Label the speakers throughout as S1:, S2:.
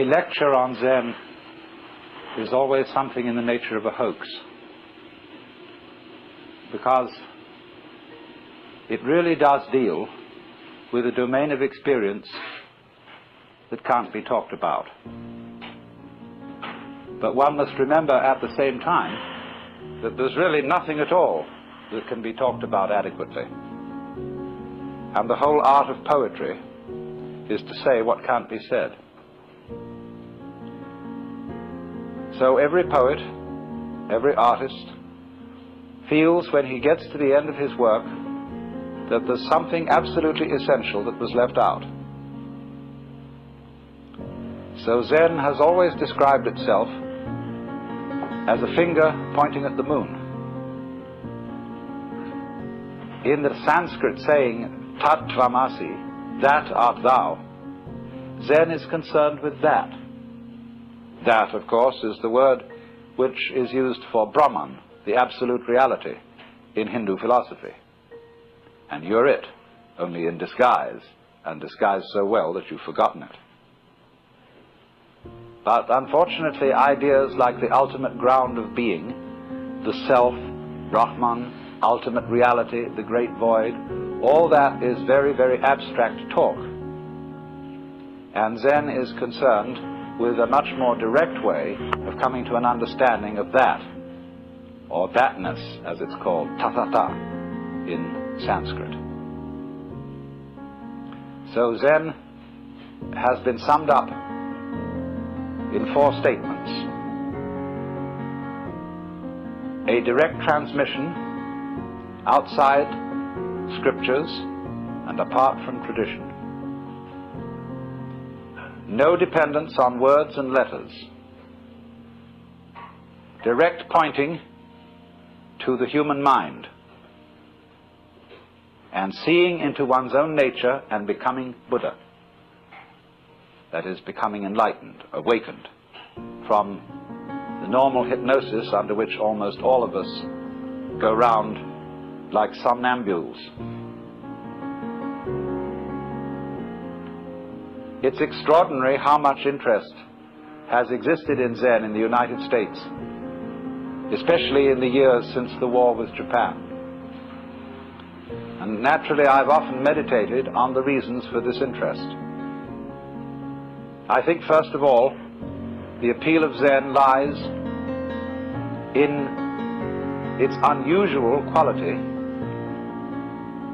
S1: A lecture on Zen is always something in the nature of a hoax, because it really does deal with a domain of experience that can't be talked about. But one must remember at the same time that there's really nothing at all that can be talked about adequately. And the whole art of poetry is to say what can't be said. So every poet, every artist feels when he gets to the end of his work that there's something absolutely essential that was left out. So Zen has always described itself as a finger pointing at the moon. In the Sanskrit saying, Tat Tvamasi, that art thou, Zen is concerned with that. That, of course, is the word which is used for Brahman, the absolute reality, in Hindu philosophy. And you're it, only in disguise, and disguised so well that you've forgotten it. But unfortunately, ideas like the ultimate ground of being, the self, Brahman, ultimate reality, the great void, all that is very, very abstract talk. And Zen is concerned with a much more direct way of coming to an understanding of that, or thatness, as it's called, tathata, in Sanskrit. So Zen has been summed up in 4 statements. A direct transmission outside scriptures and apart from tradition. No dependence on words and letters. Direct pointing to the human mind. And seeing into one's own nature and becoming Buddha. That is, becoming enlightened, awakened from the normal hypnosis under which almost all of us go round like somnambules. It's extraordinary how much interest has existed in Zen in the United States, especially in the years since the war with Japan. And naturally, I've often meditated on the reasons for this interest. I think, first of all, the appeal of Zen lies in its unusual quality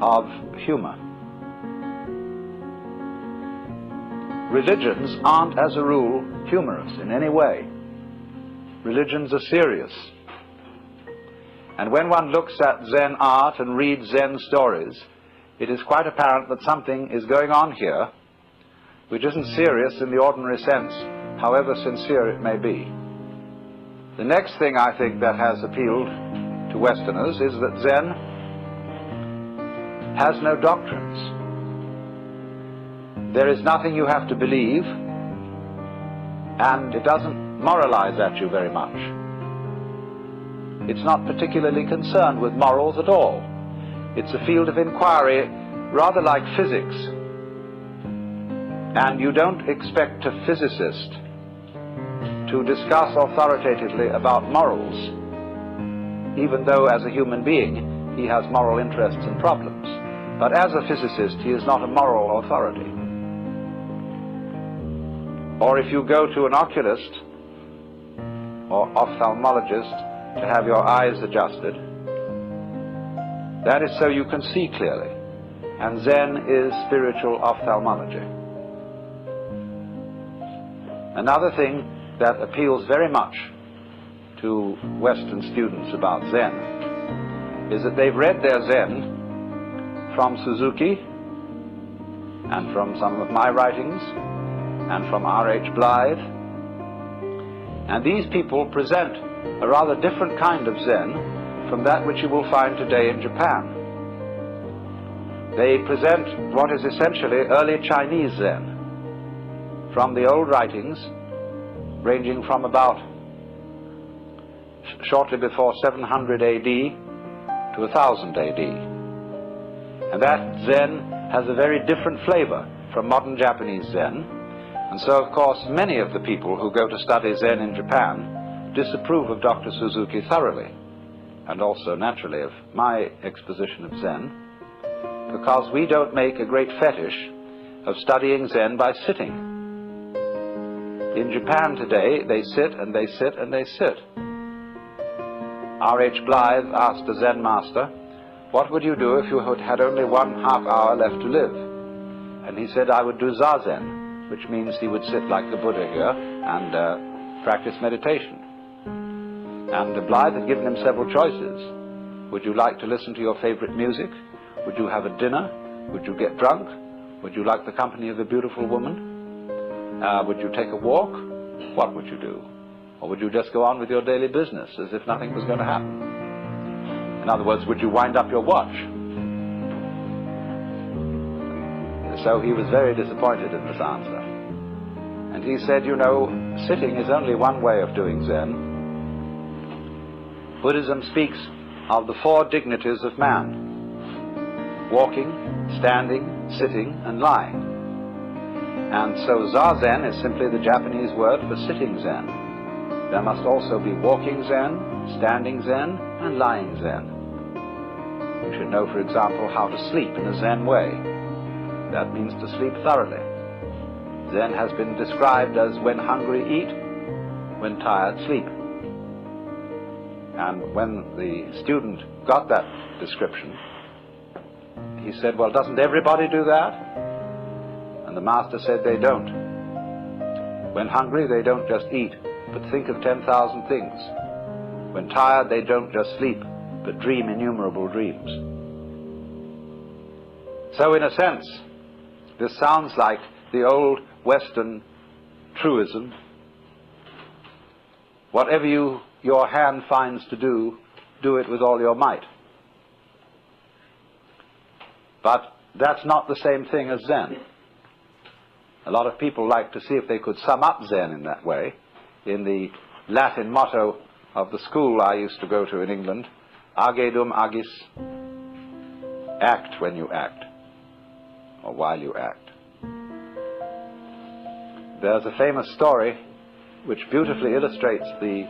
S1: of humor. Religions aren't, as a rule, humorous in any way. Religions are serious. And when one looks at Zen art and reads Zen stories, it is quite apparent that something is going on here which isn't serious in the ordinary sense, however sincere it may be. The next thing I think that has appealed to Westerners is that Zen has no doctrines. There is nothing you have to believe, and it doesn't moralize at you very much. It's not particularly concerned with morals at all. It's a field of inquiry rather like physics. And you don't expect a physicist to discuss authoritatively about morals, even though as a human being he has moral interests and problems. But as a physicist he is not a moral authority. Or if you go to an oculist or ophthalmologist to have your eyes adjusted, that is so you can see clearly. And Zen is spiritual ophthalmology. Another thing that appeals very much to Western students about Zen is that they've read their Zen from Suzuki and from some of my writings and from R.H. Blythe. And these people present a rather different kind of Zen from that which you will find today in Japan. They present what is essentially early Chinese Zen from the old writings ranging from about shortly before 700 AD to 1000 AD. And that Zen has a very different flavor from modern Japanese Zen, And so, of course, many of the people who go to study Zen in Japan disapprove of Dr. Suzuki thoroughly, and also, naturally, of my exposition of Zen, because we don't make a great fetish of studying Zen by sitting. In Japan today, they sit and they sit and they sit. R.H. Blythe asked a Zen master, "What would you do if you had only 1/2 hour left to live?" And he said, "I would do Zazen," which means he would sit like the Buddha here and practice meditation. And Blythe had given him several choices. Would you like to listen to your favorite music? Would you have a dinner? Would you get drunk? Would you like the company of a beautiful woman? Would you take a walk? What would you do? Or would you just go on with your daily business as if nothing was going to happen? In other words, would you wind up your watch? So he was very disappointed in this answer. And he said, you know, sitting is only one way of doing Zen. Buddhism speaks of the 4 dignities of man: walking, standing, sitting, and lying. And so Zazen is simply the Japanese word for sitting Zen. There must also be walking Zen, standing Zen, and lying Zen. You should know, for example, how to sleep in a Zen way. That means to sleep thoroughly. Zen has been described as when hungry, eat, when tired, sleep. And when the student got that description, he said, well, doesn't everybody do that? And the master said they don't. When hungry, they don't just eat, but think of 10,000 things. When tired, they don't just sleep, but dream innumerable dreams. So in a sense, this sounds like the old Western truism: whatever your hand finds to do, do it with all your might. But that's not the same thing as Zen. A lot of people like to see if they could sum up Zen in that way. In the Latin motto of the school I used to go to in England, age dum agis, act when you act, or while you act. There's a famous story which beautifully illustrates the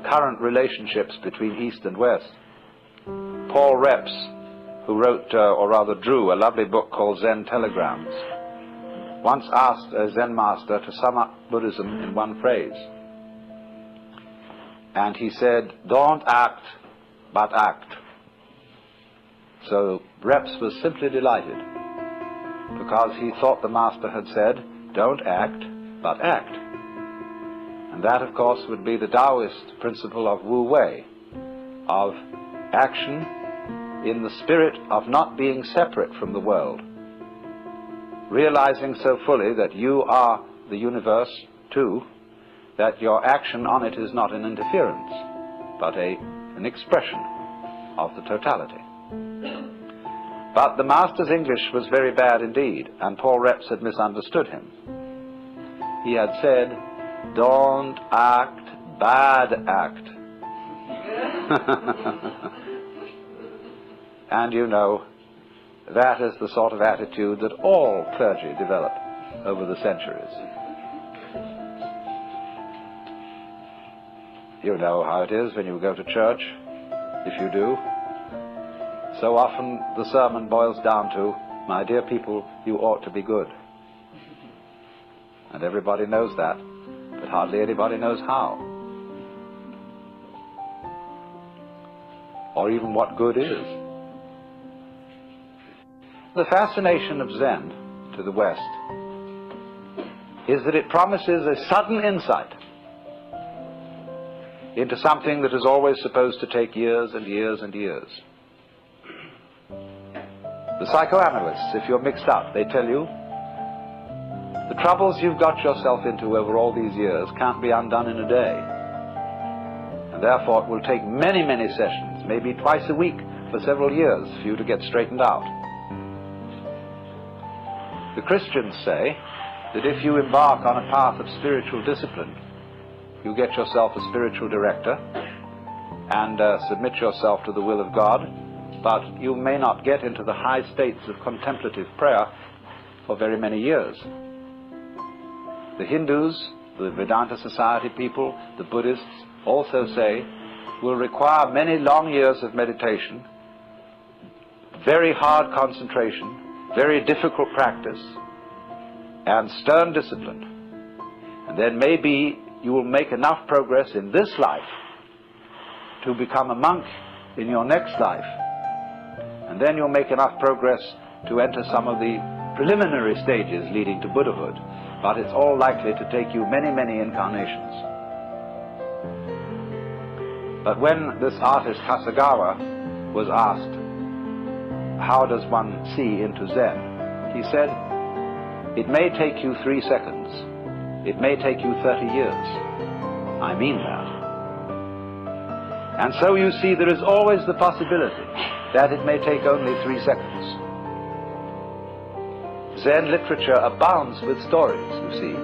S1: current relationships between East and West. Paul Reps, who wrote, or rather drew, a lovely book called Zen Telegrams, once asked a Zen master to sum up Buddhism in one phrase. And he said, "Don't act, but act." So Reps was simply delighted, because he thought the master had said, don't act, but act. And that, of course, would be the Taoist principle of Wu Wei, of action in the spirit of not being separate from the world, realizing so fully that you are the universe too, that your action on it is not an interference, but an expression of the totality. But the master's English was very bad indeed, and Paul Reps had misunderstood him. He had said, "Don't act, bad act." And you know, that is the sort of attitude that all clergy develop over the centuries. You know how it is when you go to church, if you do. So often the sermon boils down to, "My dear people, you ought to be good." And everybody knows that, but hardly anybody knows how. Or even what good is. The fascination of Zen to the West is that it promises a sudden insight into something that is always supposed to take years and years and years. The psychoanalysts, if you're mixed up, they tell you the troubles you've got yourself into over all these years can't be undone in a day. And therefore it will take many, many sessions, maybe twice a week for several years, for you to get straightened out. The Christians say that if you embark on a path of spiritual discipline, you get yourself a spiritual director and submit yourself to the will of God, but you may not get into the high states of contemplative prayer for very many years. the Hindus, the Vedanta Society people, the Buddhists also say, will require many long years of meditation, very hard concentration, very difficult practice, and stern discipline. And then maybe you will make enough progress in this life to become a monk in your next life. And then you'll make enough progress to enter some of the preliminary stages leading to Buddhahood. But it's all likely to take you many, many incarnations. But when this artist Hasegawa was asked, how does one see into Zen? He said, it may take you 3 seconds. It may take you 30 years. I mean that. And so you see, there is always the possibility that it may take only 3 seconds. Zen literature abounds with stories, you see,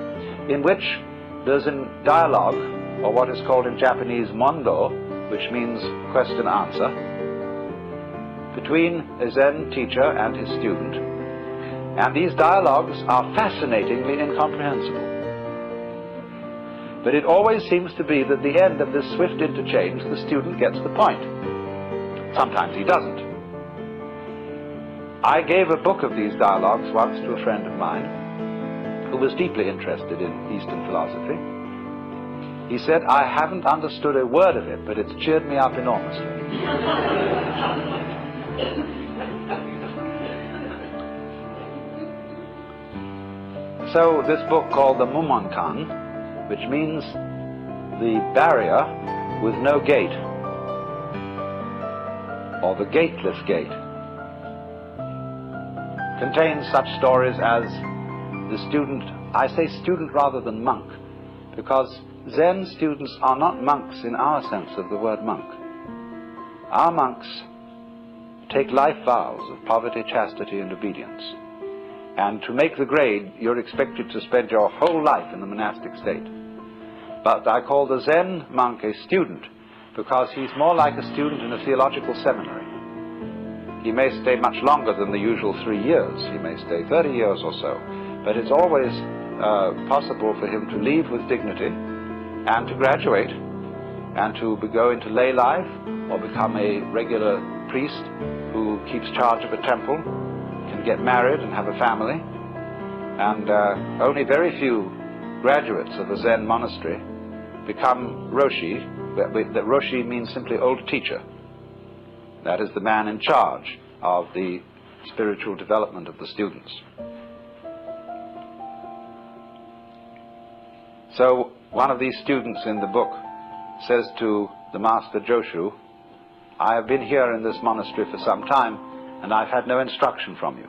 S1: in which there's a dialogue, or what is called in Japanese mondo, which means question-answer, between a Zen teacher and his student. And these dialogues are fascinatingly incomprehensible. But it always seems to be that the end of this swift interchange, the student gets the point. Sometimes he doesn't. I gave a book of these dialogues once to a friend of mine who was deeply interested in Eastern philosophy. He said, I haven't understood a word of it, but it's cheered me up enormously. So this book called the Mumonkan, which means the barrier with no gate, or the gateless gate, contains such stories as the student, I say student rather than monk, because Zen students are not monks in our sense of the word monk. Our monks take life vows of poverty, chastity, and obedience. And to make the grade, you're expected to spend your whole life in the monastic state. But I call the Zen monk a student because he's more like a student in a theological seminary. He may stay much longer than the usual 3 years. He may stay 30 years or so. But it's always possible for him to leave with dignity and to graduate and to go into lay life or become a regular priest who keeps charge of a temple, can get married and have a family. And only very few graduates of a Zen monastery become Roshi. That Roshi means simply old teacher. That is the man in charge of the spiritual development of the students. So one of these students in the book says to the master Joshu, I have been here in this monastery for some time and I've had no instruction from you.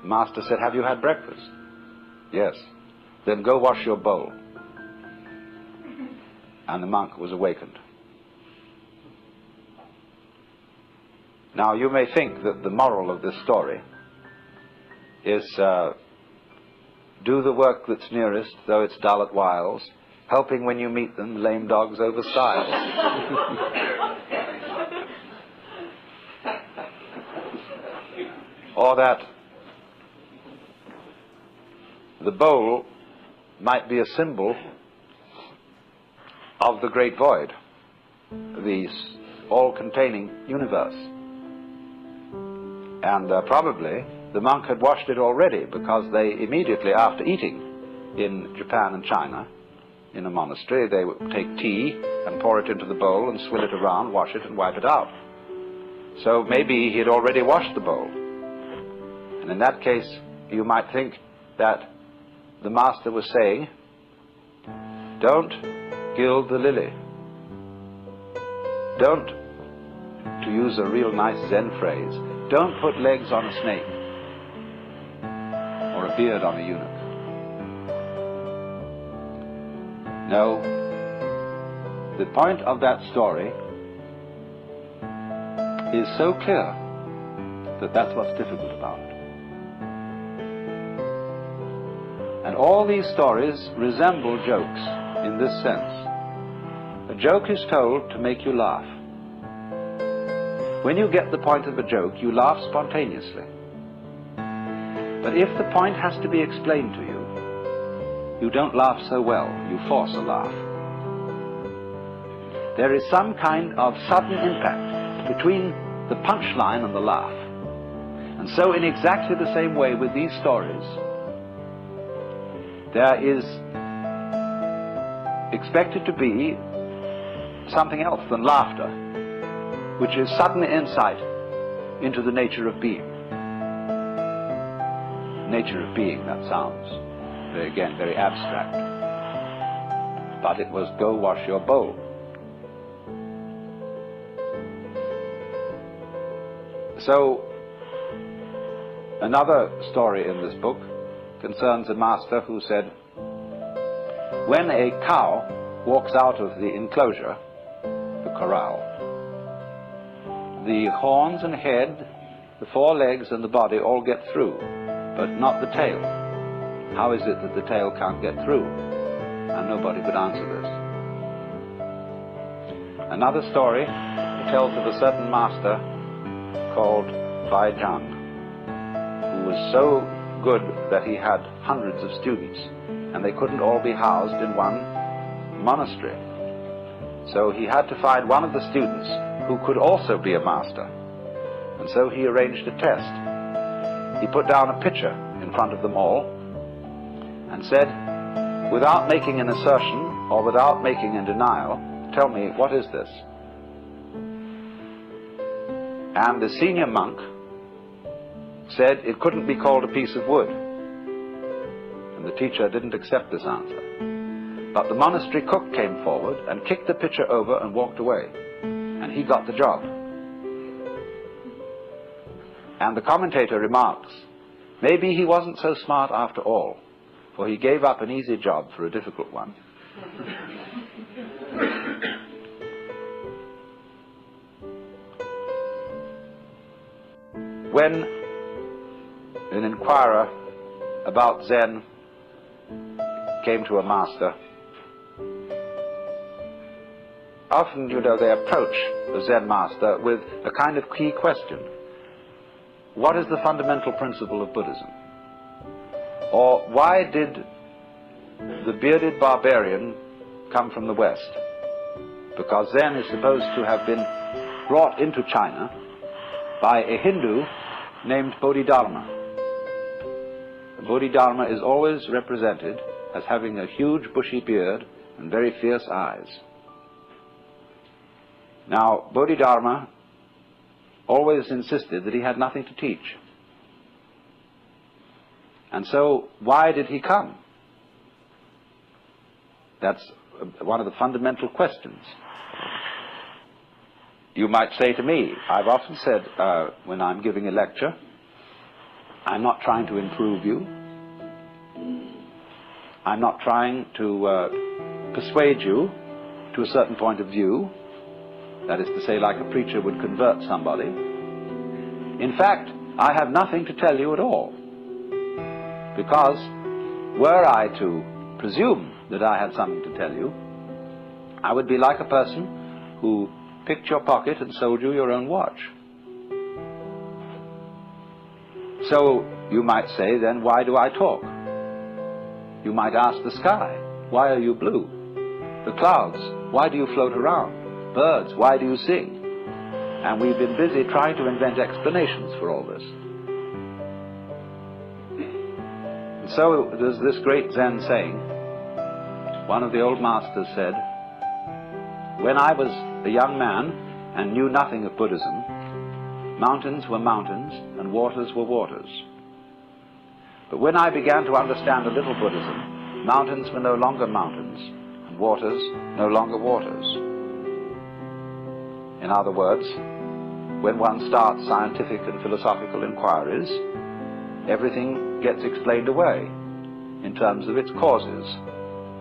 S1: The master said, have you had breakfast? Yes. Then go wash your bowl. And the monk was awakened. Now you may think that the moral of this story is do the work that's nearest, though it's dull at whiles, helping when you meet them, lame dogs over stiles. Or that the bowl might be a symbol of the great void, the all-containing universe. And probably the monk had washed it already, because they immediately after eating in Japan and China, in a monastery, they would take tea and pour it into the bowl and swill it around, wash it and wipe it out. So maybe he had already washed the bowl. And in that case, you might think that the master was saying, don't gild the lily. Don't, to use a real nice Zen phrase, don't put legs on a snake or a beard on a eunuch. No, the point of that story is so clear that that's what's difficult about it. And all these stories resemble jokes in this sense. A joke is told to make you laugh. When you get the point of a joke, you laugh spontaneously. But if the point has to be explained to you, you don't laugh so well, you force a laugh. There is some kind of sudden impact between the punchline and the laugh. And so in exactly the same way with these stories, there is expected to be something else than laughter, which is sudden insight into the nature of being. Nature of being, that sounds, again, very abstract. But it was go wash your bowl. So, another story in this book concerns a master who said, when a cow walks out of the enclosure, the corral, the horns and head, the four legs and the body all get through, but not the tail. How is it that the tail can't get through? And nobody could answer this. Another story tells of a certain master called Baijan, who was so good that he had hundreds of students, and they couldn't all be housed in one monastery. So he had to find one of the students who could also be a master. And so he arranged a test. He put down a pitcher in front of them all and said, without making an assertion or without making a denial, tell me, what is this? And the senior monk said it couldn't be called a piece of wood. And the teacher didn't accept this answer. But the monastery cook came forward and kicked the pitcher over and walked away. And he got the job. And the commentator remarks, maybe he wasn't so smart after all, for he gave up an easy job for a difficult one. When an inquirer about Zen came to a master, often, you know, they approach the Zen master with a kind of key question. What is the fundamental principle of Buddhism? Or why did the bearded barbarian come from the West? Because Zen is supposed to have been brought into China by a Hindu named Bodhidharma. Bodhidharma is always represented as having a huge bushy beard and very fierce eyes. Now, Bodhidharma always insisted that he had nothing to teach. And so, why did he come? That's one of the fundamental questions. You might say to me, I've often said when I'm giving a lecture, I'm not trying to improve you. I'm not trying to persuade you to a certain point of view. That is to say, like a preacher would convert somebody. In fact, I have nothing to tell you at all. Because were I to presume that I had something to tell you, I would be like a person who picked your pocket and sold you your own watch. So you might say, then why do I talk? You might ask the sky, why are you blue? The clouds, why do you float around? Birds, why do you sing? And we've been busy trying to invent explanations for all this. And so there's this great Zen saying. One of the old masters said, when I was a young man and knew nothing of Buddhism, mountains were mountains and waters were waters. But when I began to understand a little Buddhism, mountains were no longer mountains and waters no longer waters. In other words, when one starts scientific and philosophical inquiries, everything gets explained away in terms of its causes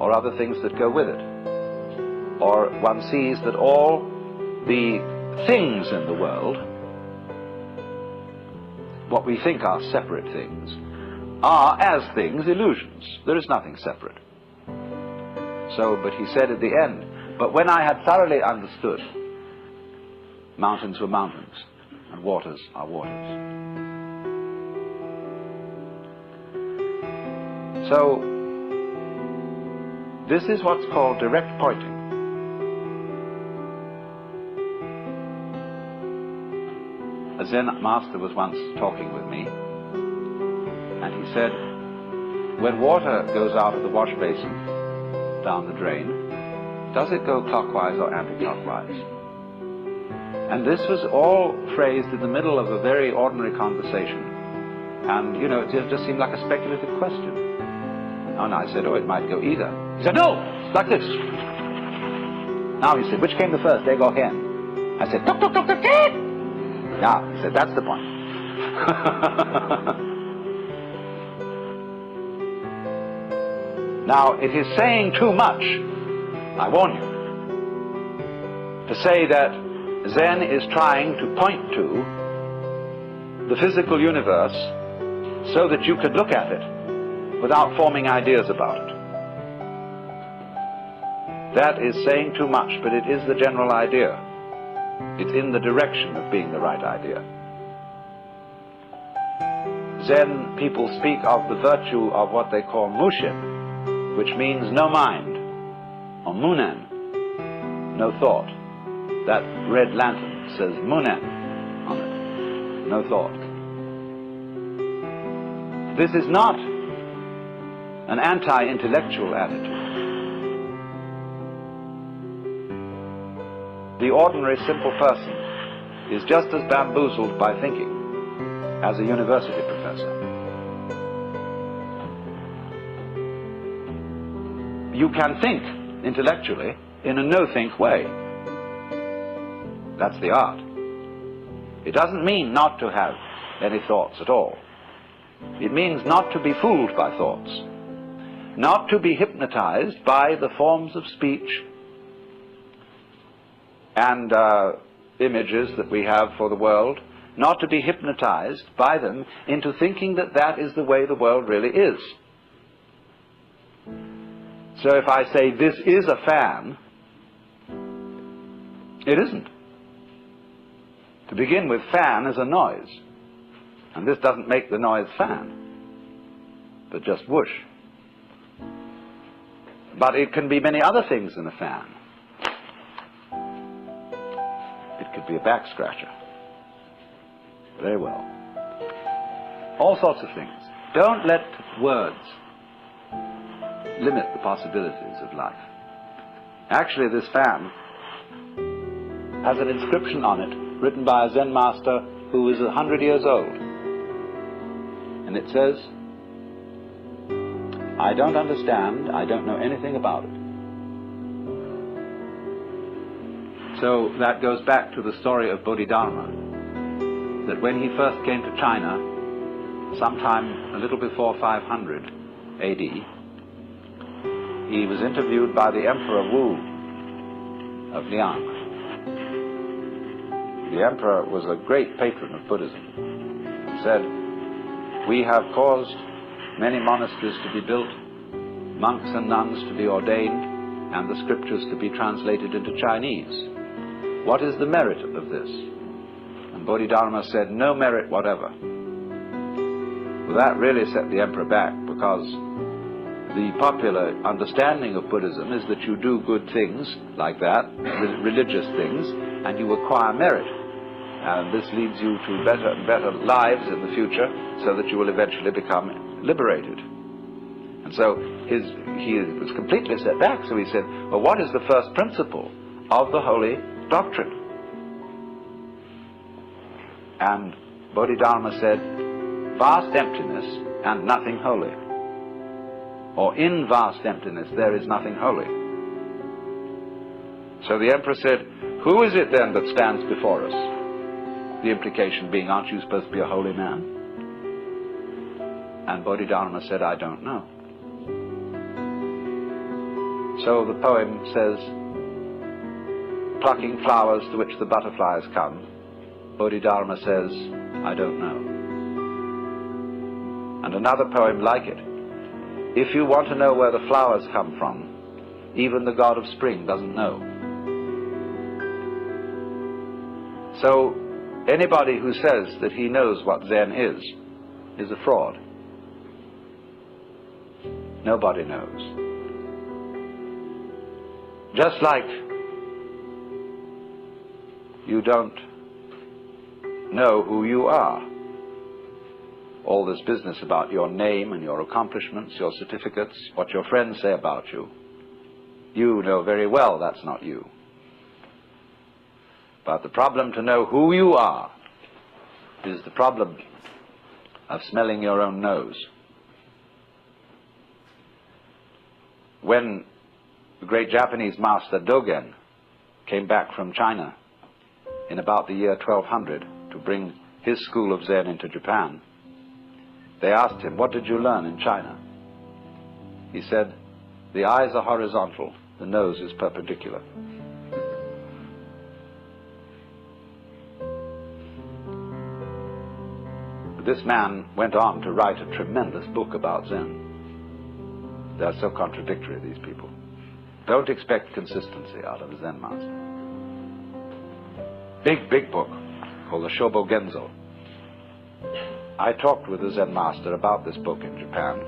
S1: or other things that go with it. Or one sees that all the things in the world, what we think are separate things, are, as things, illusions. There is nothing separate. So, but he said at the end, but when I had thoroughly understood, mountains were mountains, and waters are waters. So, This is what's called direct pointing. A Zen master was once talking with me, and he said, when water goes out of the wash basin down the drain, does it go clockwise or anti-clockwise? And this was all phrased in the middle of a very ordinary conversation. And, you know, it just seemed like a speculative question. And I said, oh, it might go either. He said, no, like this. Now, he said, which came the first, egg or hen? I said, tuk, tuk, tuk, tuk, tuk. Now, he said, that's the point. Now, it is saying too much, I warn you, to say that Zen is trying to point to the physical universe so that you could look at it without forming ideas about it. That is saying too much, but it is the general idea. It's in the direction of being the right idea. Zen people speak of the virtue of what they call mushin, which means no mind, or munen, no thought. That red lantern says munen on it, no thought. This is not an anti-intellectual attitude. The ordinary simple person is just as bamboozled by thinking as a university professor. You can think intellectually in a no-think way. That's the art. It doesn't mean not to have any thoughts at all. It means not to be fooled by thoughts, not to be hypnotized by the forms of speech and images that we have for the world, not to be hypnotized by them into thinking that that is the way the world really is. So if I say this is a fan, it isn't. To begin with, fan is a noise, and this doesn't make the noise fan, but just whoosh. But it can be many other things than a fan. It could be a back scratcher. Very well. All sorts of things. Don't let words limit the possibilities of life. Actually, this fan has an inscription on it written by a Zen master who is 100 years old. And it says, I don't understand, I don't know anything about it. So that goes back to the story of Bodhidharma, that when he first came to China, sometime a little before 500 AD, he was interviewed by the Emperor Wu of Liang. The emperor was a great patron of Buddhism. He said, we have caused many monasteries to be built, monks and nuns to be ordained, and the scriptures to be translated into Chinese. What is the merit of this? And Bodhidharma said, no merit whatever. Well, that really set the emperor back, because the popular understanding of Buddhism is that you do good things like that, religious things, and you acquire merit. And this leads you to better and better lives in the future, so that you will eventually become liberated. And so he was completely set back, so he said, well, what is the first principle of the holy doctrine? And Bodhidharma said, vast emptiness and nothing holy. Or in vast emptiness there is nothing holy. So the emperor said, who is it then that stands before us? The implication being, aren't you supposed to be a holy man? And Bodhidharma said, I don't know. So the poem says, plucking flowers to which the butterflies come, Bodhidharma says, I don't know. And another poem like it, if you want to know where the flowers come from, even the god of spring doesn't know. So anybody who says that he knows what Zen is a fraud. Nobody knows. Just like you don't know who you are. All this business about your name and your accomplishments, your certificates, what your friends say about you, you know very well that's not you. But the problem to know who you are is the problem of smelling your own nose. When the great Japanese master Dogen came back from China in about the year 1200 to bring his school of Zen into Japan, they asked him, "What did you learn in China?" He said, "The eyes are horizontal, the nose is perpendicular." This man went on to write a tremendous book about Zen. They're so contradictory, these people. Don't expect consistency out of a Zen master. Big book called the Shobo Genzo. I talked with the Zen master about this book in Japan,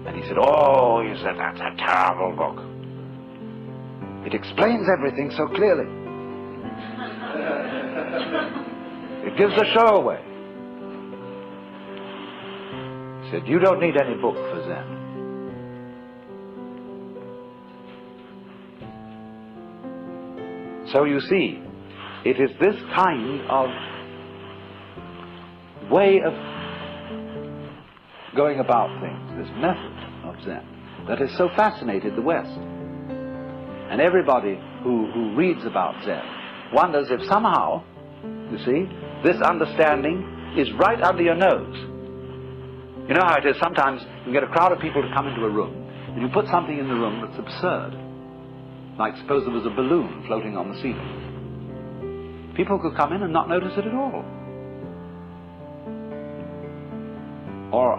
S1: and he said, "Oh," he said, "that's a terrible book. It explains everything so clearly. It gives the show away." He said, "You don't need any book for Zen." So you see, it is this kind of way of going about things, this method of Zen, that has so fascinated the West. And everybody who reads about Zen wonders if somehow, you see, this understanding is right under your nose. You know how it is, sometimes you get a crowd of people to come into a room, and you put something in the room that's absurd. Like suppose there was a balloon floating on the ceiling. People could come in and not notice it at all. Or,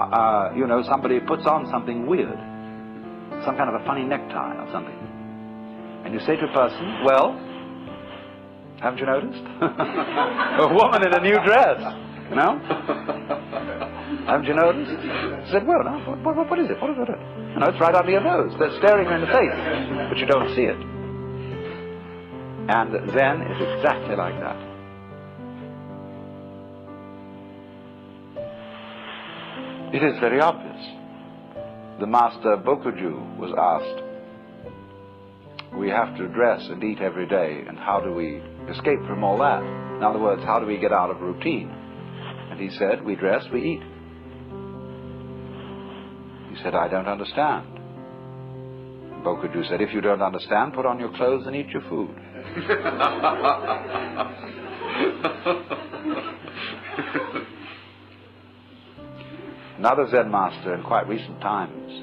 S1: you know, somebody puts on something weird, some kind of a funny necktie or something. And you say to a person, "Well, haven't you noticed?" A woman in a new dress, you know? "Haven't you noticed?" I said, "Well, no, what is it? What is it?" You know, it's right under your nose. They're staring you in the face, but you don't see it. And Zen is exactly like that. It is very obvious. The master Bokuju was asked, "We have to dress and eat every day, and how do we escape from all that? In other words, how do we get out of routine?" And he said, "We dress, we eat." He said, "I don't understand." Bokuju said, "If you don't understand, put on your clothes and eat your food." Another Zen master in quite recent times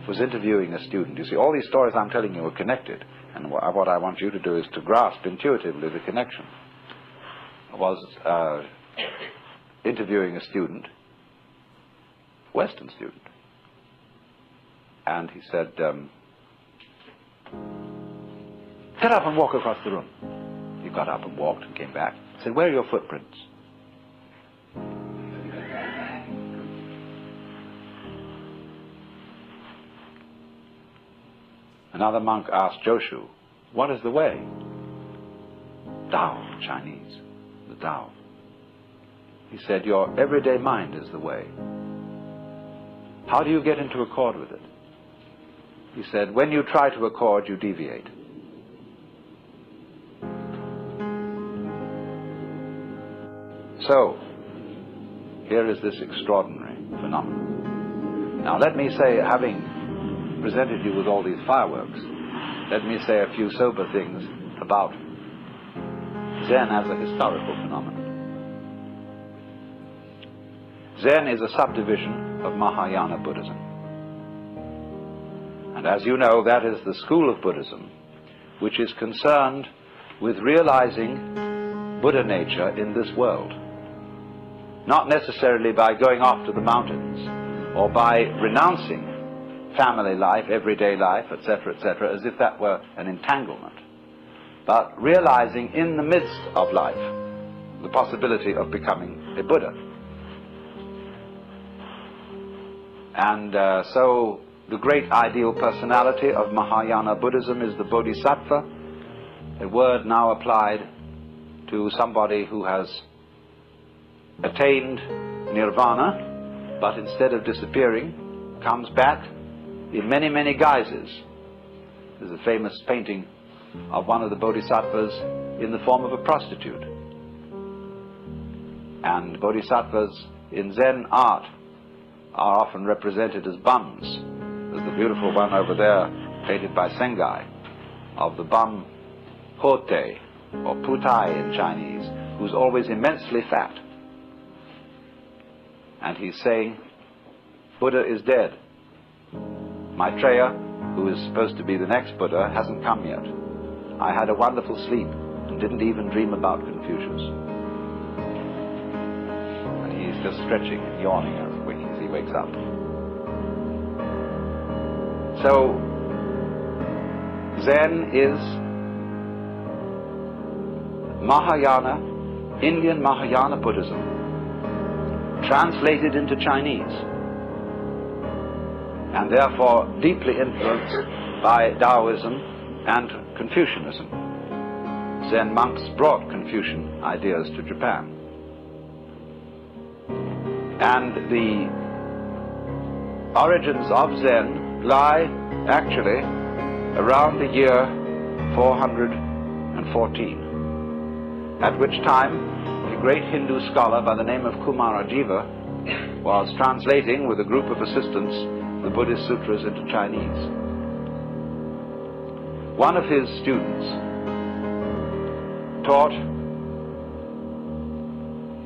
S1: was interviewing a student. You see, all these stories I'm telling you are connected, and what I want you to do is to grasp intuitively the connection. I was interviewing a student, Western student, and he said, "Get up and walk across the room." He got up and walked and came back. He said, "Where are your footprints?" Another monk asked Joshu, "What is the way?" Tao in Chinese, the Tao. He said, "Your everyday mind is the way. How do you get into accord with it?" He said, "When you try to accord, you deviate." So, here is this extraordinary phenomenon. Now let me say, having presented you with all these fireworks, let me say a few sober things about Zen as a historical phenomenon. Zen is a subdivision of Mahayana Buddhism. And as you know, that is the school of Buddhism which is concerned with realizing Buddha nature in this world. Not necessarily by going off to the mountains or by renouncing family life, everyday life, etc., etc., as if that were an entanglement, but realizing in the midst of life the possibility of becoming a Buddha. And so the great ideal personality of Mahayana Buddhism is the Bodhisattva, a word now applied to somebody who has attained nirvana, but instead of disappearing, comes back in many, many guises. There's a famous painting of one of the bodhisattvas in the form of a prostitute. And bodhisattvas in Zen art are often represented as bums. There's the beautiful one over there, painted by Sengai, of the bum Hote, or Putai in Chinese, who's always immensely fat. And he's saying, Buddha is dead. Maitreya, who is supposed to be the next Buddha, hasn't come yet. I had a wonderful sleep and didn't even dream about Confucius. And he's just stretching and yawning as he wakes up. So, Zen is Mahayana, Indian Mahayana Buddhism, translated into Chinese, and therefore deeply influenced by Taoism and Confucianism. Zen monks brought Confucian ideas to Japan. And the origins of Zen lie actually around the year 414, at which time a great Hindu scholar by the name of Kumarajiva was translating with a group of assistants the Buddhist sutras into Chinese. One of his students taught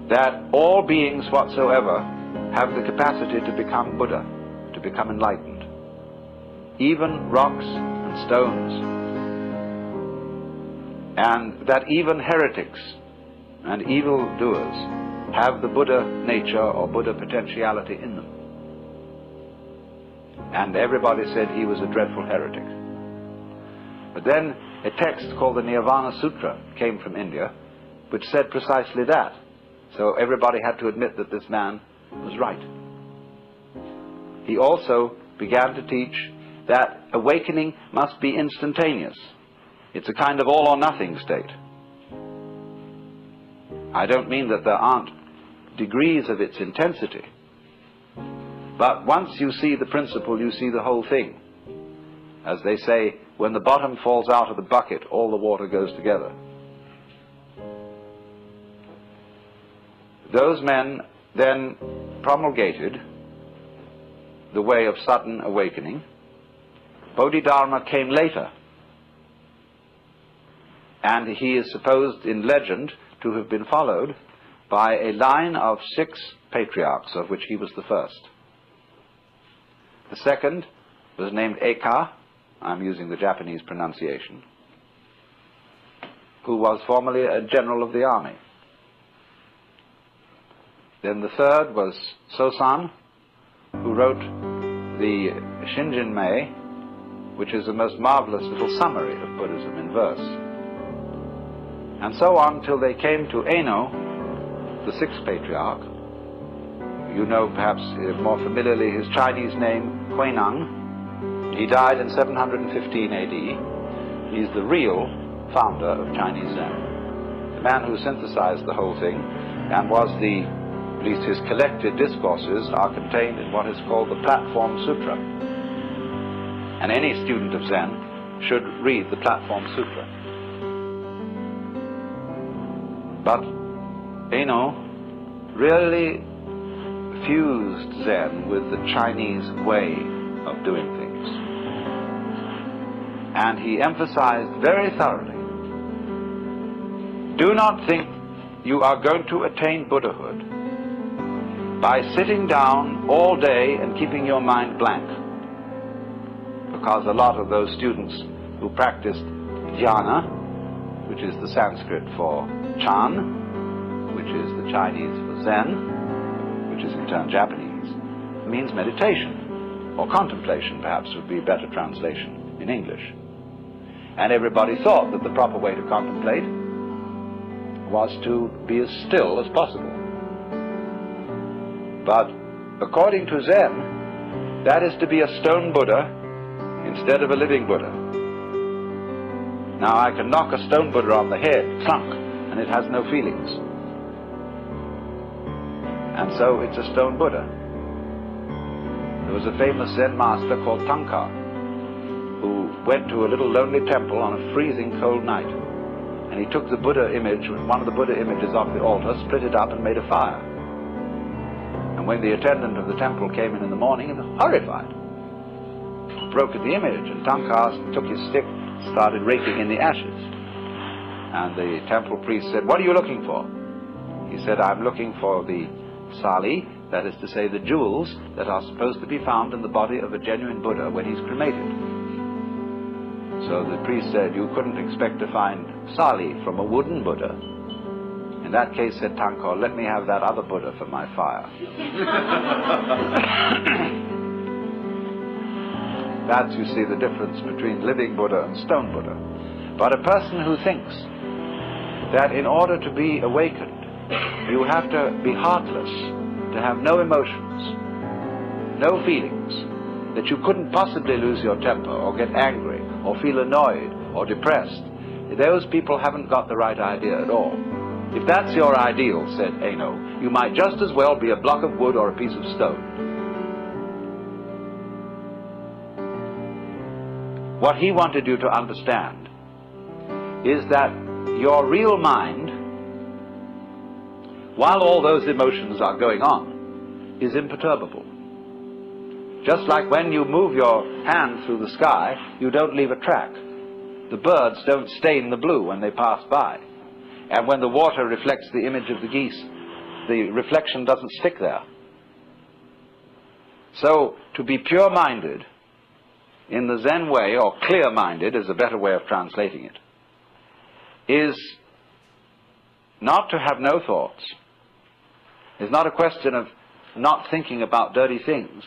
S1: that all beings whatsoever have the capacity to become Buddha, to become enlightened, even rocks and stones, and that even heretics and evildoers have the Buddha nature or Buddha potentiality in them. And everybody said he was a dreadful heretic. But then a text called the Nirvana Sutra came from India, which said precisely that. So everybody had to admit that this man was right. He also began to teach that awakening must be instantaneous. It's a kind of all or nothing state. I don't mean that there aren't degrees of its intensity, but once you see the principle, you see the whole thing. As they say, when the bottom falls out of the bucket, all the water goes together. Those men then promulgated the way of sudden awakening. Bodhidharma came later, and he is supposed in legend to have been followed by a line of 6 patriarchs, of which he was the first. The second was named Eka, I'm using the Japanese pronunciation, who was formerly a general of the army. Then the third was Sosan, who wrote the Shinjinmei, which is a most marvelous little summary of Buddhism in verse. And so on till they came to Eno, the 6th patriarch. You know perhaps more familiarly his Chinese name, Huineng. He died in 715 AD. He's the real founder of Chinese Zen, the man who synthesized the whole thing, and was at least his collected discourses are contained in what is called the Platform Sutra. And any student of Zen should read the Platform Sutra. But Eno really fused Zen with the Chinese way of doing things. And he emphasized very thoroughly, do not think you are going to attain Buddhahood by sitting down all day and keeping your mind blank. Because a lot of those students who practiced dhyana, which is the Sanskrit for Chan, which is the Chinese for Zen, which is in turn Japanese, means meditation, or contemplation perhaps would be a better translation in English. And everybody thought that the proper way to contemplate was to be as still as possible. But according to Zen, That is to be a stone Buddha instead of a living Buddha. Now I can knock a stone Buddha on the head, clunk, and it has no feelings. And so it's a stone Buddha. There was a famous Zen master called Tanka, who went to a little lonely temple on a freezing cold night. And he took the Buddha image, one of the Buddha images off the altar, split it up and made a fire. And when the attendant of the temple came in the morning, he was horrified. Broken the image, and Tanka took his stick, started raking in the ashes. And the temple priest said, "What are you looking for?" He said, "I'm looking for the sali, that is to say the jewels that are supposed to be found in the body of a genuine Buddha when he's cremated." So the priest said, "You couldn't expect to find sali from a wooden Buddha." "In that case," said Tanka, "let me have that other Buddha for my fire." That's, you see, the difference between living Buddha and stone Buddha. But a person who thinks that in order to be awakened, you have to be heartless, to have no emotions, no feelings, that you couldn't possibly lose your temper or get angry or feel annoyed or depressed, those people haven't got the right idea at all. If that's your ideal, said Eno, you might just as well be a block of wood or a piece of stone. What he wanted you to understand is that your real mind, while all those emotions are going on, is imperturbable. Just like when you move your hand through the sky, you don't leave a track. The birds don't stain the blue when they pass by. And when the water reflects the image of the geese, the reflection doesn't stick there. So, to be pure-minded in the Zen way, or clear-minded is a better way of translating it, is not to have no thoughts. It's not a question of not thinking about dirty things.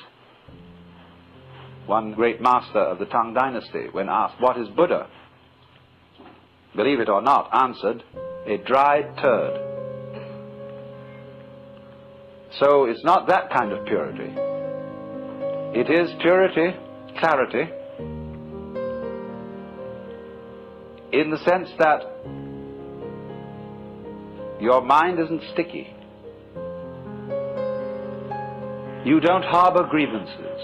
S1: One great master of the Tang dynasty, when asked, "What is Buddha?" believe it or not, answered, "A dried turd." So it's not that kind of purity. It is purity, clarity, in the sense that your mind isn't sticky. You don't harbor grievances.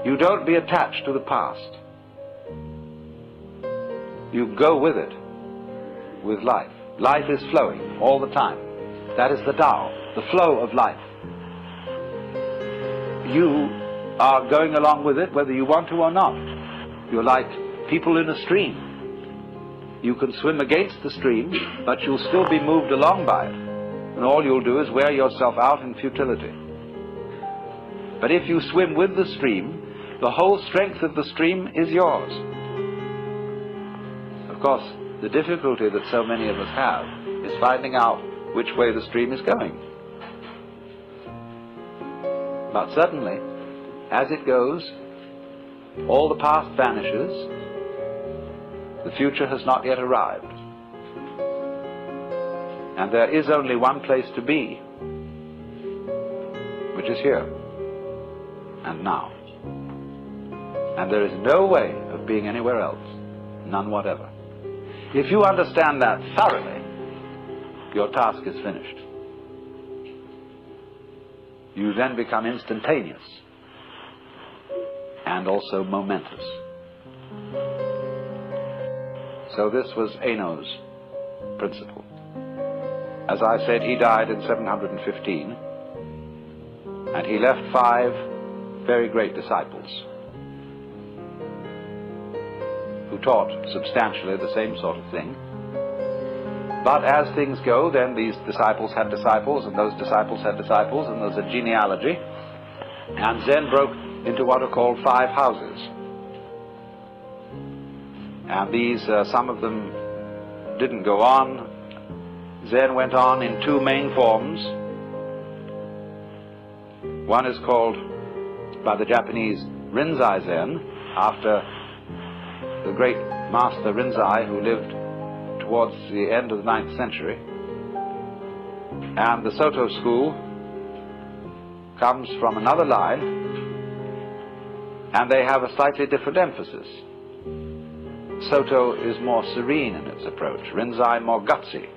S1: You don't be attached to the past. You go with it, with life. Life is flowing all the time. That is the Tao, the flow of life. You are going along with it whether you want to or not. You're like people in a stream. You can swim against the stream, but you'll still be moved along by it. And all you'll do is wear yourself out in futility. But if you swim with the stream, the whole strength of the stream is yours. Of course, the difficulty that so many of us have is finding out which way the stream is going. But certainly, as it goes, all the past vanishes, the future has not yet arrived. And there is only one place to be, which is here and now. And there is no way of being anywhere else, none whatever. If you understand that thoroughly, your task is finished. You then become instantaneous and also momentous. So this was Eno's principle. As I said, he died in 715, and he left 5 very great disciples who taught substantially the same sort of thing. But as things go, then these disciples had disciples, and those disciples had disciples, and there's a genealogy, and Zen broke into what are called 5 houses. And these, some of them didn't go on. Zen went on in 2 main forms. One is called, by the Japanese, Rinzai Zen, after the great master Rinzai, who lived towards the end of the 9th century. And the Soto school comes from another line, and they have a slightly different emphasis. Soto is more serene in its approach, Rinzai more gutsy.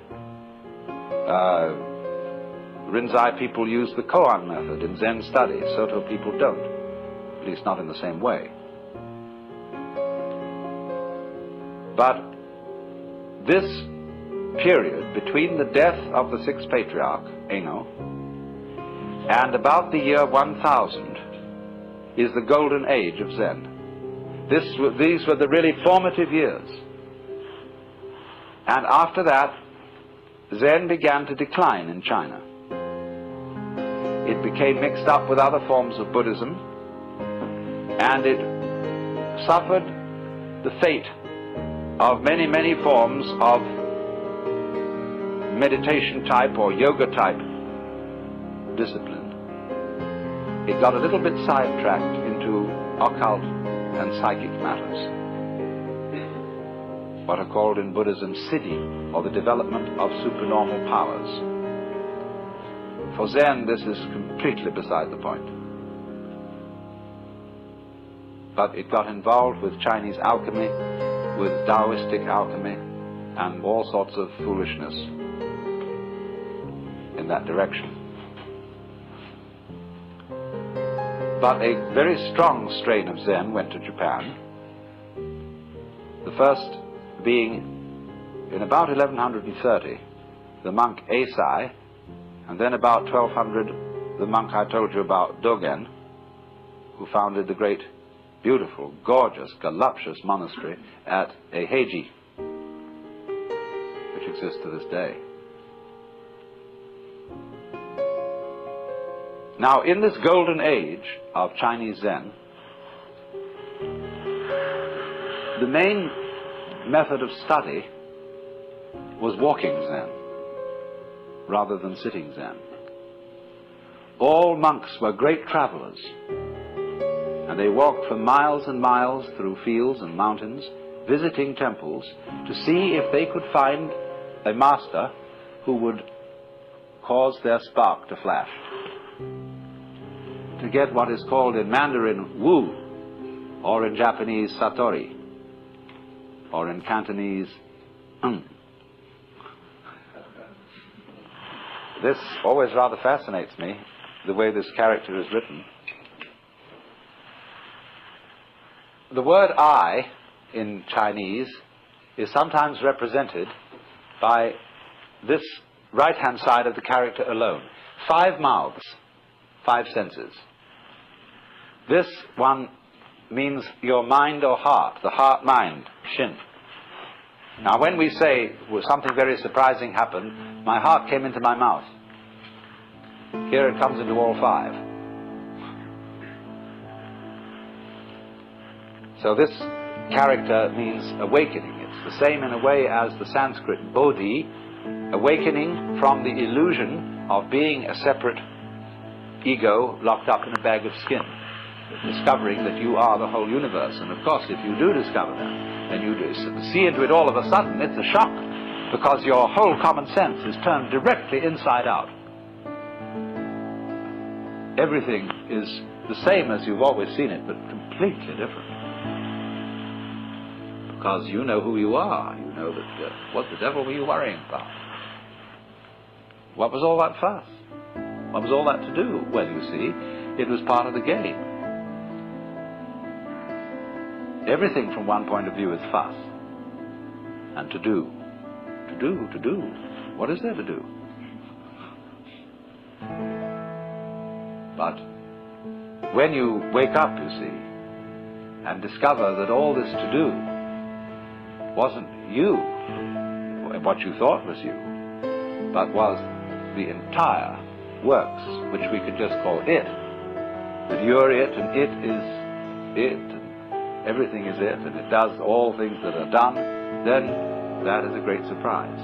S1: Rinzai people use the koan method in Zen study. Soto people don't, at least not in the same way. But this period between the death of the sixth patriarch, Eno, and about the year 1000 is the golden age of Zen. These were the really formative years. And after that, Zen began to decline in China. It became mixed up with other forms of Buddhism, and it suffered the fate of many, many forms of meditation type or yoga type discipline. It got a little bit sidetracked into occult and psychic matters, what are called in Buddhism siddhi, or the development of supernormal powers. For Zen, this is completely beside the point. But it got involved with Chinese alchemy, with Taoistic alchemy, and all sorts of foolishness in that direction. But a very strong strain of Zen went to Japan, the first being in about 1130, the monk Eisai, and then about 1200, the monk I told you about, Dogen, who founded the great, beautiful, gorgeous, voluptuous monastery at Eiheiji, which exists to this day. Now, in this golden age of Chinese Zen, the main method of study was walking Zen rather than sitting Zen. All monks were great travelers, and they walked for miles and miles through fields and mountains, visiting temples to see if they could find a master who would cause their spark to flash, to get what is called in Mandarin Wu, or in Japanese Satori, or in Cantonese This always rather fascinates me, the way this character is written. The word I in Chinese is sometimes represented by this right-hand side of the character alone. 5 mouths, 5 senses. This one means your mind or heart, the heart-mind, shin. Now when we say, well, something very surprising happened, my heart came into my mouth. Here it comes into all 5. So this character means awakening. It's the same in a way as the Sanskrit bodhi, awakening from the illusion of being a separate ego locked up in a bag of skin, discovering that you are the whole universe. And of course, if you do discover that, and you do see into it all of a sudden, it's a shock, because your whole common sense is turned directly inside out. Everything is the same as you've always seen it, but completely different. Because you know who you are. You know that, what the devil were you worrying about? What was all that fuss? What was all that to do? Well, you see, it was part of the game. Everything from one point of view is fuss. And to do. To do, to do. What is there to do? But when you wake up, you see, and discover that all this to do wasn't you, what you thought was you, but was the entire works, which we could just call it, that you're it, and it is it, and everything is it, and it does all things that are done, then that is a great surprise.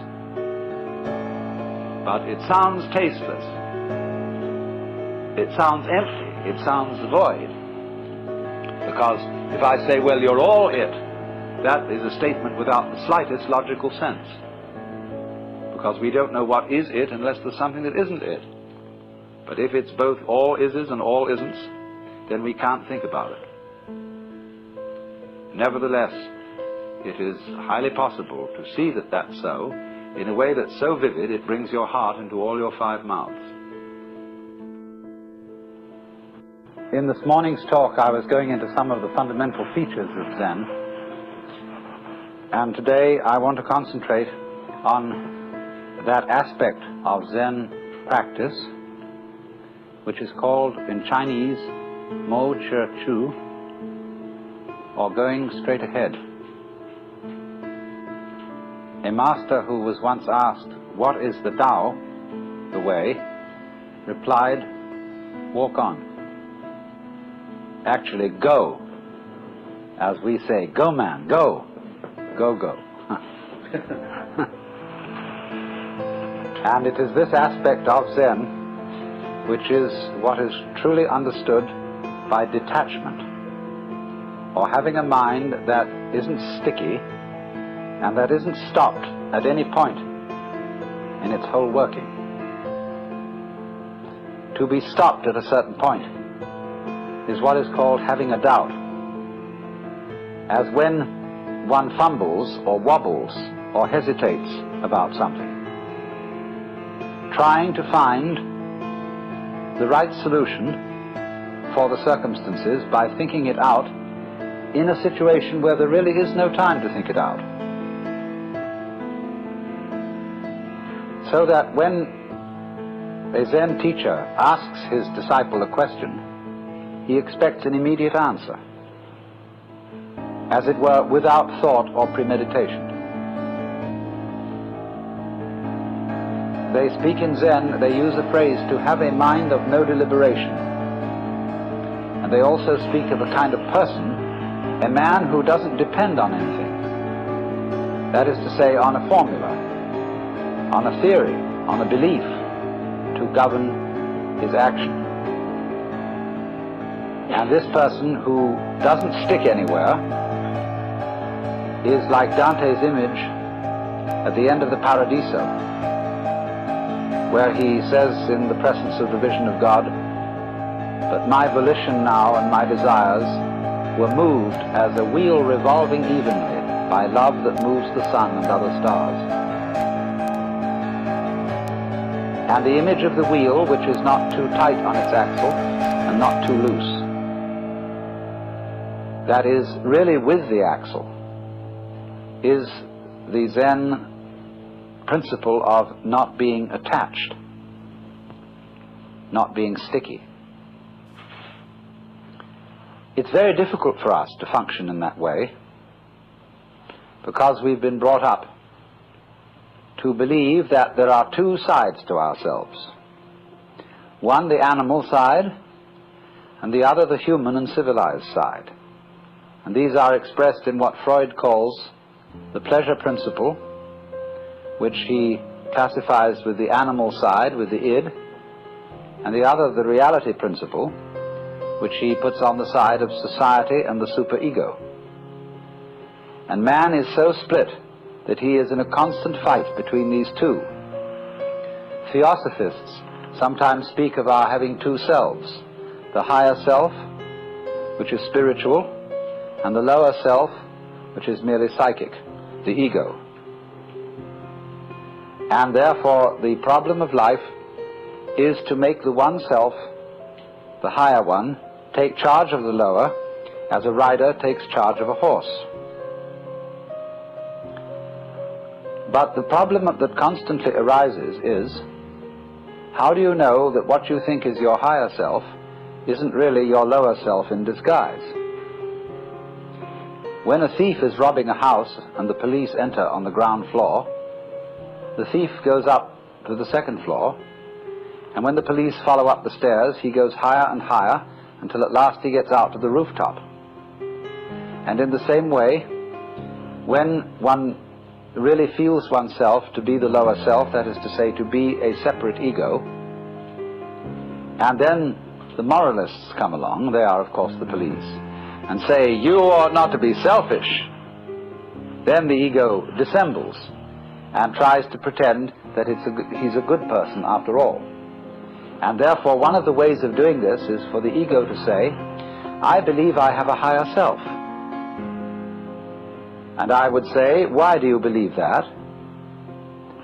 S1: But it sounds tasteless. It sounds empty. It sounds void. Because if I say, well, you're all it, that is a statement without the slightest logical sense. Because we don't know what is it unless there's something that isn't it. But if it's both all ises and all isn't, then we can't think about it. Nevertheless, it is highly possible to see that that's so, in a way that's so vivid it brings your heart into all your five mouths. In this morning's talk I was going into some of the fundamental features of Zen, and today I want to concentrate on that aspect of Zen practice which is called in Chinese Mo Che Chu, or going straight ahead. A master who was once asked, "What is the Tao, the way?" replied, "Walk on." Actually, go. As we say, go man, go. Go, go. And it is this aspect of Zen which is what is truly understood by detachment, or having a mind that isn't sticky and that isn't stopped at any point in its whole working. To be stopped at a certain point is what is called having a doubt, as when one fumbles or wobbles or hesitates about something, trying to find the right solution for the circumstances by thinking it out in a situation where there really is no time to think it out. So that when a Zen teacher asks his disciple a question, he expects an immediate answer, as it were, without thought or premeditation. They speak in Zen, they use a phrase, to have a mind of no deliberation. And they also speak of a kind of person, a man who doesn't depend on anything. That is to say, on a formula, on a theory, on a belief, to govern his action. And this person who doesn't stick anywhere is like Dante's image at the end of the Paradiso, where he says in the presence of the vision of God, "But my volition now and my desires were moved as a wheel revolving evenly by love that moves the sun and other stars." And the image of the wheel, which is not too tight on its axle and not too loose, that is really with the axle, is the Zen principle of not being attached, not being sticky. It's very difficult for us to function in that way because we've been brought up to believe that there are two sides to ourselves. One, the animal side, and the other, the human and civilized side. And these are expressed in what Freud calls the pleasure principle, which he classifies with the animal side, with the id, and the other, the reality principle, which he puts on the side of society and the superego. And man is so split that he is in a constant fight between these two. Theosophists sometimes speak of our having two selves, the higher self, which is spiritual, and the lower self, which is merely psychic, the ego. And therefore the problem of life is to make the one self, the higher one, take charge of the lower, as a rider takes charge of a horse. But the problem that constantly arises is, how do you know that what you think is your higher self isn't really your lower self in disguise? When a thief is robbing a house and the police enter on the ground floor, the thief goes up to the second floor, and when the police follow up the stairs, he goes higher and higher until at last he gets out to the rooftop. And in the same way, when one really feels oneself to be the lower self, that is to say, to be a separate ego, and then the moralists come along, they are of course the police, and say, "You ought not to be selfish," then the ego dissembles and tries to pretend that he's a good person after all. And therefore, one of the ways of doing this is for the ego to say, I believe I have a higher self. And I would say, why do you believe that?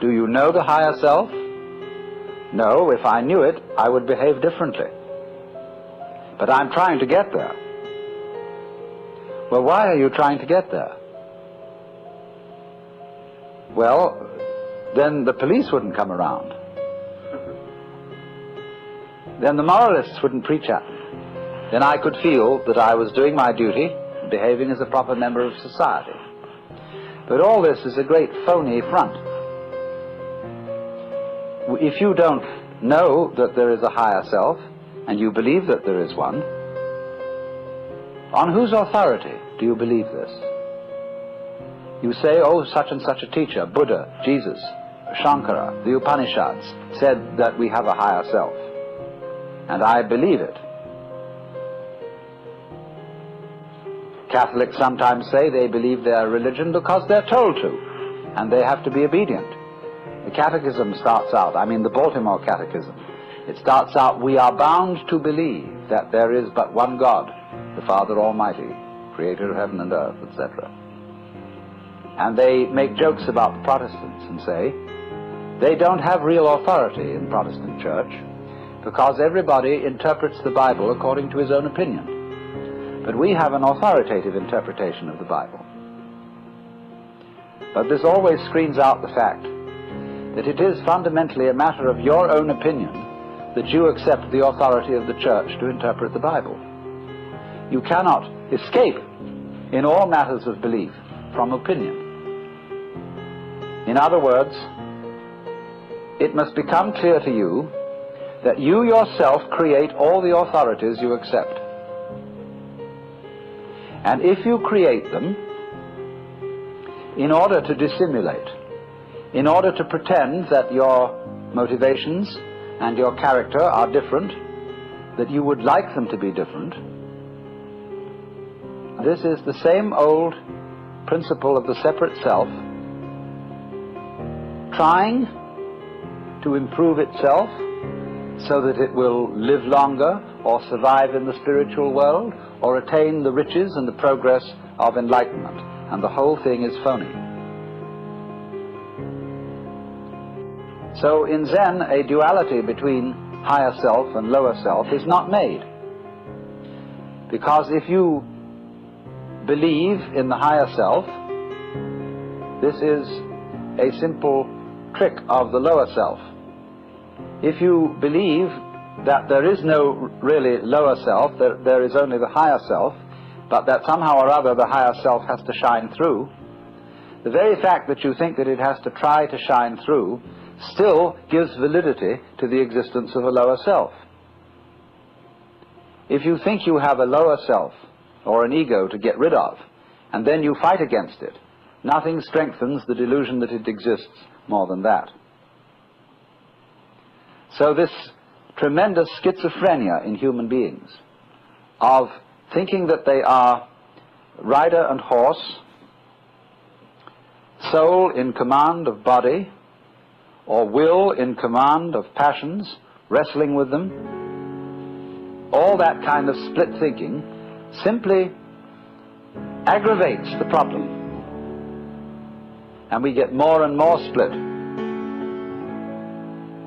S1: Do you know the higher self? No, if I knew it, I would behave differently. But I'm trying to get there. Well, why are you trying to get there? Well, then the police wouldn't come around. Then the moralists wouldn't preach at me. Then I could feel that I was doing my duty, behaving as a proper member of society. But all this is a great phony front. If you don't know that there is a higher self, and you believe that there is one, on whose authority do you believe this? You say, oh, such and such a teacher, Buddha, Jesus, Shankara, the Upanishads, said that we have a higher self. And I believe it. Catholics sometimes say they believe their religion because they're told to, and they have to be obedient. The Catechism starts out, the Baltimore Catechism, it starts out, we are bound to believe that there is but one God, the Father Almighty, creator of heaven and earth, etc. And they make jokes about the Protestants and say, they don't have real authority in Protestant church because everybody interprets the Bible according to his own opinion. But we have an authoritative interpretation of the Bible. But this always screens out the fact that it is fundamentally a matter of your own opinion that you accept the authority of the church to interpret the Bible. You cannot escape in all matters of belief from opinion. In other words, it must become clear to you that you yourself create all the authorities you accept. And if you create them in order to dissimulate, in order to pretend that your motivations and your character are different, that you would like them to be different, this is the same old principle of the separate self trying to improve itself so that it will live longer or survive in the spiritual world or attain the riches and the progress of enlightenment. And the whole thing is phony. So in Zen, a duality between higher self and lower self is not made. Because if you believe in the higher self, this is a simple trick of the lower self. If you believe that there is no really lower self, there is only the higher self, but that somehow or other the higher self has to shine through, the very fact that you think that it has to try to shine through still gives validity to the existence of a lower self. If you think you have a lower self or an ego to get rid of, and then you fight against it, nothing strengthens the delusion that it exists more than that. So this tremendous schizophrenia in human beings of thinking that they are rider and horse, soul in command of body, or will in command of passions, wrestling with them, all that kind of split thinking simply aggravates the problem. And we get more and more split.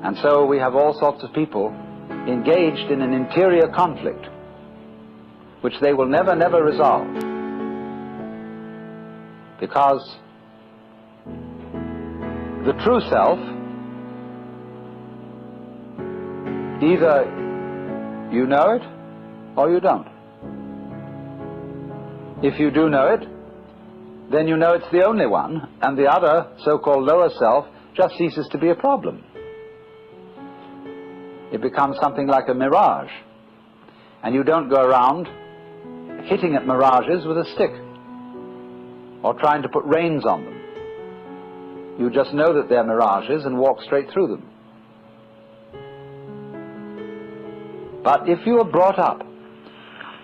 S1: And so we have all sorts of people engaged in an interior conflict which they will never resolve. Because the true self, either you know it or you don't. If you do know it, then you know it's the only one, and the other, so-called lower self, just ceases to be a problem. It becomes something like a mirage. And you don't go around hitting at mirages with a stick or trying to put reins on them. You just know that they're mirages and walk straight through them. But if you are brought up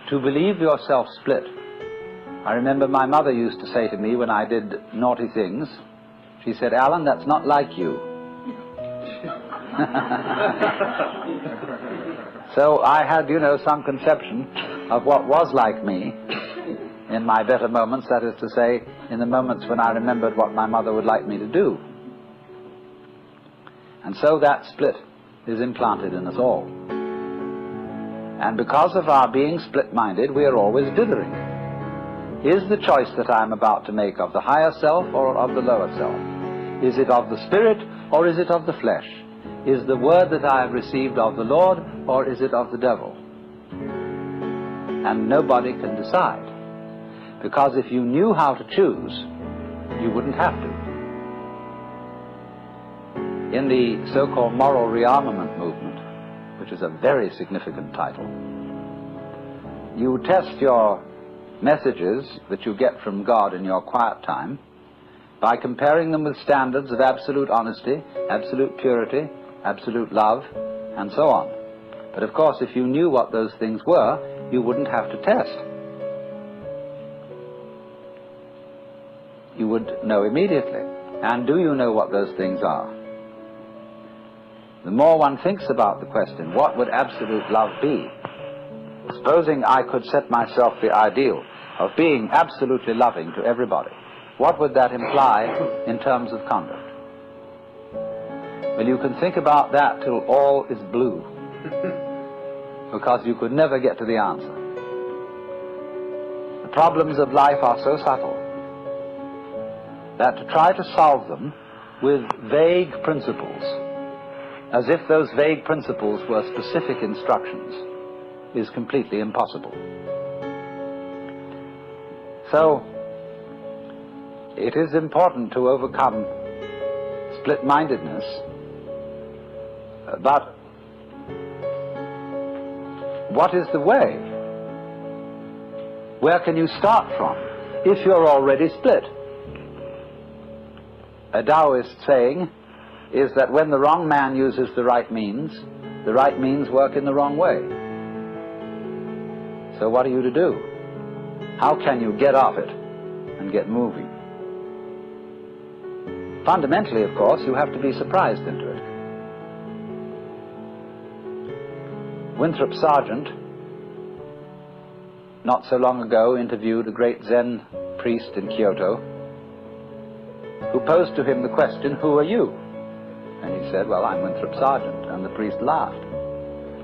S1: to believe yourself split, I remember my mother used to say to me when I did naughty things, she said, "Alan, that's not like you." So I had, some conception of what was like me in my better moments, that is to say, in the moments when I remembered what my mother would like me to do. And so that split is implanted in us all. And because of our being split-minded, we are always dithering. Is the choice that I am about to make of the higher self or of the lower self? Is it of the spirit or is it of the flesh? Is the word that I have received of the Lord or is it of the devil? And nobody can decide. Because if you knew how to choose, you wouldn't have to. In the so-called moral rearmament movement, which is a very significant title, you test your messages that you get from God in your quiet time by comparing them with standards of absolute honesty, absolute purity, absolute love, and so on. But of course, if you knew what those things were, you wouldn't have to test. You would know immediately. And do you know what those things are? The more one thinks about the question, what would absolute love be? Supposing I could set myself the ideal of being absolutely loving to everybody, what would that imply in terms of conduct? Well, you can think about that till all is blue, because you could never get to the answer. The problems of life are so subtle that to try to solve them with vague principles, as if those vague principles were specific instructions, is completely impossible. So, it is important to overcome split-mindedness, but what is the way? Where can you start from if you're already split? A Taoist saying is that when the wrong man uses the right means work in the wrong way. So what are you to do? How can you get off it and get moving? Fundamentally, of course, you have to be surprised into it. Winthrop Sargent, not so long ago, interviewed a great Zen priest in Kyoto, who posed to him the question, "Who are you?" And he said, "Well, I'm Winthrop Sargent." And the priest laughed.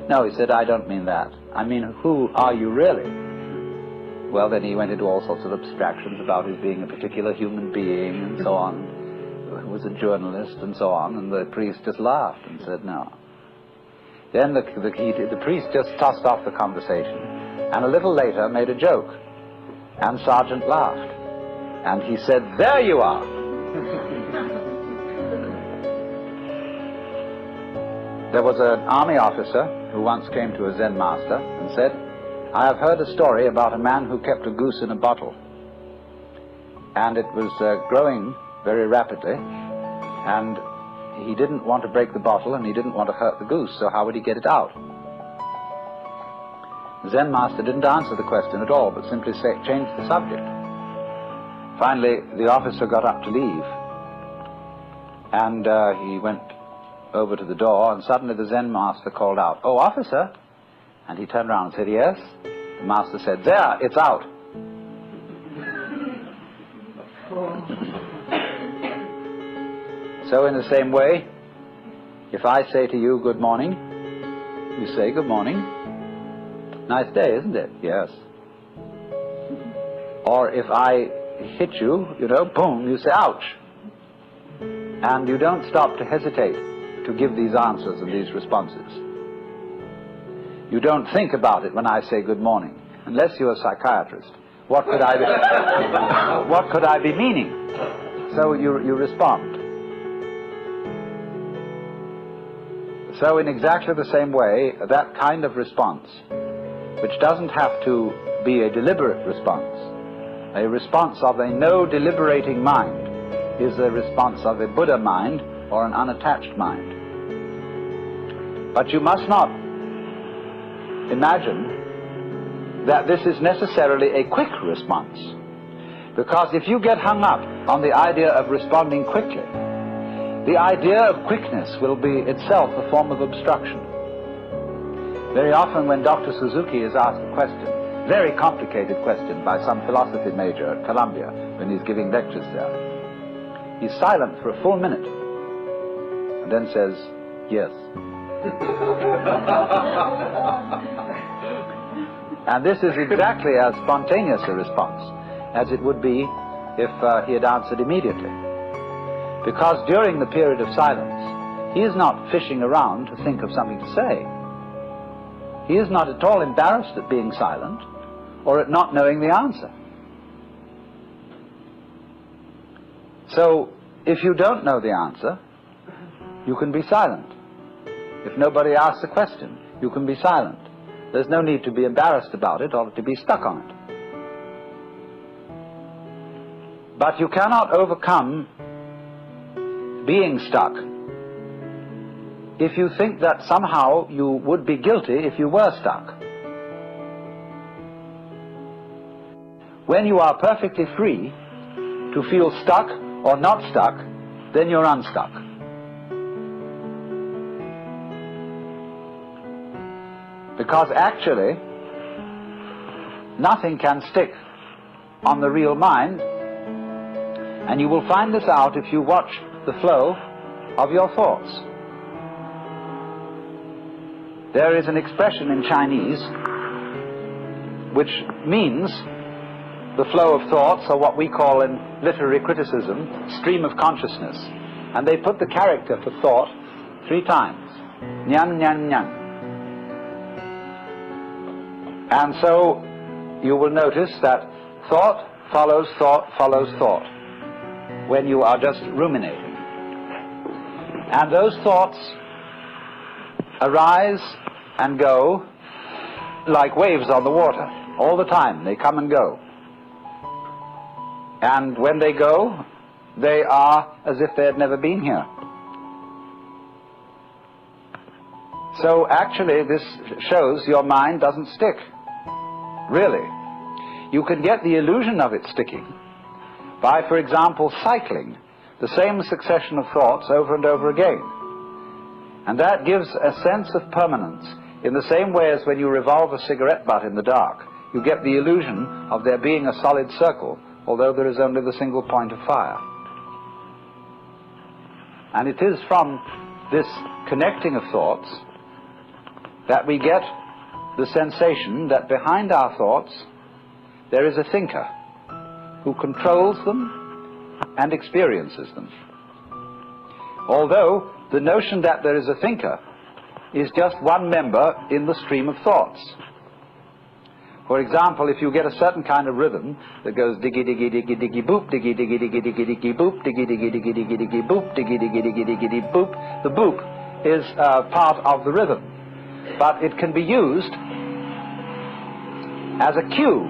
S1: "No," he said, "I don't mean that. I mean, who are you really?" Well, then he went into all sorts of abstractions about his being a particular human being and so on, who was a journalist and so on, and the priest just laughed and said, "No." Then the priest just tossed off the conversation, and a little later made a joke, and Sargent laughed, and he said, "There you are." There was an army officer who once came to a Zen master and said, "I have heard a story about a man who kept a goose in a bottle, and it was growing very rapidly, and he didn't want to break the bottle and he didn't want to hurt the goose, so how would he get it out?" The Zen master didn't answer the question at all, but simply changed the subject. Finally, the officer got up to leave, and he went over to the door, and suddenly the Zen master called out, "Oh, officer!" And he turned around and said, "Yes?" The master said, "There, it's out." So in the same way, if I say to you, "Good morning," you say, "Good morning. Nice day, isn't it?" "Yes." Or if I hit you, boom, you say, "Ouch." And you don't stop to hesitate to give these answers and these responses. You don't think about it when I say "good morning," unless you're a psychiatrist. What could I be meaning? So you respond. So in exactly the same way, that kind of response, which doesn't have to be a deliberate response, a response of a no deliberating mind, is a response of a Buddha mind or an unattached mind. But you must not imagine that this is necessarily a quick response, because if you get hung up on the idea of responding quickly, the idea of quickness will be itself a form of obstruction. Very often when Dr. Suzuki is asked a question, very complicated question, by some philosophy major at Columbia when he's giving lectures there, he's silent for a full minute and then says, yes. And this is exactly as spontaneous a response as it would be if he had answered immediately. Because during the period of silence, he is not fishing around to think of something to say. He is not at all embarrassed at being silent or at not knowing the answer. So, if you don't know the answer, you can be silent. If nobody asks a question, you can be silent. There's no need to be embarrassed about it or to be stuck on it. But you cannot overcome being stuck if you think that somehow you would be guilty if you were stuck. When you are perfectly free to feel stuck or not stuck, then you're unstuck. Because actually, nothing can stick on the real mind, and you will find this out if you watch the flow of your thoughts. There is an expression in Chinese which means the flow of thoughts, or what we call in literary criticism, stream of consciousness. And they put the character for thought 3 times. Nyan, nyan, nyan. And so you will notice that thought follows thought follows thought when you are just ruminating. And those thoughts arise and go like waves on the water all the time. They come and go. And when they go, they are as if they had never been here. So actually this shows your mind doesn't stick. Really. You can get the illusion of it sticking by, for example, cycling the same succession of thoughts over and over again. And that gives a sense of permanence in the same way as when you revolve a cigarette butt in the dark. You get the illusion of there being a solid circle, although there is only the single point of fire. And it is from this connecting of thoughts that we get the sensation that behind our thoughts there is a thinker who controls them and experiences them. Although the notion that there is a thinker is just one member in the stream of thoughts. For example, if you get a certain kind of rhythm that goes diggy diggy diggy diggy boop, diggy diggy diggy diggy diggy boop, diggy diggy diggy diggy diggy boop, diggy diggy diggy diggy diggy boop, the boop is part of the rhythm. But it can be used as a cue.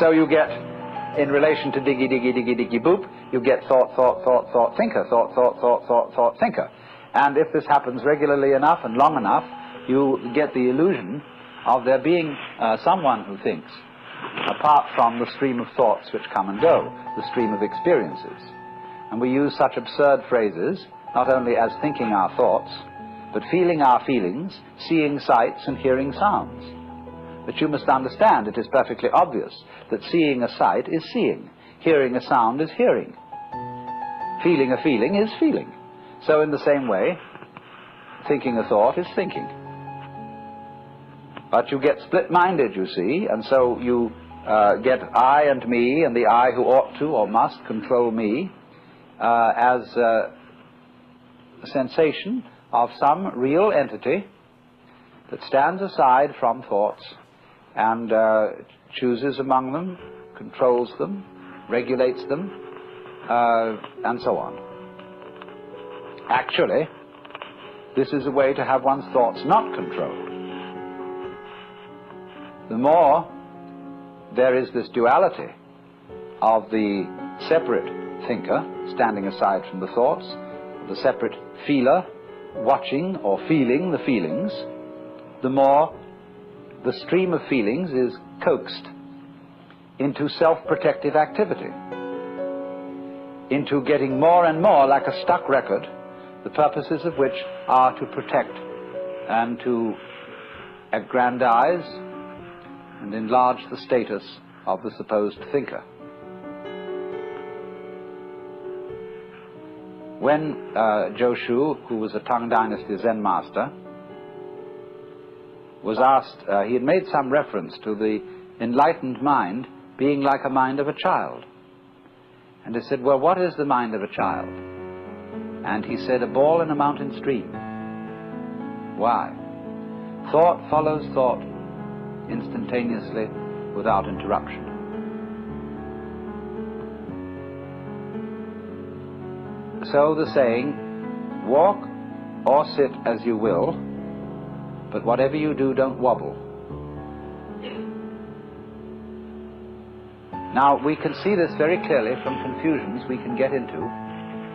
S1: So you get, in relation to diggy diggy diggy diggy boop, you get thought, thought, thought, thought, thinker, thought, thought, thought, thought, thought, thinker. And if this happens regularly enough and long enough, you get the illusion of there being someone who thinks, apart from the stream of thoughts which come and go, the stream of experiences. And we use such absurd phrases, not only as thinking our thoughts, but feeling our feelings, seeing sights and hearing sounds. But you must understand, it is perfectly obvious that seeing a sight is seeing, hearing a sound is hearing, feeling a feeling is feeling. So in the same way, thinking a thought is thinking. But you get split-minded, you see, and so you get I and me, and the I who ought to or must control me, as a sensation of some real entity that stands aside from thoughts and chooses among them, controls them, regulates them, and so on. Actually, this is a way to have one's thoughts not controlled. The more there is this duality of the separate thinker standing aside from the thoughts, the separate feeler watching or feeling the feelings, the more the stream of feelings is coaxed into self-protective activity. into getting more and more like a stuck record, the purposes of which are to protect and to aggrandize and enlarge the status of the supposed thinker. When Joshu, who was a Tang Dynasty Zen master, was asked, he had made some reference to the enlightened mind being like a mind of a child. And he said, well, what is the mind of a child? And he said, a ball in a mountain stream. Why? Thought follows thought instantaneously without interruption. So the saying, walk or sit as you will, but whatever you do, don't wobble. Now, we can see this very clearly from confusions we can get into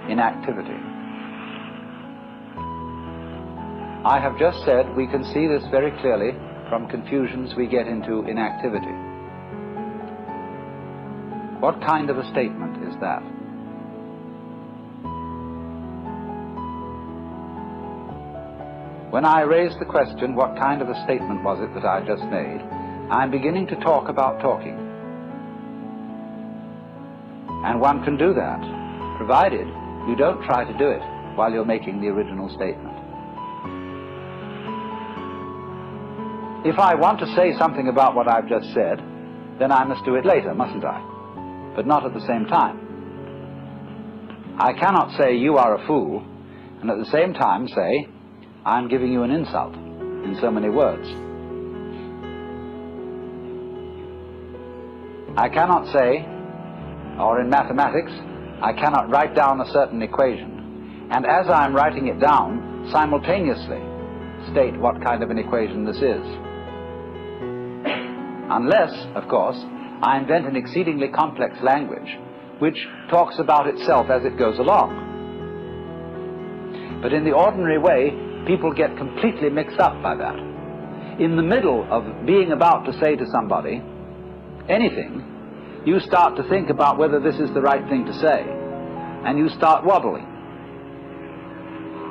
S1: in activity. I have just said we can see this very clearly from confusions we get into in activity. What kind of a statement is that? When I raise the question, what kind of a statement was it that I just made, I'm beginning to talk about talking. And one can do that, provided you don't try to do it while you're making the original statement. If I want to say something about what I've just said, then I must do it later, mustn't I? But not at the same time. I cannot say you are a fool, and at the same time say, I'm giving you an insult in so many words. I cannot say, or in mathematics, I cannot write down a certain equation, and as I'm writing it down, simultaneously state what kind of an equation this is. Unless, of course, I invent an exceedingly complex language which talks about itself as it goes along. But in the ordinary way, people get completely mixed up by that. In the middle of being about to say to somebody anything, you start to think about whether this is the right thing to say, and you start wobbling.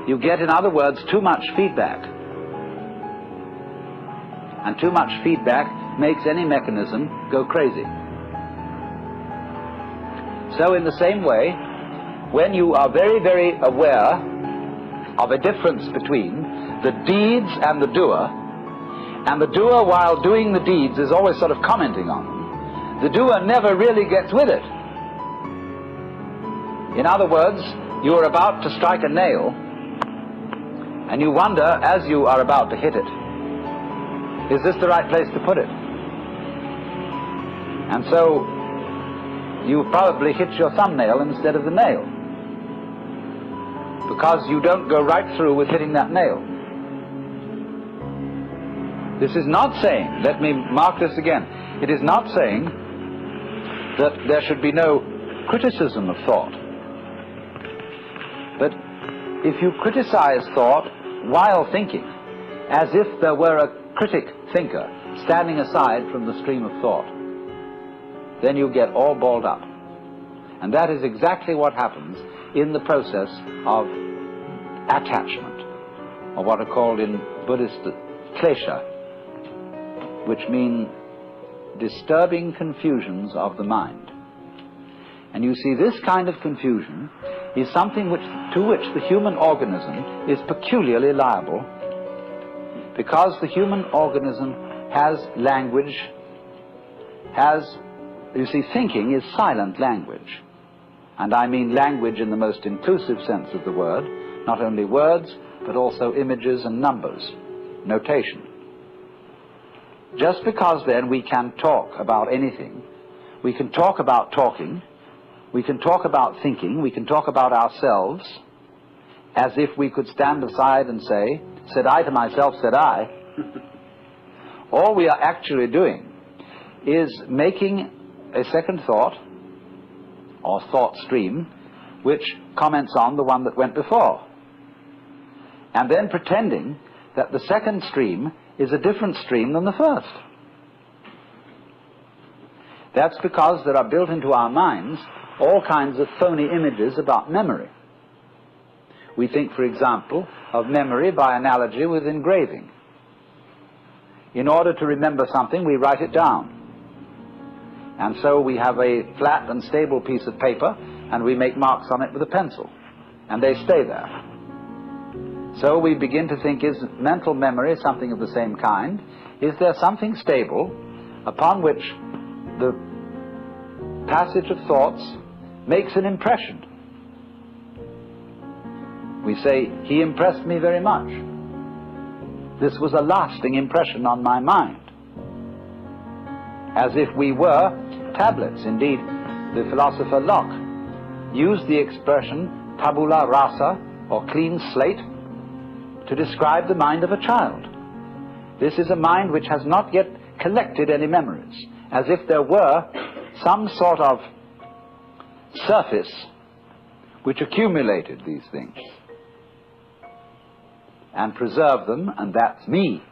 S1: You get, in other words, too much feedback. And too much feedback makes any mechanism go crazy. So in the same way, when you are very, very aware of a difference between the deeds and the doer while doing the deeds is always sort of commenting on them, the doer never really gets with it. In other words, you are about to strike a nail, and you wonder as you are about to hit it, is this the right place to put it? And so you probably hit your thumbnail instead of the nail, because you don't go right through with hitting that nail. This is not saying, let me mark this again, it is not saying that there should be no criticism of thought. But if you criticize thought while thinking, as if there were a critic thinker standing aside from the stream of thought, then you get all balled up. And that is exactly what happens in the process of attachment, or what are called in Buddhist klesha, which mean disturbing confusions of the mind. And you see, this kind of confusion is something to which the human organism is peculiarly liable, because the human organism has language, you see, thinking is silent language. And I mean language in the most inclusive sense of the word, not only words, but also images and numbers, notation. Just because then we can talk about anything, we can talk about talking, we can talk about thinking, we can talk about ourselves, as if we could stand aside and say, said I to myself, said I. All we are actually doing is making a second thought, or thought stream, which comments on the one that went before, and then pretending that the second stream is a different stream than the first. That's because there are built into our minds all kinds of phony images about memory. We think, for example, of memory by analogy with engraving. In order to remember something, we write it down. And so we have a flat and stable piece of paper, and we make marks on it with a pencil, and they stay there. So we begin to think, is mental memory something of the same kind? Is there something stable upon which the passage of thoughts makes an impression? We say, he impressed me very much. This was a lasting impression on my mind. As if we were tablets. Indeed, the philosopher Locke used the expression tabula rasa, or clean slate, to describe the mind of a child. This is a mind which has not yet collected any memories, as if there were some sort of surface which accumulated these things and preserved them, and that's me.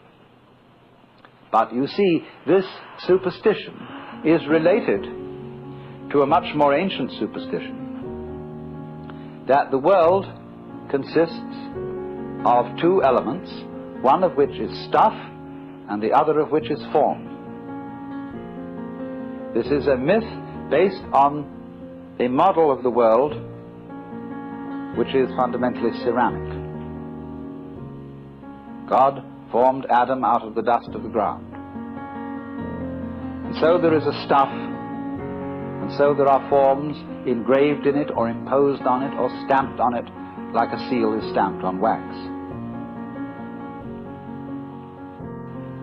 S1: But you see, this superstition is related to a much more ancient superstition, that the world consists of two elements, one of which is stuff and the other of which is form. This is a myth based on a model of the world which is fundamentally ceramic. God formed Adam out of the dust of the ground. And so there is a stuff, and so there are forms engraved in it or imposed on it or stamped on it like a seal is stamped on wax.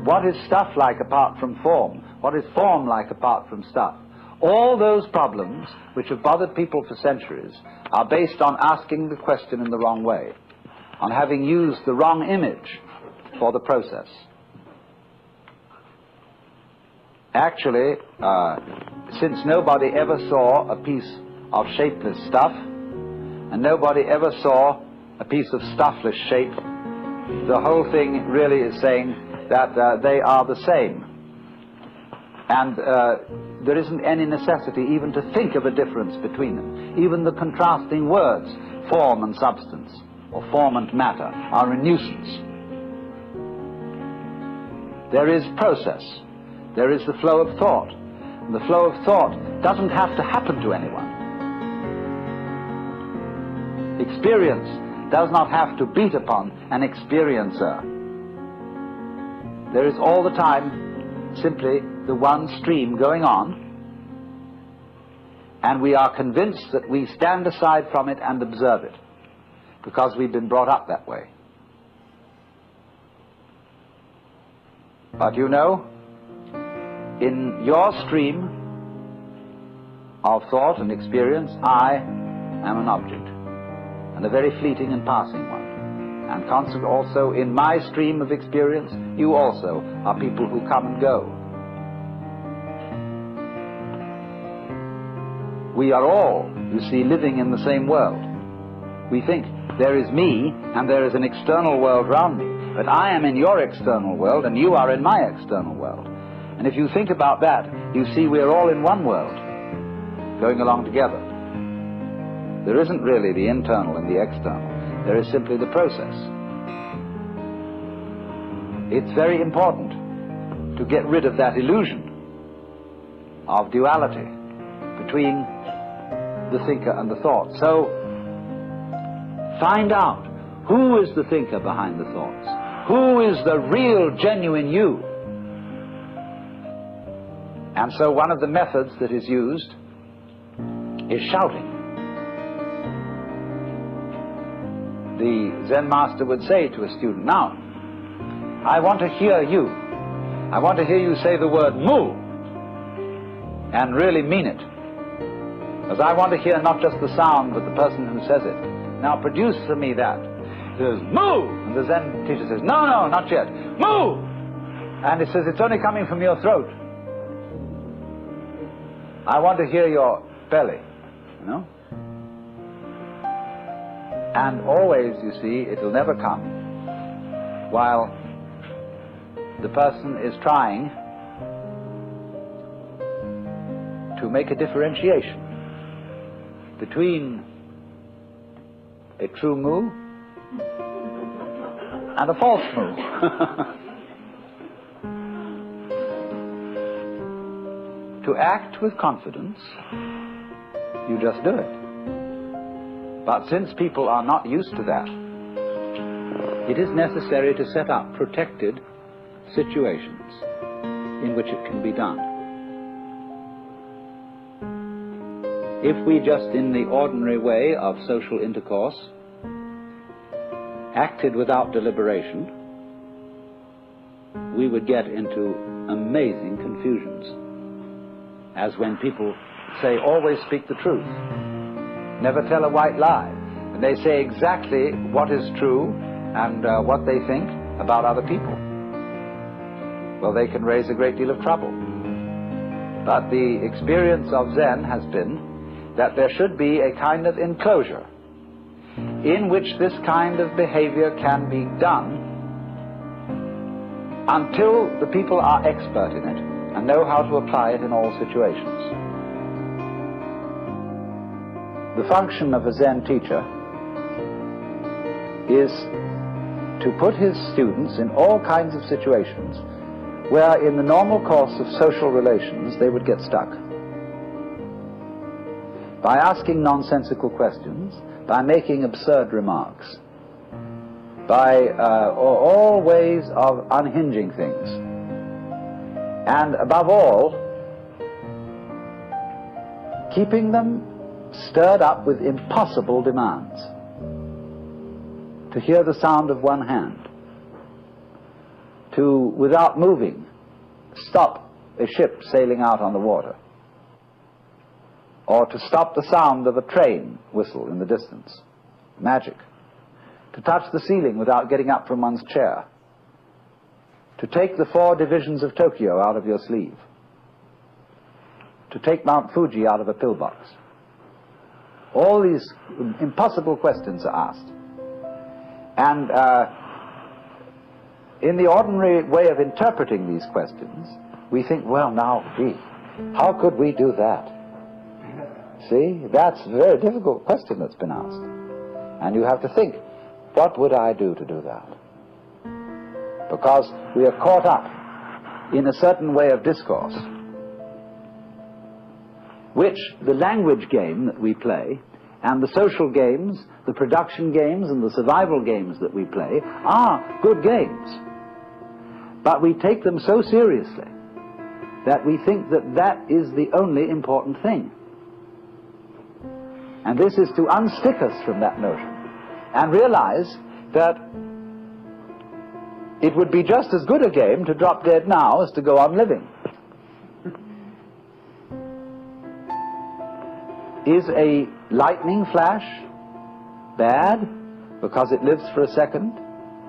S1: What is stuff like apart from form? What is form like apart from stuff? All those problems which have bothered people for centuries are based on asking the question in the wrong way, on having used the wrong image for the process. Actually, since nobody ever saw a piece of shapeless stuff, and nobody ever saw a piece of stuffless shape, the whole thing really is saying that they are the same. And there isn't any necessity even to think of a difference between them. Even the contrasting words, form and substance, or form and matter, are a nuisance. There is process. There is the flow of thought. And the flow of thought doesn't have to happen to anyone. Experience does not have to beat upon an experiencer. There is all the time simply the one stream going on, and we are convinced that we stand aside from it and observe it, because we've been brought up that way. But you know, in your stream of thought and experience, I am an object, and a very fleeting and passing one. And constant also in my stream of experience, you also are people who come and go. We are all, you see, living in the same world. We think there is me and there is an external world round me, but I am in your external world and you are in my external world. And if you think about that, you see we're all in one world, going along together. There isn't really the internal and the external. There is simply the process. It's very important to get rid of that illusion of duality between the thinker and the thought. So, find out who is the thinker behind the thoughts. Who is the real, genuine you? And so one of the methods that is used is shouting. The Zen master would say to a student, now, I want to hear you. I want to hear you say the word mu and really mean it. Because I want to hear not just the sound, but the person who says it. Now produce for me that. He says, mu! And the Zen teacher says, no, no, not yet. Mu! And he says, it's only coming from your throat. I want to hear your belly, you know? And always, you see, it will never come while the person is trying to make a differentiation between a true move and a false move. To act with confidence, you just do it. But since people are not used to that, it is necessary to set up protected situations in which it can be done. If we just in the ordinary way of social intercourse acted without deliberation, we would get into amazing confusions. As when people say, always speak the truth, never tell a white lie. And they say exactly what is true and what they think about other people. Well, they can raise a great deal of trouble. But the experience of Zen has been that there should be a kind of enclosure in which this kind of behavior can be done until the people are expert in it and know how to apply it in all situations. The function of a Zen teacher is to put his students in all kinds of situations where in the normal course of social relations they would get stuck. By asking nonsensical questions, by making absurd remarks, by all ways of unhinging things, and above all, keeping them stirred up with impossible demands. To hear the sound of one hand, to, without moving, stop a ship sailing out on the water, or to stop the sound of a train whistle in the distance. Magic. To touch the ceiling without getting up from one's chair. To take the 4 divisions of Tokyo out of your sleeve. To take Mount Fuji out of a pillbox. All these impossible questions are asked. And in the ordinary way of interpreting these questions, we think, well, now, gee, how could we do that? See, that's a very difficult question that's been asked. And you have to think, what would I do to do that? Because we are caught up in a certain way of discourse, which the language game that we play, and the social games, the production games, and the survival games that we play are good games. But we take them so seriously that we think that that is the only important thing. And this is to unstick us from that notion and realize that it would be just as good a game to drop dead now as to go on living. Is a lightning flash bad because it lives for a second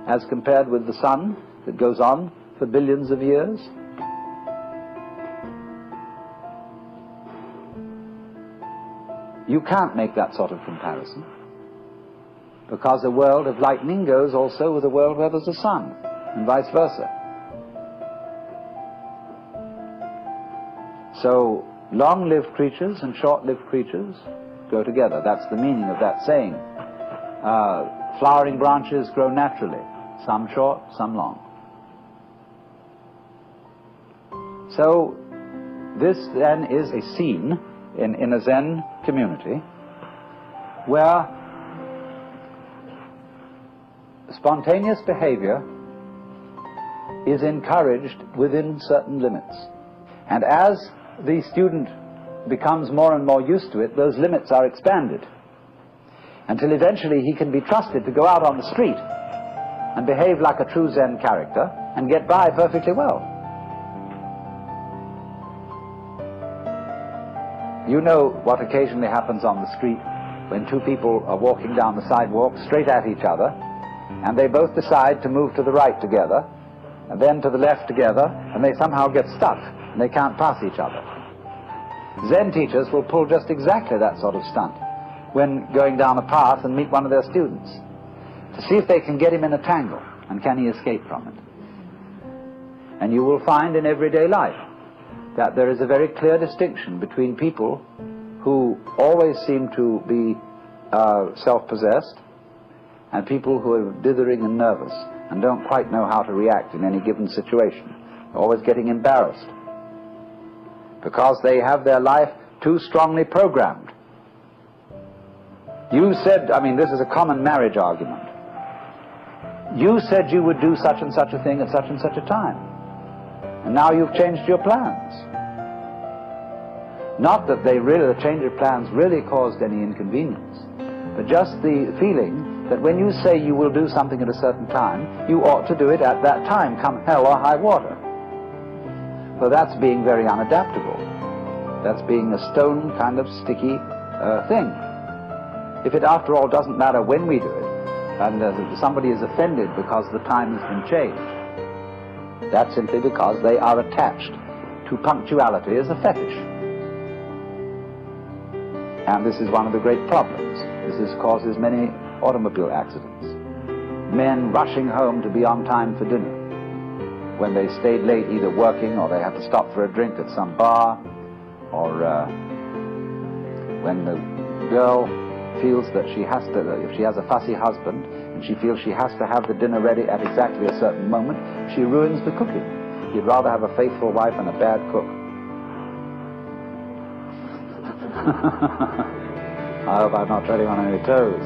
S1: as compared with the sun that goes on for billions of years? You can't make that sort of comparison, because a world of lightning goes also with a world where there's a sun, and vice versa. So long-lived creatures and short-lived creatures go together. That's the meaning of that saying. Flowering branches grow naturally, some short, some long. So this then is a scene in a Zen community where spontaneous behavior is encouraged within certain limits. And as the student becomes more and more used to it, those limits are expanded until eventually he can be trusted to go out on the street and behave like a true Zen character and get by perfectly well. You know what occasionally happens on the street when 2 people are walking down the sidewalk straight at each other, and they both decide to move to the right together and then to the left together, and they somehow get stuck and they can't pass each other. Zen teachers will pull just exactly that sort of stunt when going down a path and meet one of their students, to see if they can get him in a tangle and can he escape from it. And you will find in everyday life that there is a very clear distinction between people who always seem to be self-possessed, and people who are dithering and nervous and don't quite know how to react in any given situation, always getting embarrassed, because they have their life too strongly programmed. You said, I mean, this is a common marriage argument. You said you would do such and such a thing at such and such a time, and now you've changed your plans. Not that the change of plans really caused any inconvenience, but just the feeling that when you say you will do something at a certain time, you ought to do it at that time, come hell or high water. So that's being very unadaptable. That's being a stone kind of sticky thing. If it after all doesn't matter when we do it, and somebody is offended because the time has been changed, that's simply because they are attached to punctuality as a fetish. And this is one of the great problems. This causes many automobile accidents. Men rushing home to be on time for dinner, when they stayed late either working or they had to stop for a drink at some bar, or when the girl feels that she has to, if she has a fussy husband and she feels she has to have the dinner ready at exactly a certain moment, she ruins the cooking. He'd rather have a faithful wife and a bad cook. I hope I'm not treading on any toes.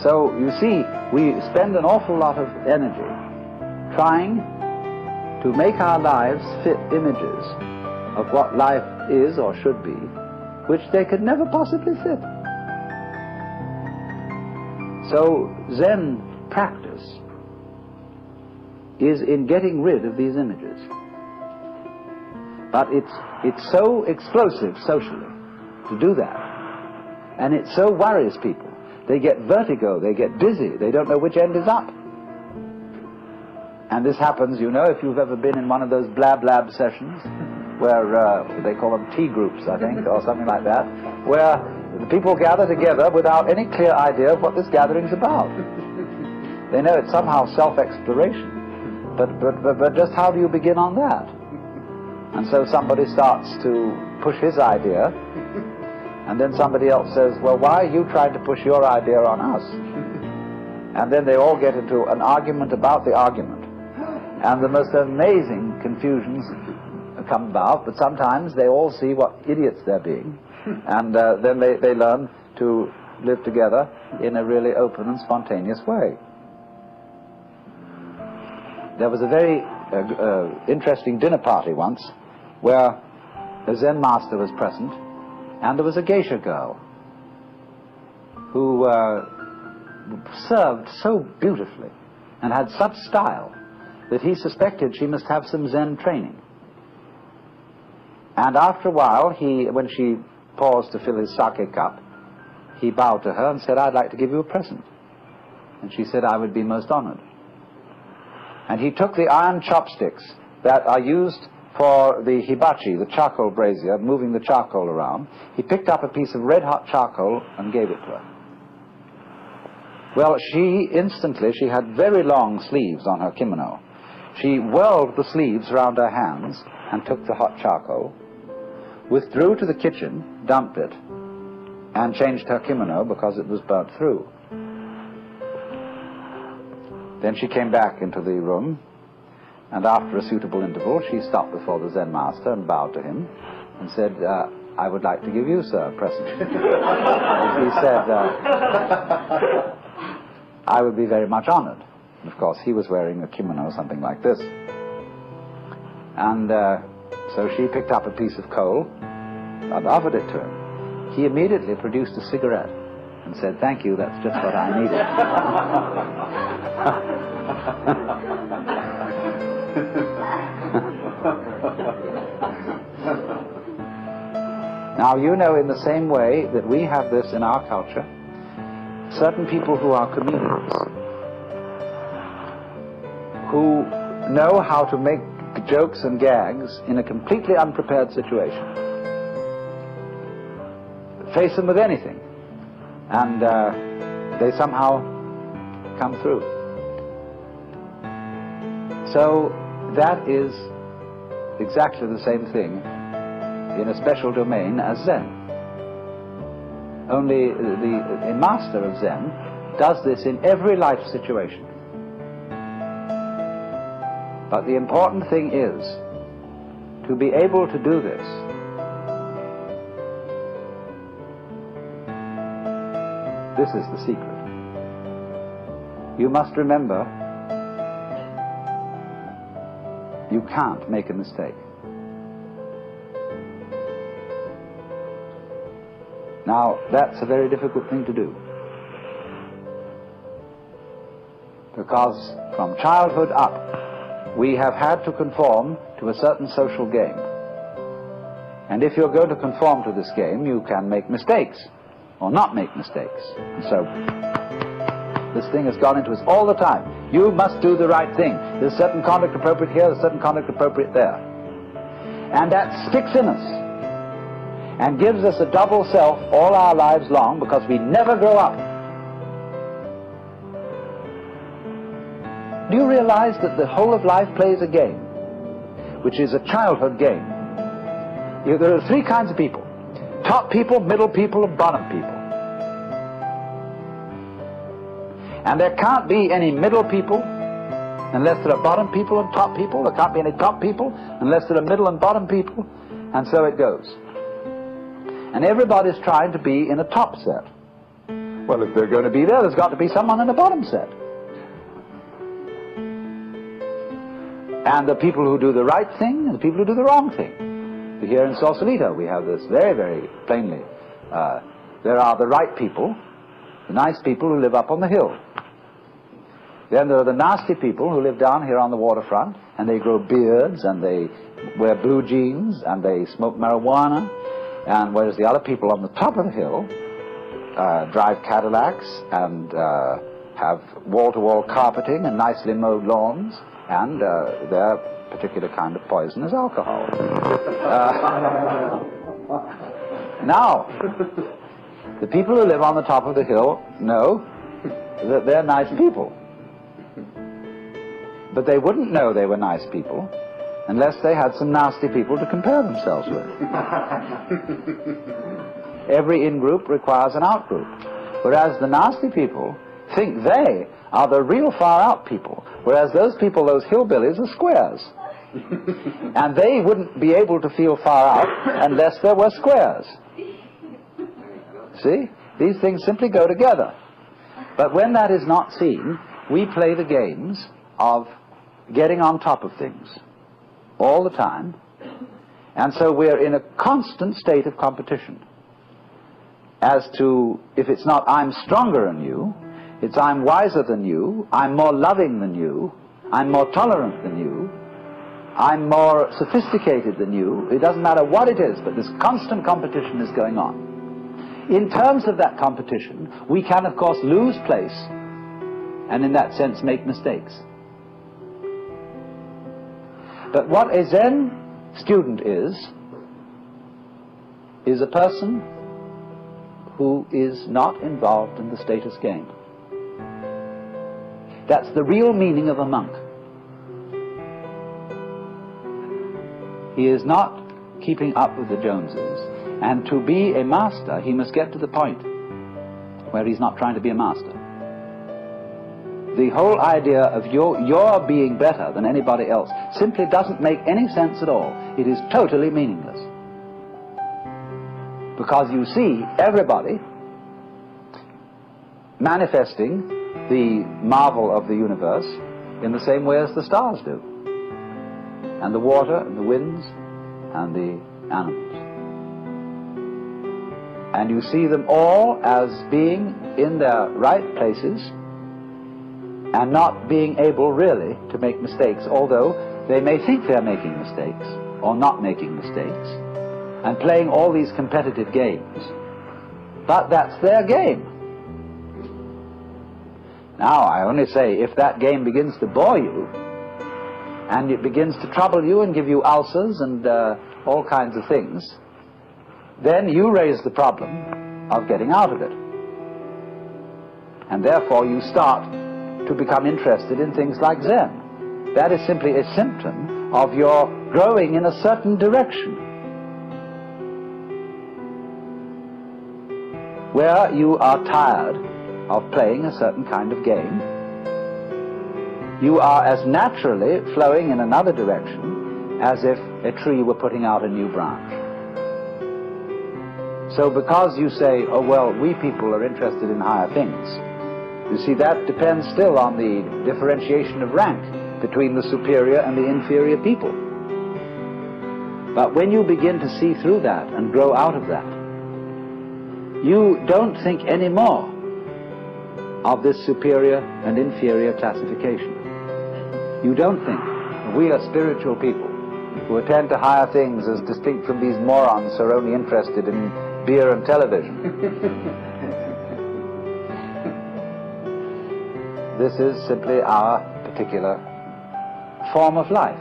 S1: So, you see, we spend an awful lot of energy trying to make our lives fit images of what life is or should be, which they could never possibly fit. So, Zen practice is in getting rid of these images. But it's so explosive socially to do that, and it so worries people. They get vertigo, they get dizzy, they don't know which end is up. And this happens, you know, if you've ever been in one of those blab sessions, where they call them tea groups, I think, or something like that, where the people gather together without any clear idea of what this gathering's about. They know it's somehow self-exploration, but just how do you begin on that? And so somebody starts to push his idea, and then somebody else says, well, why are you trying to push your idea on us? And then they all get into an argument about the argument. And the most amazing confusions come about, but sometimes they all see what idiots they're being, and then they learn to live together in a really open and spontaneous way. There was a very interesting dinner party once where a Zen master was present, and there was a geisha girl who served so beautifully and had such style that he suspected she must have some Zen training. And after a while, when she paused to fill his sake cup, he bowed to her and said, I'd like to give you a present. And she said, I would be most honored. And he took the iron chopsticks that are used for the hibachi, the charcoal brazier, moving the charcoal around. He picked up a piece of red-hot charcoal and gave it to her. Well, she had very long sleeves on her kimono. She whirled the sleeves around her hands and took the hot charcoal, withdrew to the kitchen, dumped it, and changed her kimono because it was burnt through. Then she came back into the room, and after a suitable interval, she stopped before the Zen master and bowed to him and said, I would like to give you, sir, a present. And he said, I would be very much honored. And of course, he was wearing a kimono, something like this. And so she picked up a piece of coal and offered it to him. He immediately produced a cigarette and said, thank you, that's just what I needed. Now, you know, in the same way that we have this in our culture, certain people who are comedians, who know how to make jokes and gags in a completely unprepared situation, face them with anything, and they somehow come through. So that is exactly the same thing in a special domain as Zen. Only a master of Zen does this in every life situation. But the important thing is to be able to do this This is the secret. You must remember, you can't make a mistake. Now, that's a very difficult thing to do. Because from childhood up, we have had to conform to a certain social game. And if you're going to conform to this game, you can make mistakes, or not make mistakes. And so, this thing has gone into us all the time. You must do the right thing. There's certain conduct appropriate here, there's certain conduct appropriate there. And that sticks in us, and gives us a double self all our lives long, because we never grow up. Do you realize that the whole of life plays a game, which is a childhood game? There are three kinds of people: top people, middle people, and bottom people. And there can't be any middle people unless there are bottom people and top people. There can't be any top people unless there are middle and bottom people. And so it goes. And everybody's trying to be in a top set. Well, if they're going to be there, there's got to be someone in the bottom set. And the people who do the right thing and the people who do the wrong thing. Here in Sausalito, we have this very, very plainly. There are the right people, the nice people who live up on the hill. Then there are the nasty people who live down here on the waterfront, and they grow beards, and they wear blue jeans, and they smoke marijuana. And whereas the other people on the top of the hill drive Cadillacs and have wall-to-wall carpeting and nicely mowed lawns, and their particular kind of poison is alcohol. Now, the people who live on the top of the hill know that they're nice people. But they wouldn't know they were nice people unless they had some nasty people to compare themselves with. Every in-group requires an out-group. Whereas the nasty people think they are the real far-out people, whereas those people, those hillbillies, are squares. And they wouldn't be able to feel far out unless there were squares. See? These things simply go together. But when that is not seen, we play the games of getting on top of things all the time. And so we're in a constant state of competition as to, if it's not I'm stronger than you, it's I'm wiser than you, I'm more loving than you, I'm more tolerant than you, I'm more sophisticated than you. It doesn't matter what it is, but this constant competition is going on. In terms of that competition, we can, of course, lose place, and in that sense make mistakes. But what a Zen student is a person who is not involved in the status game. That's the real meaning of a monk. He is not keeping up with the Joneses. And to be a master, he must get to the point where he's not trying to be a master. The whole idea of your being better than anybody else simply doesn't make any sense at all. It is totally meaningless. Because you see everybody manifesting the marvel of the universe in the same way as the stars do, and the water, and the winds, and the animals. And you see them all as being in their right places, and not being able really to make mistakes, although they may think they're making mistakes, or not making mistakes, and playing all these competitive games. But that's their game. Now, I only say, if that game begins to bore you, and it begins to trouble you and give you ulcers and all kinds of things, then you raise the problem of getting out of it. And therefore you start to become interested in things like Zen. That is simply a symptom of your growing in a certain direction, where you are tired of playing a certain kind of game. You are as naturally flowing in another direction as if a tree were putting out a new branch. So because you say, oh well, we people are interested in higher things, you see, that depends still on the differentiation of rank between the superior and the inferior people. But when you begin to see through that and grow out of that, you don't think anymore of this superior and inferior classification. You don't think we are spiritual people who attend to higher things as distinct from these morons who are only interested in beer and television. This is simply our particular form of life.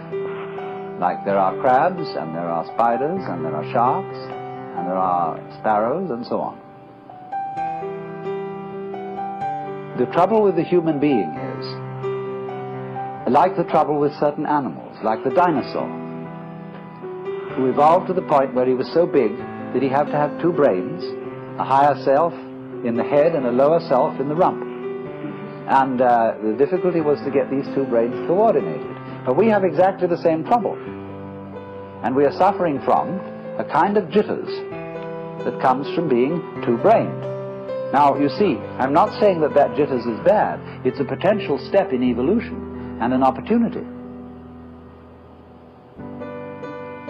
S1: Like there are crabs, and there are spiders, and there are sharks, and there are sparrows, and so on. The trouble with the human being is, like the trouble with certain animals, like the dinosaur, who evolved to the point where he was so big that he had to have two brains, a higher self in the head and a lower self in the rump. And the difficulty was to get these two brains coordinated. But we have exactly the same trouble. And we are suffering from a kind of jitters that comes from being two-brained. Now, you see, I'm not saying that that jitters is bad. It's a potential step in evolution and an opportunity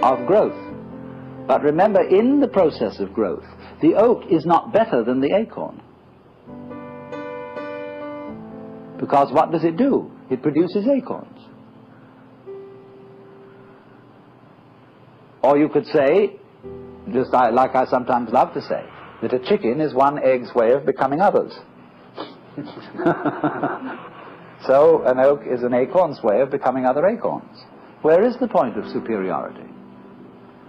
S1: of growth. But remember, in the process of growth, the oak is not better than the acorn. Because what does it do? It produces acorns. Or you could say, just like I sometimes love to say, that a chicken is one egg's way of becoming others. So an oak is an acorn's way of becoming other acorns. Where is the point of superiority?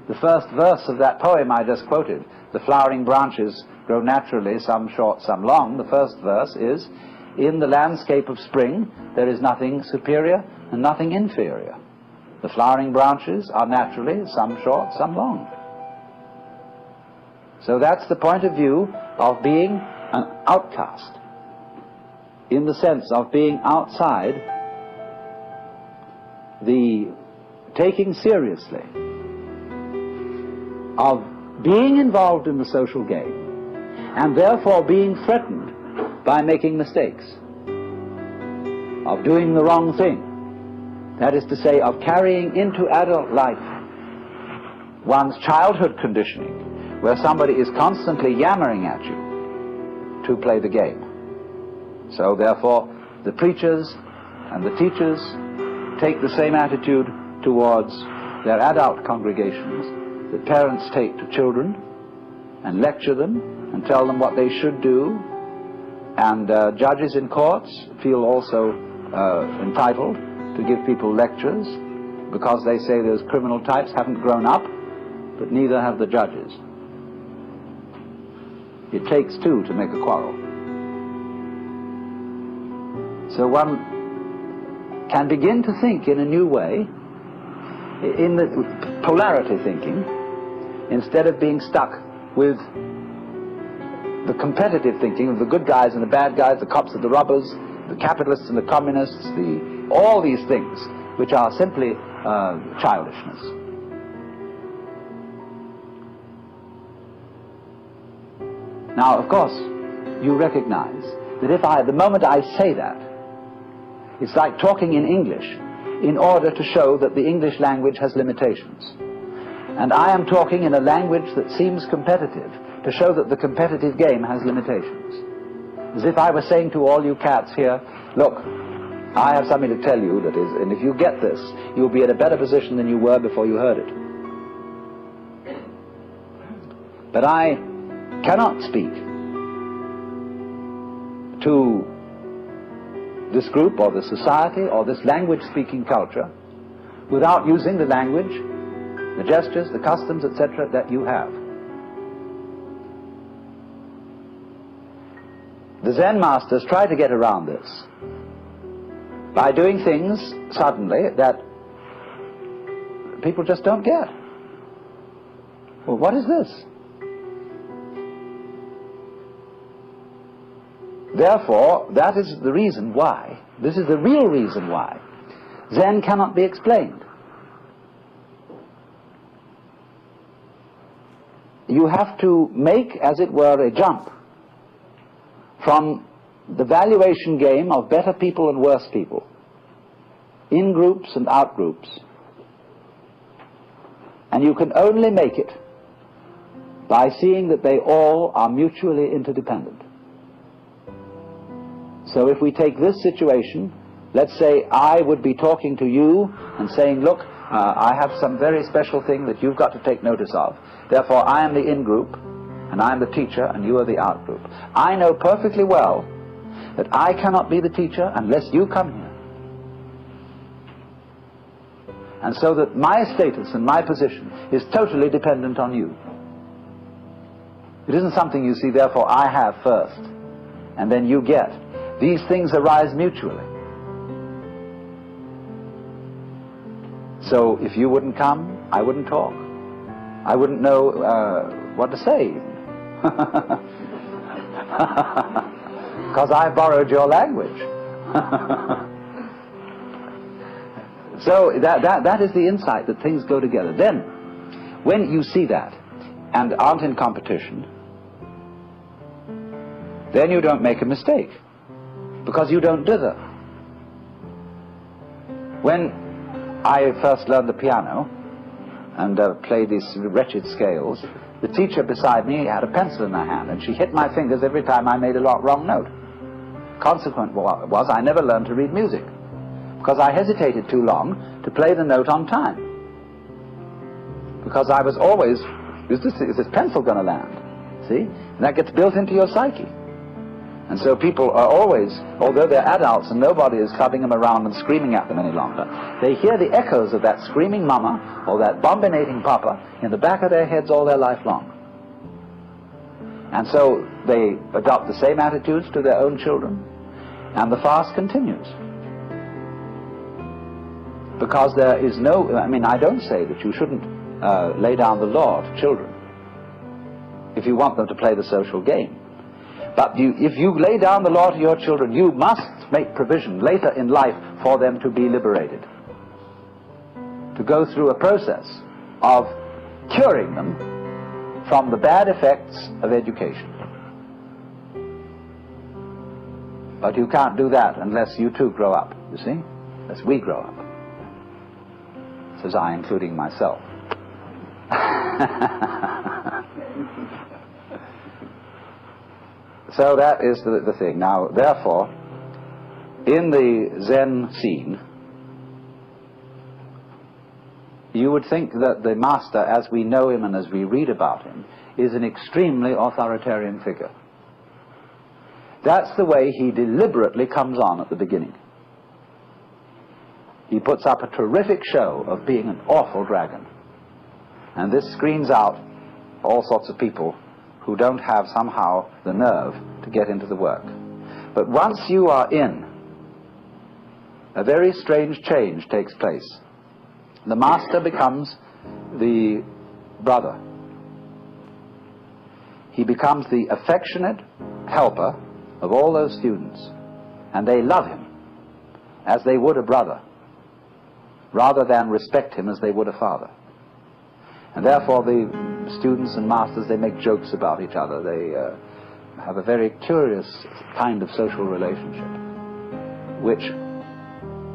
S1: The first verse of that poem I just quoted, the flowering branches grow naturally, some short, some long. The first verse is, in the landscape of spring, there is nothing superior and nothing inferior. The flowering branches are naturally, some short, some long. So that's the point of view of being an outcast, in the sense of being outside the taking seriously of being involved in the social game, and therefore being threatened by making mistakes, of doing the wrong thing. That is to say, of carrying into adult life one's childhood conditioning, where somebody is constantly yammering at you to play the game. So therefore, the preachers and the teachers take the same attitude towards their adult congregations that parents take to children, and lecture them and tell them what they should do. And judges in courts feel also entitled to give people lectures because they say those criminal types haven't grown up, but neither have the judges. It takes two to make a quarrel. So one can begin to think in a new way, in the polarity thinking, instead of being stuck with the competitive thinking of the good guys and the bad guys, the cops and the robbers, the capitalists and the communists, all these things which are simply childishness. Now, of course, you recognize that the moment I say that, it's like talking in English in order to show that the English language has limitations. And I am talking in a language that seems competitive to show that the competitive game has limitations. As if I were saying to all you cats here, look, I have something to tell you that is, and if you get this, you'll be in a better position than you were before you heard it. But I cannot speak to this group or this society or this language-speaking culture without using the language, the gestures, the customs, etc. that you have. The Zen masters try to get around this by doing things suddenly that people just don't get. Well, what is this? Therefore, that is the reason why, this is the real reason why, Zen cannot be explained. You have to make, as it were, a jump from the valuation game of better people and worse people, in groups and out groups. And you can only make it by seeing that they all are mutually interdependent. So if we take this situation, let's say I would be talking to you and saying, look, I have some very special thing that you've got to take notice of. Therefore, I am the in-group, and I am the teacher, and you are the out-group. I know perfectly well that I cannot be the teacher unless you come here. And so that my status and my position is totally dependent on you. It isn't something you see, therefore, I have first, and then you get. These things arise mutually. So if you wouldn't come, I wouldn't talk. I wouldn't know what to say. Because I borrowed your language. So that is the insight that things go together. Then, when you see that and aren't in competition, then you don't make a mistake, because you don't dither. When I first learned the piano and played these wretched scales, the teacher beside me had a pencil in her hand, and she hit my fingers every time I made a wrong note. Consequent was I never learned to read music, because I hesitated too long to play the note on time. Because I was always, is this pencil going to land? See? And that gets built into your psyche. And so people are always, although they're adults and nobody is clubbing them around and screaming at them any longer, they hear the echoes of that screaming mama or that bombinating papa in the back of their heads all their life long. And so they adopt the same attitudes to their own children, and the fast continues. Because there is no, I mean, I don't say that you shouldn't lay down the law to children if you want them to play the social game. But if you lay down the law to your children, you must make provision later in life for them to be liberated, to go through a process of curing them from the bad effects of education. But you can't do that unless you too grow up, you see, unless we grow up. Says I, including myself. So that is the thing. Now, therefore, in the Zen scene, you would think that the master, as we know him and as we read about him, is an extremely authoritarian figure. That's the way he deliberately comes on at the beginning. He puts up a terrific show of being an awful dragon. And this screens out all sorts of people who don't have somehow the nerve to get into the work. But once you are in, a very strange change takes place. The master becomes the brother. He becomes the affectionate helper of all those students, and they love him as they would a brother, rather than respect him as they would a father. And therefore the students and masters, they make jokes about each other. They have a very curious kind of social relationship, which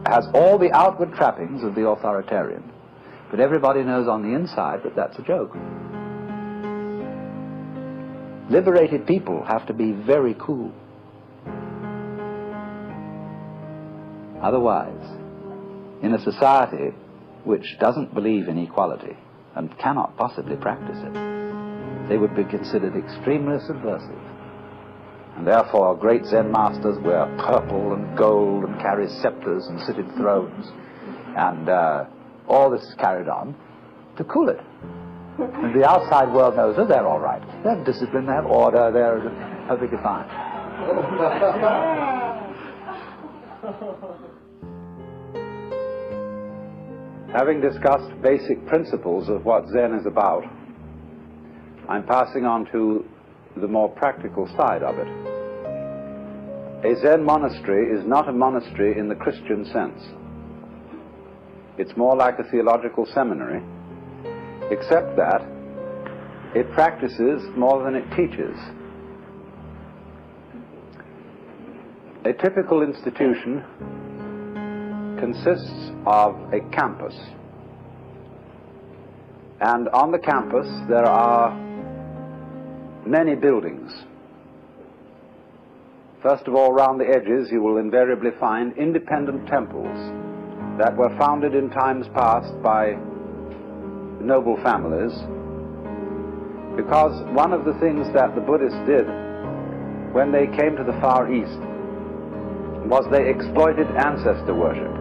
S1: has all the outward trappings of the authoritarian, but everybody knows on the inside that that's a joke. Liberated people have to be very cool. Otherwise, in a society which doesn't believe in equality and cannot possibly practice it, they would be considered extremely subversive. And therefore great Zen masters wear purple and gold and carry scepters and sit in thrones, and all this is carried on to cool it. And the outside world knows that they're all right. They have discipline, they have order, they're perfectly fine. Having discussed basic principles of what Zen is about, I'm passing on to the more practical side of it. A Zen monastery is not a monastery in the Christian sense. It's more like a theological seminary, except that it practices more than it teaches. A typical institution consists of a campus, and on the campus there are many buildings. First of all, round the edges you will invariably find independent temples that were founded in times past by noble families, because one of the things that the Buddhists did when they came to the Far East was they exploited ancestor worship.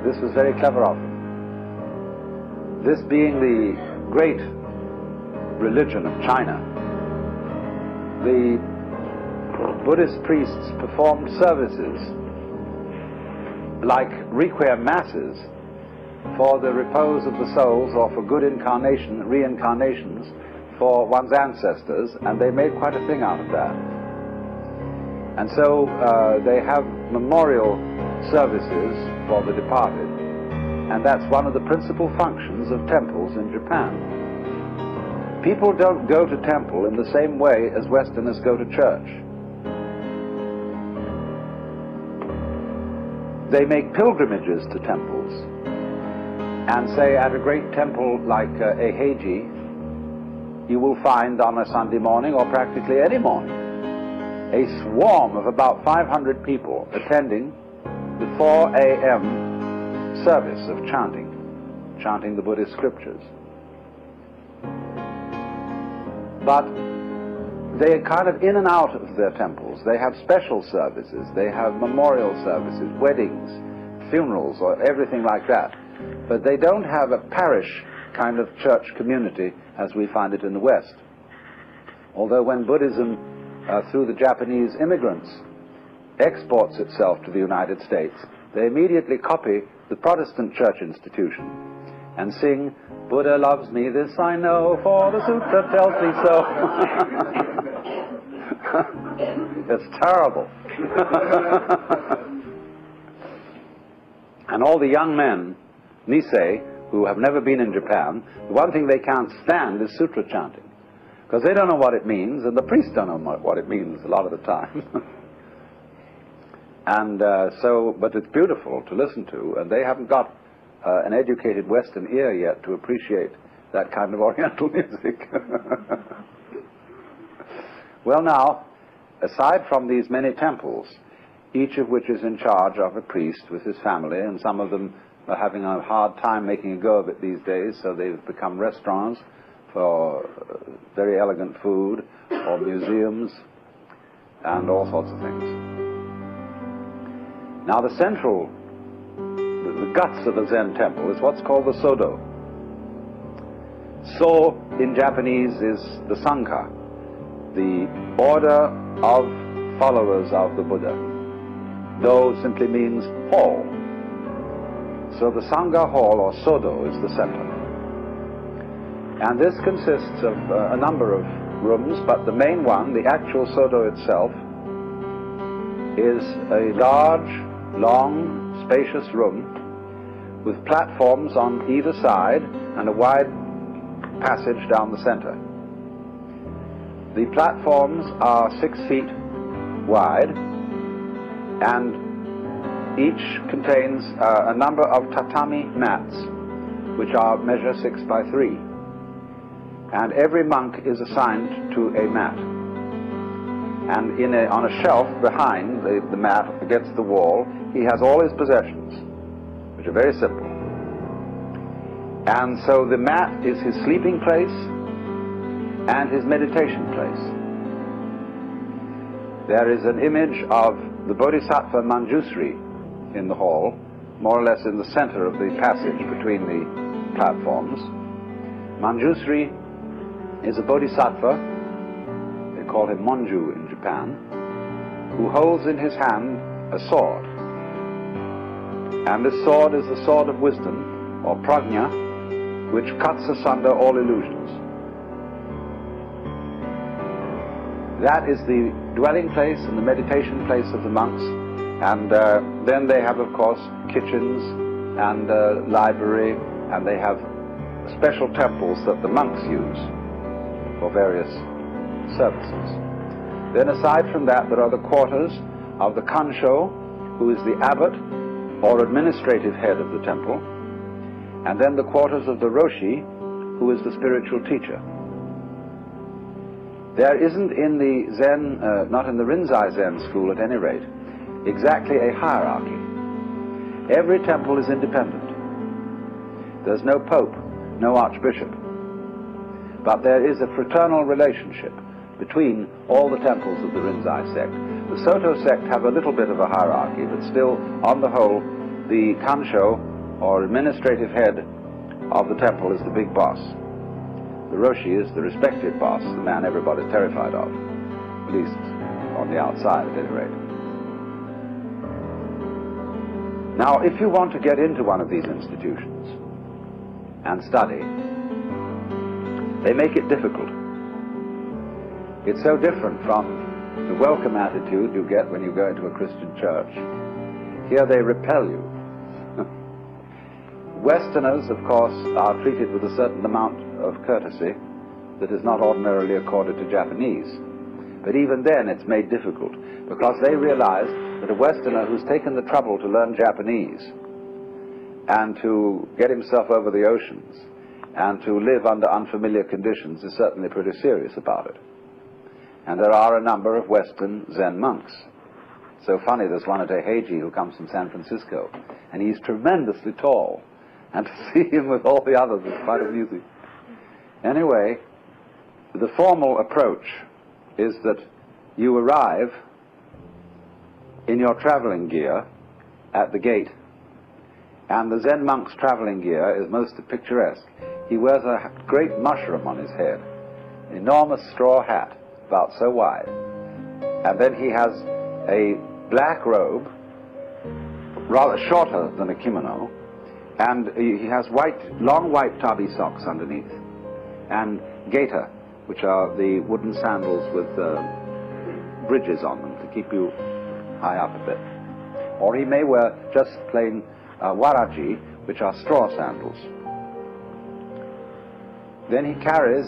S1: This was very clever of them. This being the great religion of China, the Buddhist priests performed services like requiem masses for the repose of the souls, or for good reincarnations for one's ancestors, and they made quite a thing out of that. And so they have memorial services for the departed, and that's one of the principal functions of temples in Japan. People don't go to temple in the same way as Westerners go to church. They make pilgrimages to temples, and say at a great temple like Eiheiji, you will find on a Sunday morning, or practically any morning, a swarm of about 500 people attending the 4 a.m. service of chanting the Buddhist scriptures. But they are kind of in and out of their temples. They have special services, they have memorial services, weddings, funerals, or everything like that. But they don't have a parish kind of church community as we find it in the West. Although when Buddhism, through the Japanese immigrants, exports itself to the United States, they immediately copy the Protestant church institution and sing, "Buddha loves me, this I know, for the sutra tells me so." It's terrible. And all the young men, Nisei, who have never been in Japan, the one thing they can't stand is sutra chanting, because they don't know what it means, and the priests don't know what it means a lot of the time. And but it's beautiful to listen to, and they haven't got an educated Western ear yet to appreciate that kind of Oriental music. Well, now, aside from these many temples, each of which is in charge of a priest with his family, and some of them are having a hard time making a go of it these days, so they've become restaurants for very elegant food, or museums, and all sorts of things. Now the guts of a Zen temple is what's called the Sodo. So in Japanese is the Sangha, the order of followers of the Buddha. Do simply means hall. So the Sangha hall, or Sodo, is the center. And this consists of a number of rooms, but the main one, the actual Sodo itself, is a large, long, spacious room with platforms on either side and a wide passage down the center. The platforms are 6 feet wide, and each contains a number of tatami mats, which measure 6 by 3. And every monk is assigned to a mat. And on a shelf behind the mat, against the wall, he has all his possessions, which are very simple. And so the mat is his sleeping place and his meditation place. There is an image of the Bodhisattva Manjusri in the hall, more or less in the center of the passage between the platforms. Manjusri is a bodhisattva, they call him Monju in Japan, who holds in his hand a sword. And this sword is the sword of wisdom, or prajna, which cuts asunder all illusions. That is the dwelling place and the meditation place of the monks. And then they have, of course, kitchens and library, and they have special temples that the monks use for various services. Then aside from that, there are the quarters of the Kansho, who is the abbot or administrative head of the temple, and then the quarters of the Roshi, who is the spiritual teacher. There isn't in the Zen, not in the Rinzai Zen school at any rate, exactly a hierarchy. Every temple is independent. There's no pope, no archbishop. But there is a fraternal relationship between all the temples of the Rinzai sect. The Soto sect have a little bit of a hierarchy, but still, on the whole, the Kansho, or administrative head of the temple, is the big boss. The Roshi is the respected boss, the man everybody's terrified of, at least on the outside at any rate. Now, if you want to get into one of these institutions and study, they make it difficult. It's so different from the welcome attitude you get when you go into a Christian church. Here they repel you. Westerners, of course, are treated with a certain amount of courtesy that is not ordinarily accorded to Japanese. But even then it's made difficult, because they realize that a Westerner who's taken the trouble to learn Japanese and to get himself over the oceans and to live under unfamiliar conditions is certainly pretty serious about it. And there are a number of Western Zen monks. So funny, there's one at Eiheiji who comes from San Francisco, and he's tremendously tall, and to see him with all the others is quite amusing. Anyway, the formal approach is that you arrive in your traveling gear at the gate, and the Zen monk's traveling gear is most picturesque. He wears a great mushroom on his head, an enormous straw hat, about so wide, and then he has a black robe, rather shorter than a kimono, and he has long white tabi socks underneath, and gaita, which are the wooden sandals with bridges on them to keep you high up a bit. Or he may wear just plain waraji, which are straw sandals. Then he carries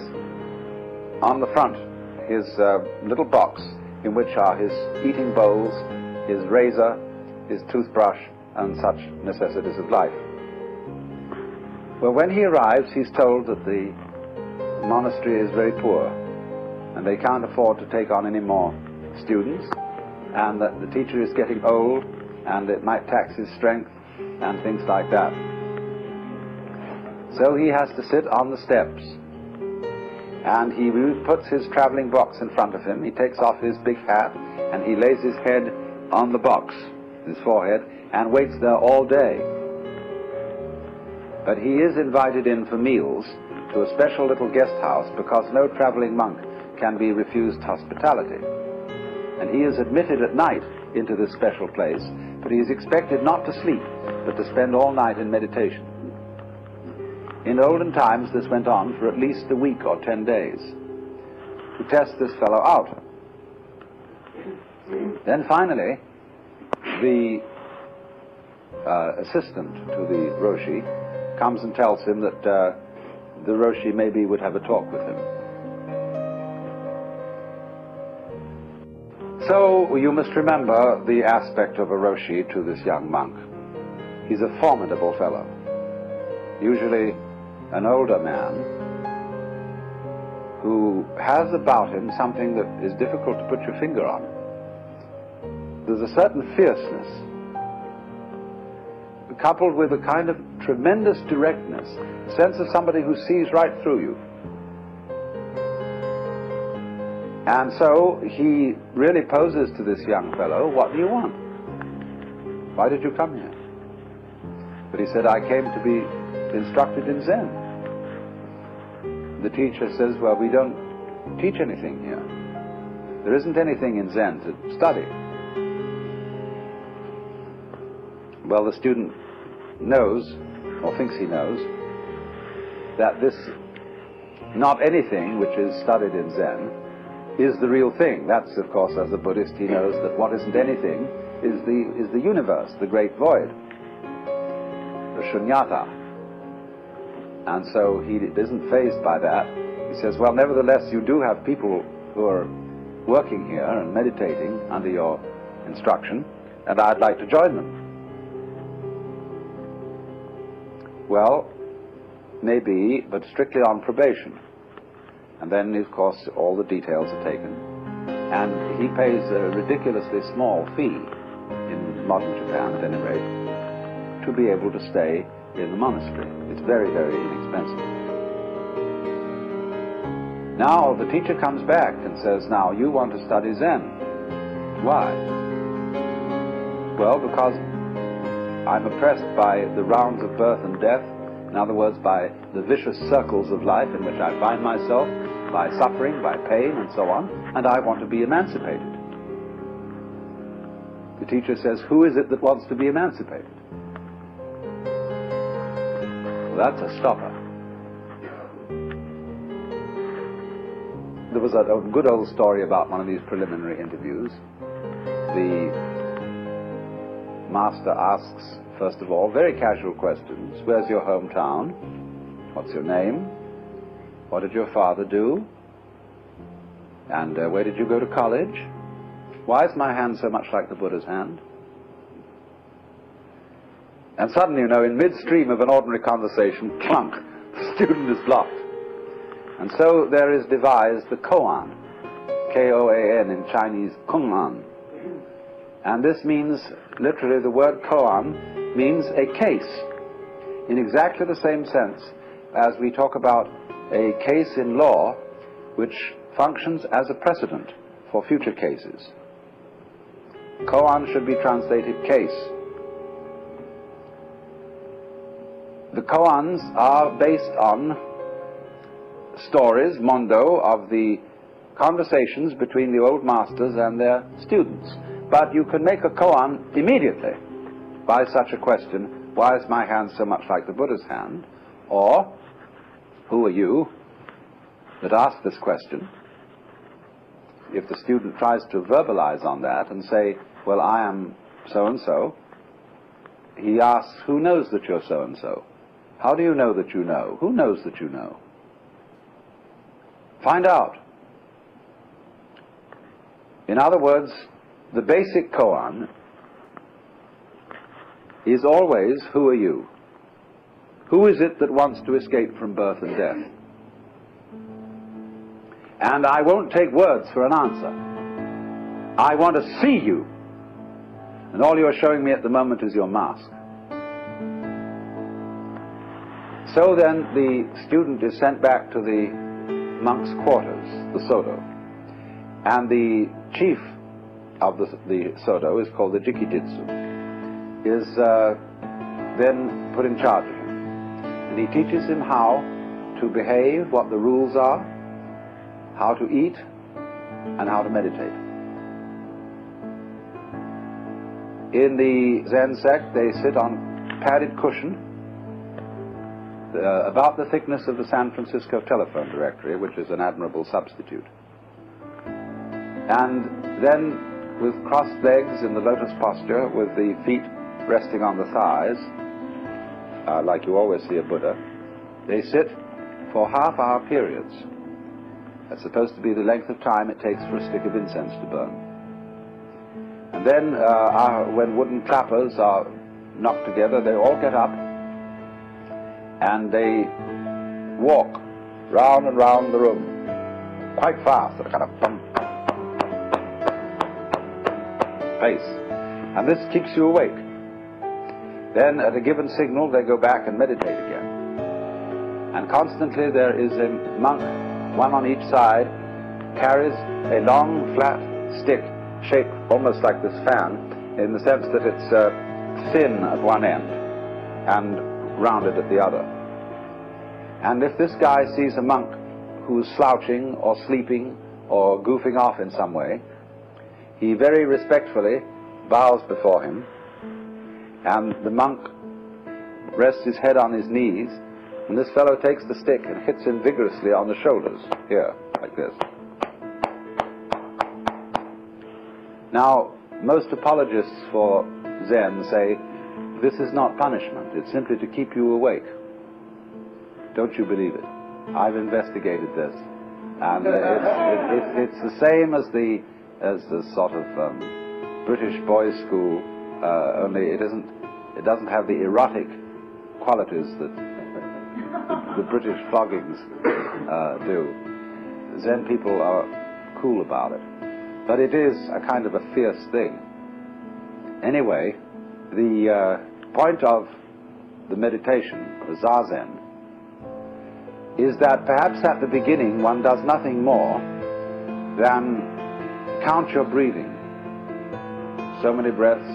S1: on the front his little box in which are his eating bowls, his razor, his toothbrush, and such necessities of life. Well, when he arrives, he's told that the monastery is very poor, and they can't afford to take on any more students, and that the teacher is getting old, and it might tax his strength, and things like that. So he has to sit on the steps, and he puts his traveling box in front of him. He takes off his big hat, and he lays his head on the box, his forehead, and waits there all day. But he is invited in for meals to a special little guest house, because no traveling monk can be refused hospitality. And he is admitted at night into this special place, but he is expected not to sleep, but to spend all night in meditation. In olden times, this went on for at least a week or 10 days to test this fellow out. Then finally, the assistant to the Roshi comes and tells him that the Roshi maybe would have a talk with him. So you must remember the aspect of a Roshi to this young monk. He's a formidable fellow, usually an older man who has about him something that is difficult to put your finger on. There's a certain fierceness, coupled with a kind of tremendous directness, a sense of somebody who sees right through you. And so he really poses to this young fellow, "What do you want? Why did you come here?" But he said, "I came to be instructed in Zen." The teacher says, "Well, we don't teach anything here. There isn't anything in Zen to study." Well, the student knows, or thinks he knows, that this not anything which is studied in Zen is the real thing. That's, of course, as a Buddhist, he knows that what isn't anything is the universe, the great void, the shunyata. And so he isn't fazed by that. He says, well, nevertheless, you do have people who are working here and meditating under your instruction, and I'd like to join them. Well, maybe, but strictly on probation. And then, of course, all the details are taken. And he pays a ridiculously small fee, in modern Japan at any rate, to be able to stay in the monastery. It's very, very inexpensive. Now the teacher comes back and says, now you want to study Zen. Why? Well, because I'm oppressed by the rounds of birth and death, in other words, by the vicious circles of life in which I find myself, by suffering, by pain, and so on, and I want to be emancipated. The teacher says, who is it that wants to be emancipated? Well, that's a stopper. There was a good old story about one of these preliminary interviews. The master asks, first of all, very casual questions. Where's your hometown? What's your name? What did your father do? And where did you go to college? Why is my hand so much like the Buddha's hand? And suddenly, you know, in midstream of an ordinary conversation, clunk, the student is blocked. And so there is devised the koan, K-O-A-N in Chinese, kung-an. And this means, literally, the word koan means a case, in exactly the same sense as we talk about a case in law which functions as a precedent for future cases. Koan should be translated case. The koans are based on stories, mondo, of the conversations between the old masters and their students. But you can make a koan immediately by such a question, why is my hand so much like the Buddha's hand? Or, who are you that asked this question? If the student tries to verbalize on that and say, well, I am so-and-so, he asks, who knows that you're so-and-so? How do you know that you know? Who knows that you know? Find out. In other words, the basic koan is always, who are you? Who is it that wants to escape from birth and death? And I won't take words for an answer. I want to see you. And all you're showing me at the moment is your mask. So then the student is sent back to the monk's quarters, the Sodo. And the chief of the Sodo is called the Jikijitsu, is then put in charge of him. And he teaches him how to behave, what the rules are, how to eat, and how to meditate. In the Zen sect, they sit on padded cushion, about the thickness of the San Francisco telephone directory, which is an admirable substitute. And then, with crossed legs in the lotus posture, with the feet resting on the thighs, like you always see a Buddha, they sit for half-hour periods. That's supposed to be the length of time it takes for a stick of incense to burn. And then, when wooden clappers are knocked together, they all get up and they walk round and round the room quite fast, at a kind of bump pace. And this keeps you awake. Then at a given signal they go back and meditate again. And constantly there is a monk, one on each side, carries a long flat stick shaped almost like this fan, in the sense that it's thin at one end and rounded at the other. And if this guy sees a monk who's slouching or sleeping or goofing off in some way, he very respectfully bows before him, and the monk rests his head on his knees, and this fellow takes the stick and hits him vigorously on the shoulders, here, like this. Now, most apologists for Zen say, this is not punishment, it's simply to keep you awake. Don't you believe it? I've investigated this, and it's the same as the sort of British boys' school, only it doesn't have the erotic qualities that the British floggings do. Zen people are cool about it, but it is a kind of a fierce thing. Anyway, the point of the meditation, the Zazen, is that perhaps at the beginning one does nothing more than count your breathing. So many breaths,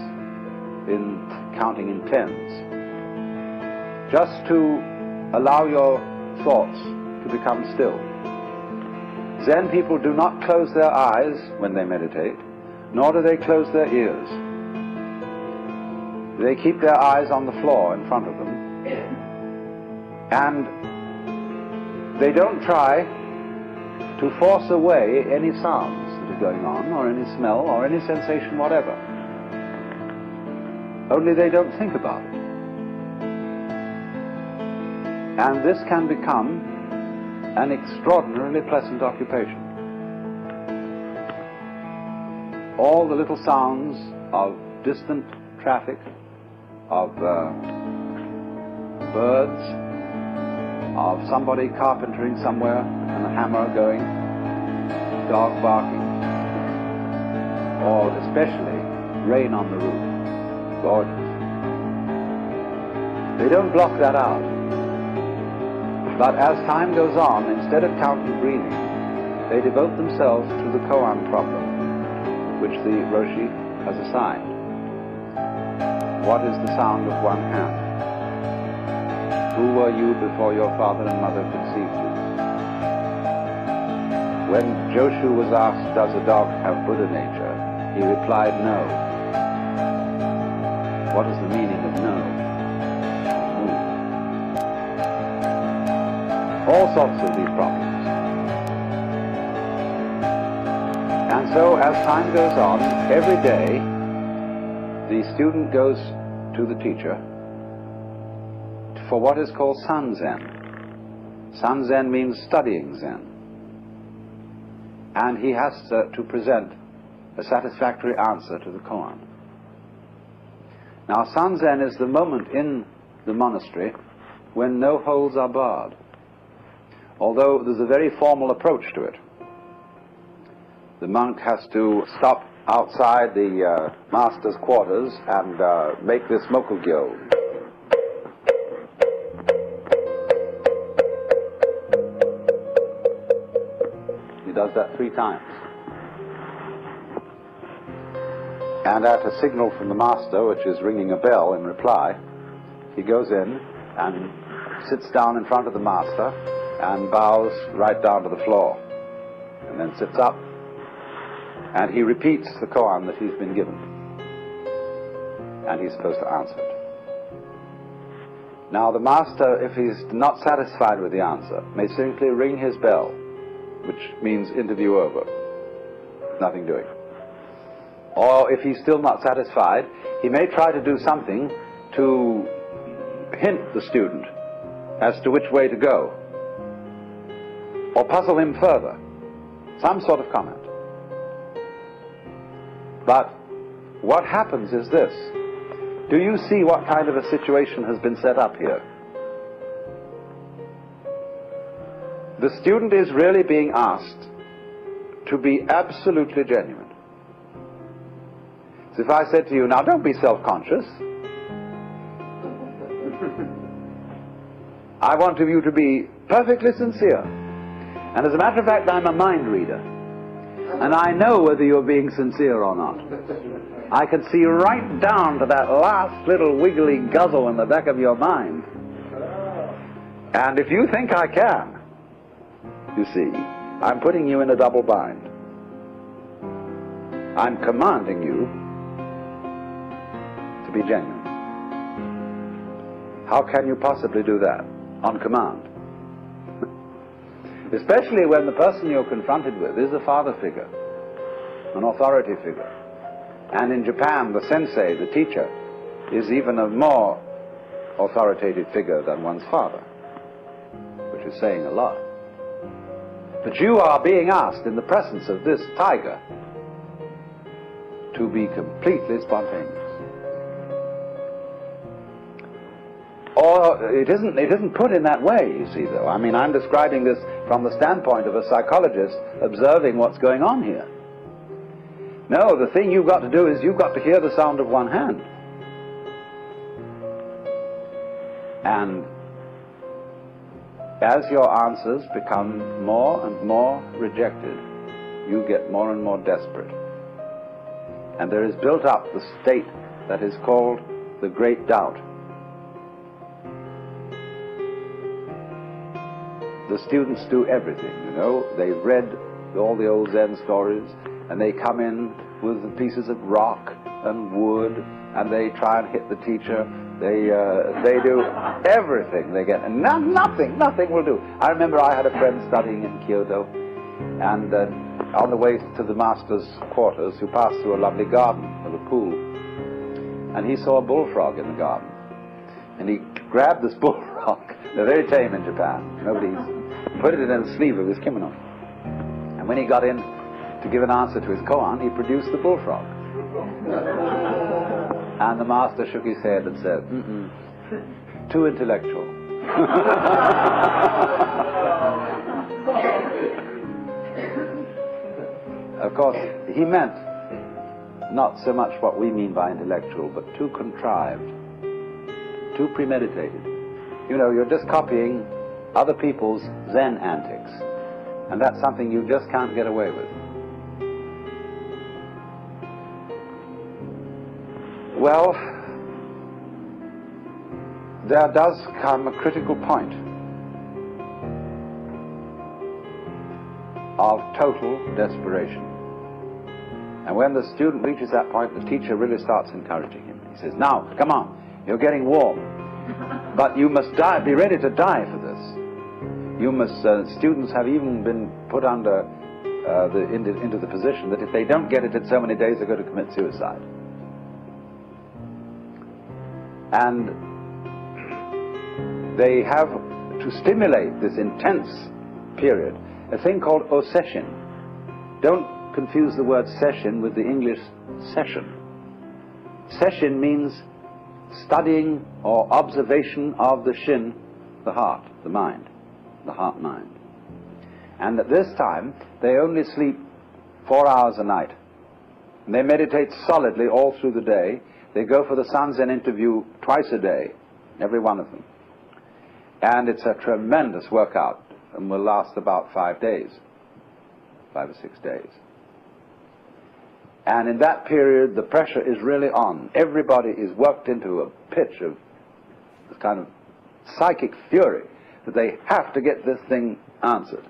S1: in counting in tens, just to allow your thoughts to become still. Zen people do not close their eyes when they meditate, nor do they close their ears. They keep their eyes on the floor in front of them, and they don't try to force away any sounds that are going on, or any smell, or any sensation whatever. Only they don't think about it. And this can become an extraordinarily pleasant occupation. All the little sounds of distant traffic, of birds, of somebody carpentering somewhere and a hammer going, dog barking, or especially rain on the roof. Gorgeous. They don't block that out. But as time goes on, instead of counting breathing, they devote themselves to the koan problem, which the Roshi has assigned. What is the sound of one hand? Who were you before your father and mother conceived you? When Joshu was asked, does a dog have Buddha nature? He replied, no. What is the meaning of no? Move. All sorts of these problems. And so as time goes on, every day the student goes to the teacher for what is called Sanzen. Sanzen means studying Zen. And he has to present a satisfactory answer to the koan. Now, Sanzen is the moment in the monastery when no holds are barred, although there's a very formal approach to it. The monk has to stop outside the master's quarters and make this mokugyo. He does that 3 times. And at a signal from the master, which is ringing a bell in reply, he goes in and sits down in front of the master and bows right down to the floor, and then sits up, and he repeats the koan that he's been given, and he's supposed to answer it. Now the master, if he's not satisfied with the answer, may simply ring his bell, which means interview over, nothing doing. Or if he's still not satisfied, he may try to do something to hint the student as to which way to go, or puzzle him further, some sort of comment. But what happens is this. Do you see what kind of a situation has been set up here? The student is really being asked to be absolutely genuine. So if I said to you, now don't be self-conscious. I want of you to be perfectly sincere. And as a matter of fact, I'm a mind reader. And I know whether you're being sincere or not. I can see right down to that last little wiggly guzzle in the back of your mind. And if you think I can, you see, I'm putting you in a double bind. I'm commanding you to be genuine. How can you possibly do that on command? Especially when the person you're confronted with is a father figure, an authority figure. And in Japan, the sensei, the teacher, is even a more authoritative figure than one's father, which is saying a lot. But you are being asked in the presence of this tiger to be completely spontaneous. Or it isn't put in that way, you see, though. I mean, I'm describing this from the standpoint of a psychologist observing what's going on here. No, the thing you've got to do is you've got to hear the sound of one hand. And as your answers become more and more rejected, you get more and more desperate. And there is built up the state that is called the great doubt. The students do everything, you know. They've read all the old Zen stories, and they come in with pieces of rock and wood, and they try and hit the teacher. They do everything they get, and nothing will do. I remember I had a friend studying in Kyoto, and on the way to the master's quarters, who passed through a lovely garden with a pool, and he saw a bullfrog in the garden, and he grabbed this bullfrog. They're very tame in Japan. Put it in the sleeve of his kimono, and when he got in to give an answer to his koan, he produced the bullfrog. And the master shook his head and said, too intellectual. Of course, he meant not so much what we mean by intellectual, but too contrived, too premeditated. You know, you're just copying other people's Zen antics, and that's something you just can't get away with. Well, there does come a critical point of total desperation. And when the student reaches that point, the teacher really starts encouraging him. He says, now, come on, you're getting warm, but you must be ready to die for this. You must, students have even been put under, into the position that if they don't get it in so many days, they're going to commit suicide. And they have to stimulate this intense period a thing called oseshin. Don't confuse the word session with the English session. Session means studying or observation of the shin, the heart, the mind, the heart-mind. And at this time, they only sleep 4 hours a night. And they meditate solidly all through the day. They go for the Sanzen interview twice a day, every one of them. And it's a tremendous workout and will last about 5 days, 5 or 6 days. And in that period, the pressure is really on. Everybody is worked into a pitch of this kind of psychic fury that they have to get this thing answered.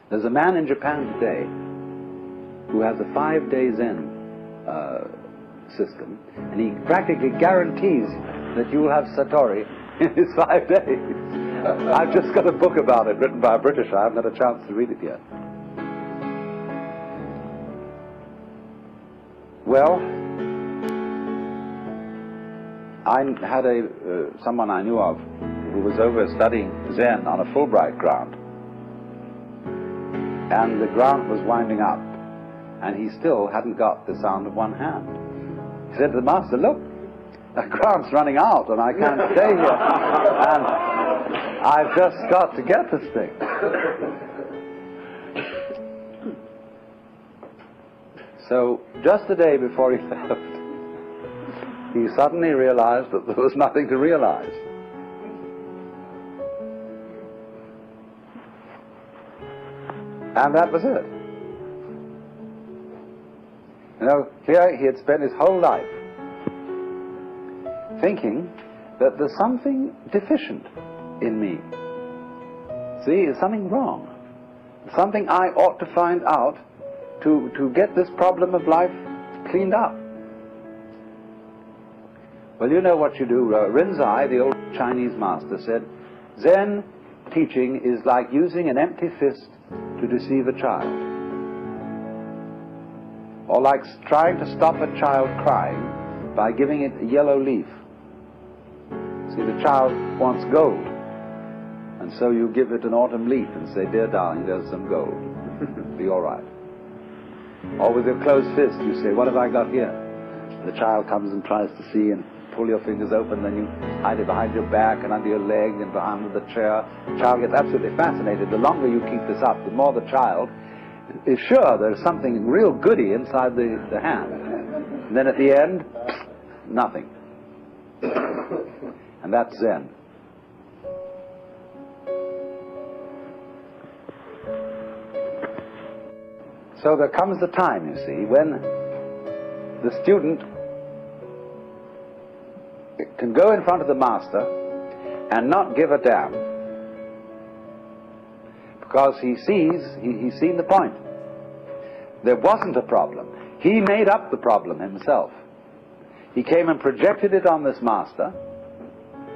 S1: There's a man in Japan today who has a 5-day Zen system, and he practically guarantees that you will have Satori in his 5 days. I've just got a book about it written by a Britisher. I haven't had a chance to read it yet. Well, I had someone I knew of who was over studying Zen on a Fulbright grant, and the grant was winding up, and he still hadn't got the sound of one hand. He said to the master, look, the grant's running out and I can't stay here, and I've just got to get this thing. So just the day before he left, he suddenly realized that there was nothing to realize. And that was it. You know, here he had spent his whole life thinking that there's something deficient in me. See, there's something wrong. Something I ought to find out to get this problem of life cleaned up. Well, you know what you do. Rinzai, the old Chinese master, said, Zen teaching is like using an empty fist to deceive a child. Or like trying to stop a child crying by giving it a yellow leaf. See, the child wants gold, and so you give it an autumn leaf and say, dear darling, there's some gold. Be all right. Or with your closed fist, you say, what have I got here? The child comes and tries to see and pull your fingers open, then you hide it behind your back and under your leg and behind the chair. The child gets absolutely fascinated. The longer you keep this up, the more the child is sure there's something real goody inside the hand. And then at the end, nothing. And that's Zen. So there comes the time, you see, when the student can go in front of the master and not give a damn, because he's seen the point. There wasn't a problem. He made up the problem himself. He came and projected it on this master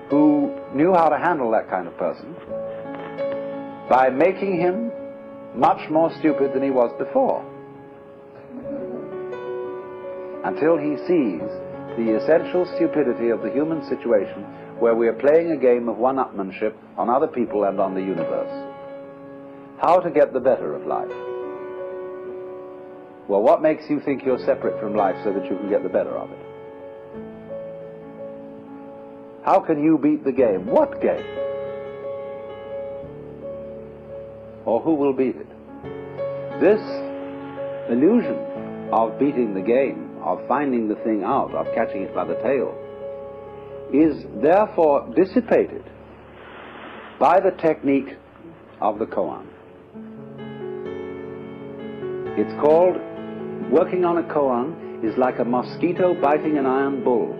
S1: who knew how to handle that kind of person by making him much more stupid than he was before, until he sees the essential stupidity of the human situation, where we are playing a game of one-upmanship on other people and on the universe. How to get the better of life? Well, what makes you think you're separate from life so that you can get the better of it? How can you beat the game? What game? Or who will beat it? This illusion of beating the game, of finding the thing out, of catching it by the tail, is therefore dissipated by the technique of the koan. It's called, working on a koan is like a mosquito biting an iron bull.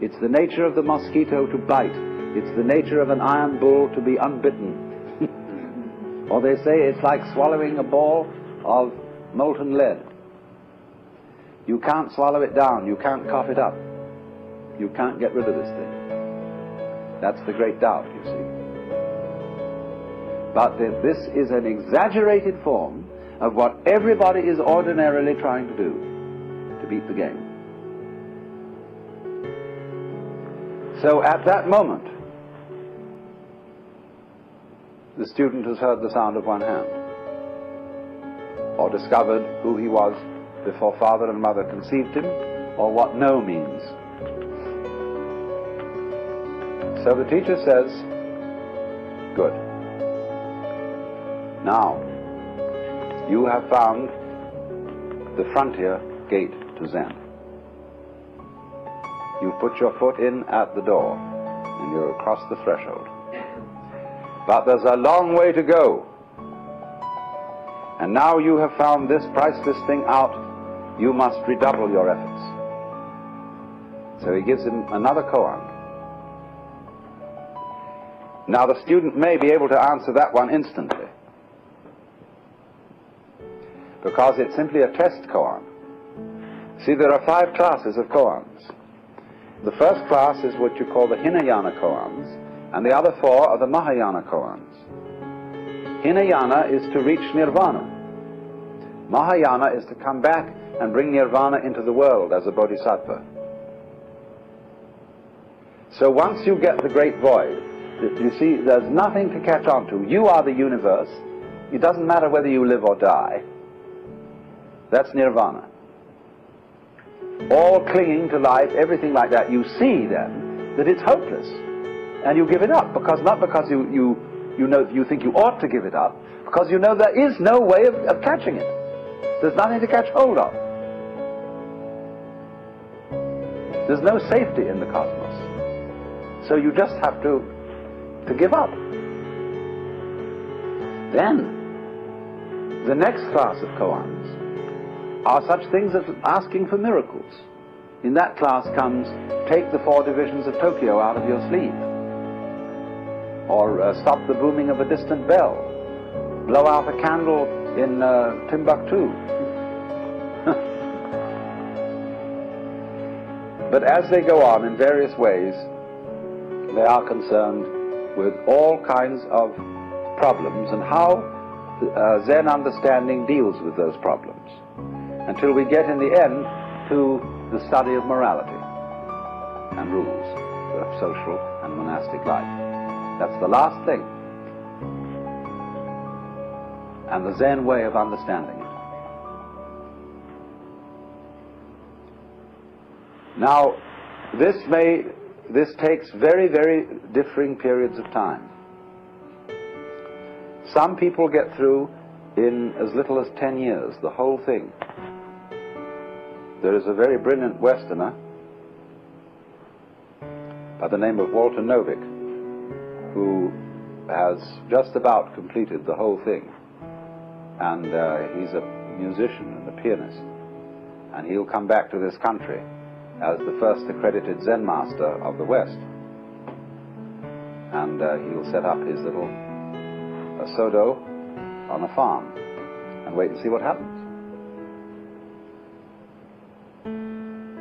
S1: It's the nature of the mosquito to bite. It's the nature of an iron bull to be unbitten. Or they say it's like swallowing a ball of molten lead. You can't swallow it down. You can't cough it up. You can't get rid of this thing. That's the great doubt, you see. But this is an exaggerated form of what everybody is ordinarily trying to do to beat the game. So at that moment, the student has heard the sound of one hand, or discovered who he was before father and mother conceived him, or what no means. So the teacher says, good. Now, you have found the frontier gate to Zen. You put your foot in at the door, and you're across the threshold. But there's a long way to go. And now you have found this priceless thing out, you must redouble your efforts. So he gives him another koan. Now the student may be able to answer that one instantly, because it's simply a test koan. See, there are 5 classes of koans. The first class is what you call the Hinayana koans, and the other 4 are the Mahayana koans. Hinayana is to reach nirvana. Mahayana is to come back and bring nirvana into the world as a bodhisattva. So once you get the great void, you see, there's nothing to catch on to. You are the universe. It doesn't matter whether you live or die. That's nirvana. All clinging to life, everything like that, you see then that it's hopeless. And you give it up, because not because you think you ought to give it up, because you know there is no way of catching it. There's nothing to catch hold of. There's no safety in the cosmos. So you just have to give up. Then, the next class of koans are such things as asking for miracles. In that class comes, take the 4 divisions of Tokyo out of your sleeve, or stop the booming of a distant bell, blow out a candle in Timbuktu. But as they go on in various ways, they are concerned with all kinds of problems and how Zen understanding deals with those problems, until we get in the end to the study of morality and rules of social and monastic life. That's the last thing, and the Zen way of understanding it. Now, this takes very, very differing periods of time. Some people get through in as little as 10 years, the whole thing. There is a very brilliant Westerner by the name of Walter Novick, who has just about completed the whole thing. And he's a musician and a pianist. And he'll come back to this country as the first accredited Zen master of the West. And he'll set up his little sodo on a farm and wait and see what happens.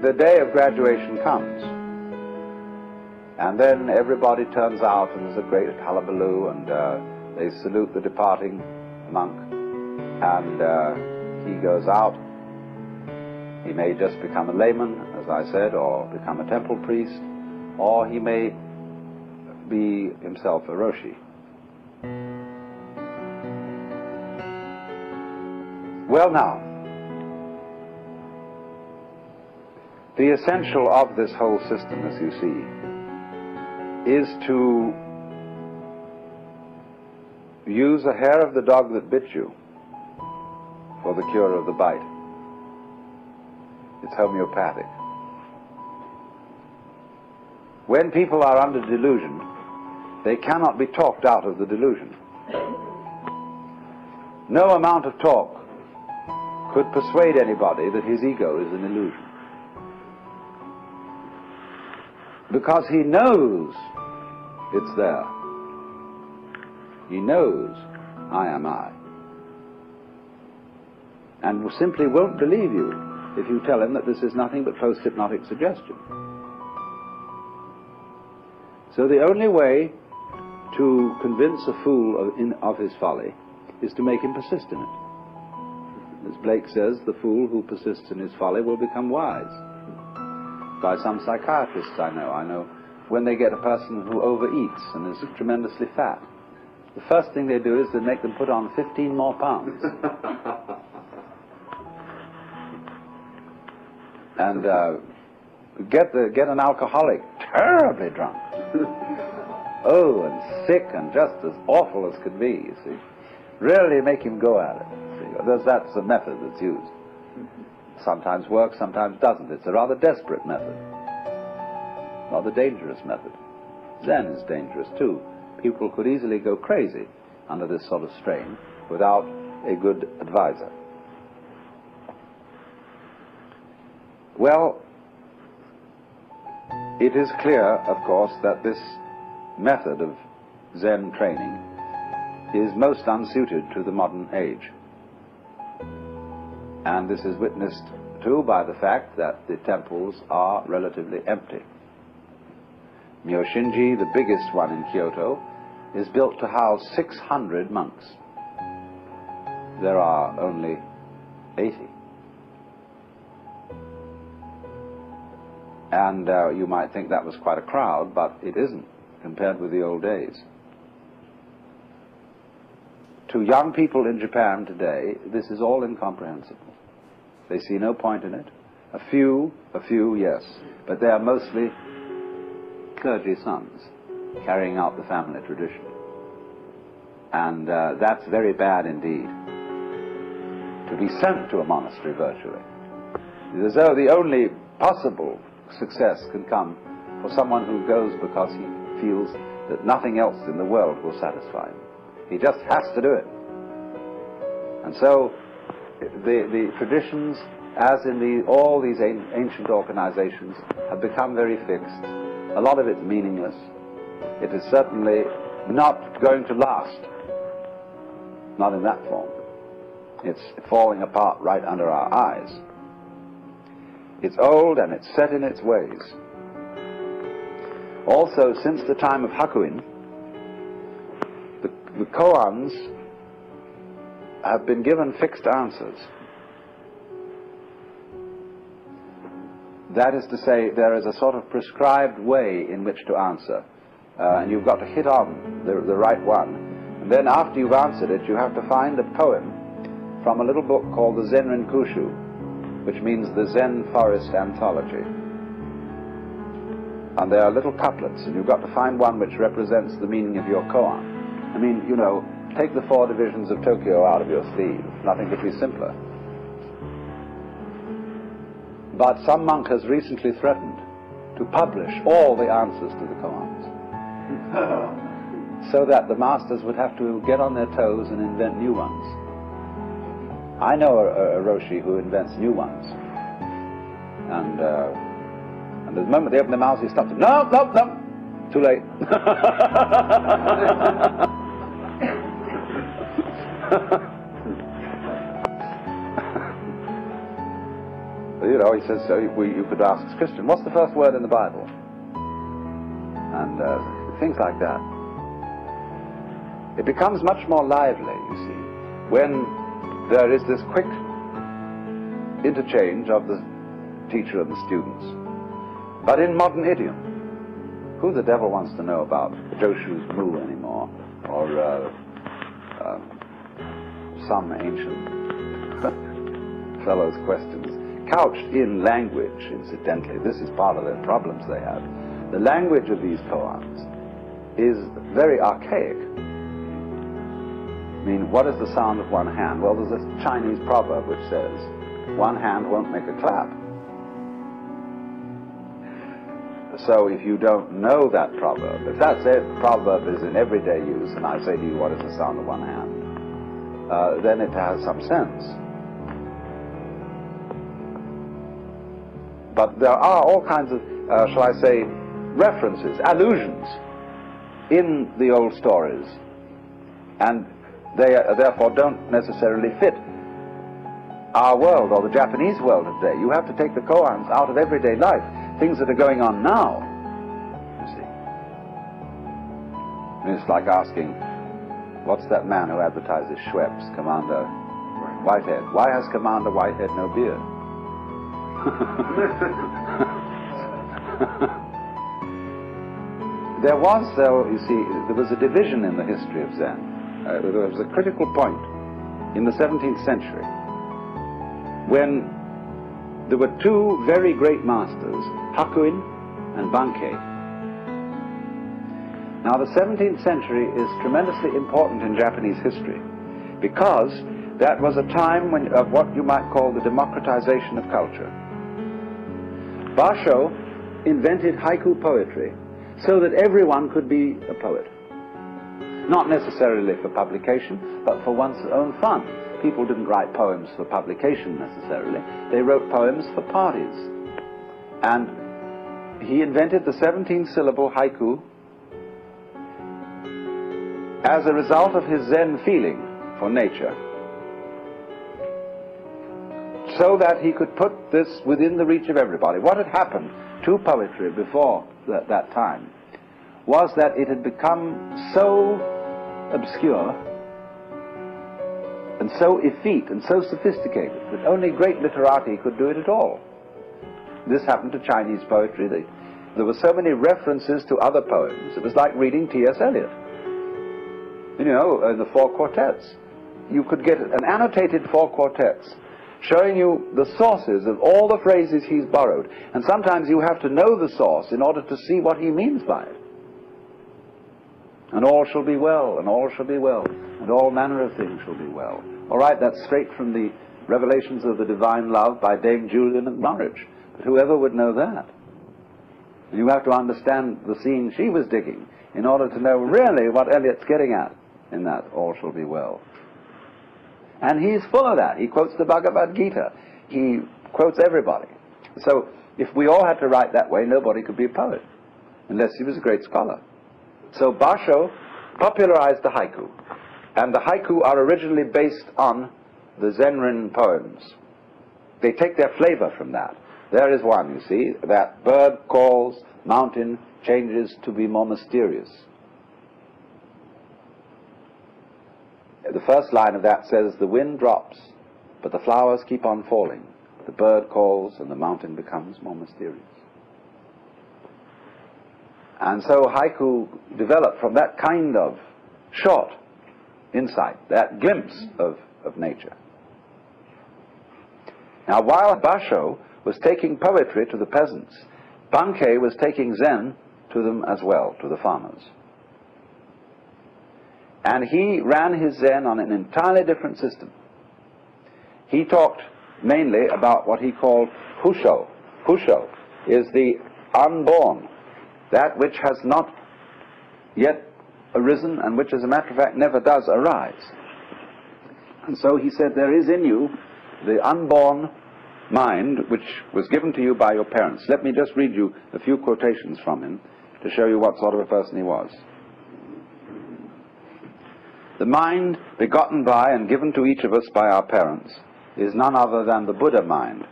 S1: The day of graduation comes, and then everybody turns out and there's a great hullabaloo, and they salute the departing monk, and he goes out. He may just become a layman, as I said, or become a temple priest, or he may be himself a Roshi. Well now, the essential of this whole system, as you see, is to use a hair of the dog that bit you for the cure of the bite. It's homeopathic. When people are under delusion, they cannot be talked out of the delusion. No amount of talk could persuade anybody that his ego is an illusion, because he knows it's there. He knows I am I, and simply won't believe you if you tell him that this is nothing but post-hypnotic suggestion. So the only way to convince a fool of his folly is to make him persist in it. As Blake says, the fool who persists in his folly will become wise. By some psychiatrists I know when they get a person who overeats and is tremendously fat, the first thing they do is they make them put on 15 more pounds. And get an alcoholic terribly drunk. Oh, and sick and just as awful as could be, you see. Really make him go at it. See? That's a method that's used. Sometimes works, sometimes doesn't. It's a rather desperate method. Rather dangerous method. Zen is dangerous too. People could easily go crazy under this sort of strain without a good advisor. Well, it is clear, of course, that this method of Zen training is most unsuited to the modern age. And this is witnessed too by the fact that the temples are relatively empty. Myoshinji, the biggest one in Kyoto, is built to house 600 monks. There are only 80. And you might think that was quite a crowd, but it isn't compared with the old days. To young people in Japan today, this is all incomprehensible. They see no point in it. A few, yes, but they are mostly clergy sons carrying out the family tradition. And that's very bad indeed, to be sent to a monastery virtually. As though the only possible success can come for someone who goes because he feels that nothing else in the world will satisfy him. He just has to do it. And so the traditions, as in all these ancient organizations, have become very fixed. A lot of it's meaningless. It is certainly not going to last. Not in that form. It's falling apart right under our eyes. It's old and it's set in its ways. Also, since the time of Hakuin, the koans have been given fixed answers. That is to say, there is a sort of prescribed way in which to answer, and you've got to hit on the right one. And then after you've answered it, you have to find a poem from a little book called the Zenrin Kushu, which means the Zen Forest Anthology. And there are little couplets, and you've got to find one which represents the meaning of your koan. I mean, you know, take the 4 divisions of Tokyo out of your sleeve. Nothing could be simpler. But some monk has recently threatened to publish all the answers to the koans, so that the masters would have to get on their toes and invent new ones. I know a Roshi who invents new ones. And the moment they open their mouths, he stops them. No, no, no! Too late. You know, he says, you could ask as Christian, what's the first word in the Bible? And things like that. It becomes much more lively, you see, when there is this quick interchange of the teacher and the students. But in modern idiom, who the devil wants to know about Joshu's moo anymore, or some ancient fellow's questions, couched in language, incidentally. This is part of the problems they have. The language of these koans is very archaic. I mean, what is the sound of one hand? Well, there's a Chinese proverb which says, one hand won't make a clap. So if you don't know that proverb, if that proverb is in everyday use, and I say to you, what is the sound of one hand? Then it has some sense. But there are all kinds of, shall I say, references, allusions in the old stories, and they therefore don't necessarily fit our world or the Japanese world today. You have to take the koans out of everyday life, things that are going on now, you see. And it's like asking, what's that man who advertises Schweppes, Commander Whitehead? Why has Commander Whitehead no beard? There was, though, you see, there was a division in the history of Zen. There was a critical point in the 17th century when there were 2 very great masters, Hakuin and Bankei. Now, the 17th century is tremendously important in Japanese history because that was a time of what you might call the democratization of culture. Basho invented haiku poetry so that everyone could be a poet. Not necessarily for publication, but for one's own fun. People didn't write poems for publication necessarily. They wrote poems for parties. And he invented the 17-syllable haiku as a result of his Zen feeling for nature, so that he could put this within the reach of everybody. What had happened to poetry before that time was that it had become so obscure and so effete and so sophisticated that only great literati could do it at all. This happened to Chinese poetry. There were so many references to other poems. It was like reading T.S. Eliot. You know, the 4 quartets. You could get an annotated 4 quartets showing you the sources of all the phrases he's borrowed. And sometimes you have to know the source in order to see what he means by it. And all shall be well, and all shall be well, and all manner of things shall be well. All right, that's straight from the Revelations of the Divine Love by Dame Julian of Norwich. But whoever would know that? You have to understand the scene she was digging in order to know really what Eliot's getting at in that all shall be well. And he's full of that. He quotes the Bhagavad Gita. He quotes everybody. So if we all had to write that way, nobody could be a poet, unless he was a great scholar. So Basho popularized the haiku. And the haiku are originally based on the Zenrin poems. They take their flavor from that. There is one, you see, that bird calls, mountain changes to be more mysterious. The first line of that says, the wind drops, but the flowers keep on falling. The bird calls and the mountain becomes more mysterious. And so haiku developed from that kind of short insight, that glimpse of nature. Now, while Basho was taking poetry to the peasants, Bankei was taking Zen to them as well, to the farmers. And he ran his Zen on an entirely different system. He talked mainly about what he called Husho. Husho is the unborn, that which has not yet arisen and which, as a matter of fact, never does arise. And so he said, there is in you the unborn mind which was given to you by your parents. Let me just read you a few quotations from him to show you what sort of a person he was. The mind begotten by and given to each of us by our parents is none other than the Buddha mind,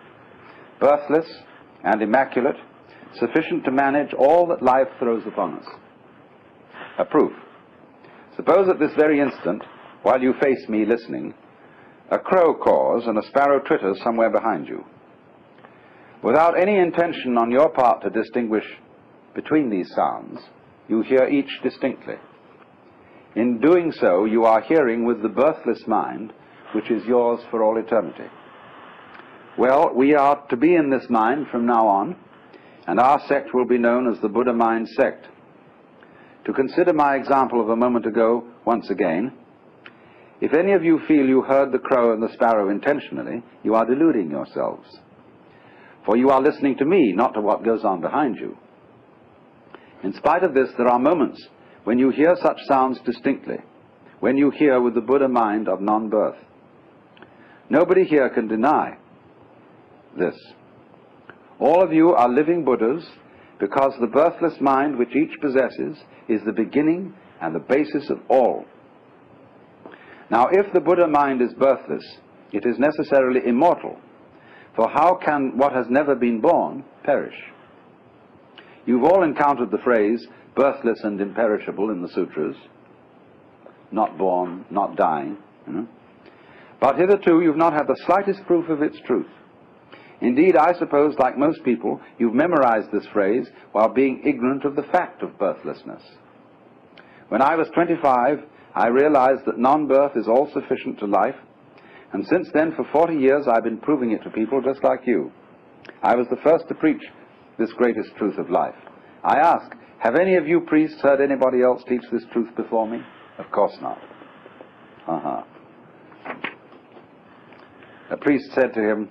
S1: birthless and immaculate, sufficient to manage all that life throws upon us. A proof. Suppose at this very instant, while you face me listening, a crow caws and a sparrow twitters somewhere behind you. Without any intention on your part to distinguish between these sounds, you hear each distinctly. In doing so, you are hearing with the birthless mind, which is yours for all eternity. Well, we are to be in this mind from now on, and our sect will be known as the Buddha Mind Sect. To consider my example of a moment ago once again, if any of you feel you heard the crow and the sparrow intentionally, you are deluding yourselves. For you are listening to me, not to what goes on behind you. In spite of this, there are moments when you hear such sounds distinctly, when you hear with the Buddha mind of non-birth. Nobody here can deny this. All of you are living Buddhas because the birthless mind which each possesses is the beginning and the basis of all. Now, if the Buddha mind is birthless, it is necessarily immortal, for how can what has never been born perish? You've all encountered the phrase, birthless and imperishable, in the sutras. Not born, not dying. But hitherto you've not had the slightest proof of its truth. Indeed, I suppose, like most people, you've memorized this phrase while being ignorant of the fact of birthlessness. When I was 25, I realized that non-birth is all sufficient to life, and since then, for 40 years, I've been proving it to people just like you. I was the first to preach this greatest truth of life. I ask, have any of you priests heard anybody else teach this truth before me? Of course not. A priest said to him,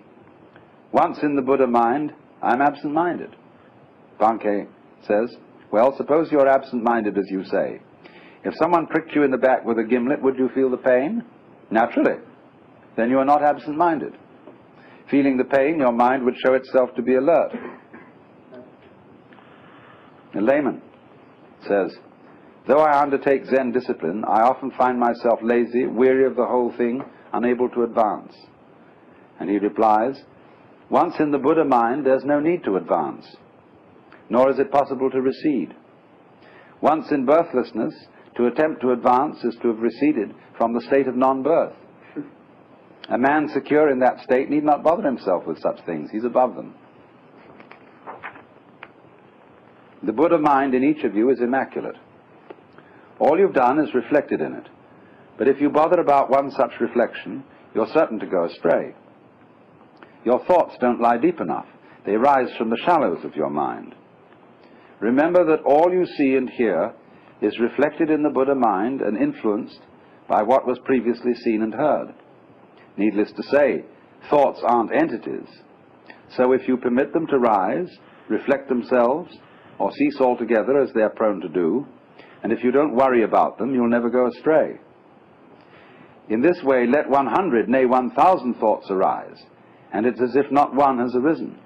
S1: once in the Buddha mind, I'm absent-minded. Bankei says, well, suppose you're absent-minded as you say. If someone pricked you in the back with a gimlet, would you feel the pain? Naturally. Then you are not absent-minded. Feeling the pain, your mind would show itself to be alert. A layman says, though I undertake Zen discipline, I often find myself lazy, weary of the whole thing, unable to advance. And he replies, once in the Buddha mind, there's no need to advance, nor is it possible to recede. Once in birthlessness, to attempt to advance is to have receded from the state of non-birth. A man secure in that state need not bother himself with such things. He's above them. The Buddha mind in each of you is immaculate. All you've done is reflected in it. But if you bother about one such reflection, you're certain to go astray. Your thoughts don't lie deep enough. They rise from the shallows of your mind. Remember that all you see and hear is reflected in the Buddha mind and influenced by what was previously seen and heard. Needless to say, thoughts aren't entities. So if you permit them to rise, reflect themselves, or cease altogether as they are prone to do, and if you don't worry about them, you'll never go astray. In this way, let 100, nay 1,000 thoughts arise, and it's as if not one has arisen.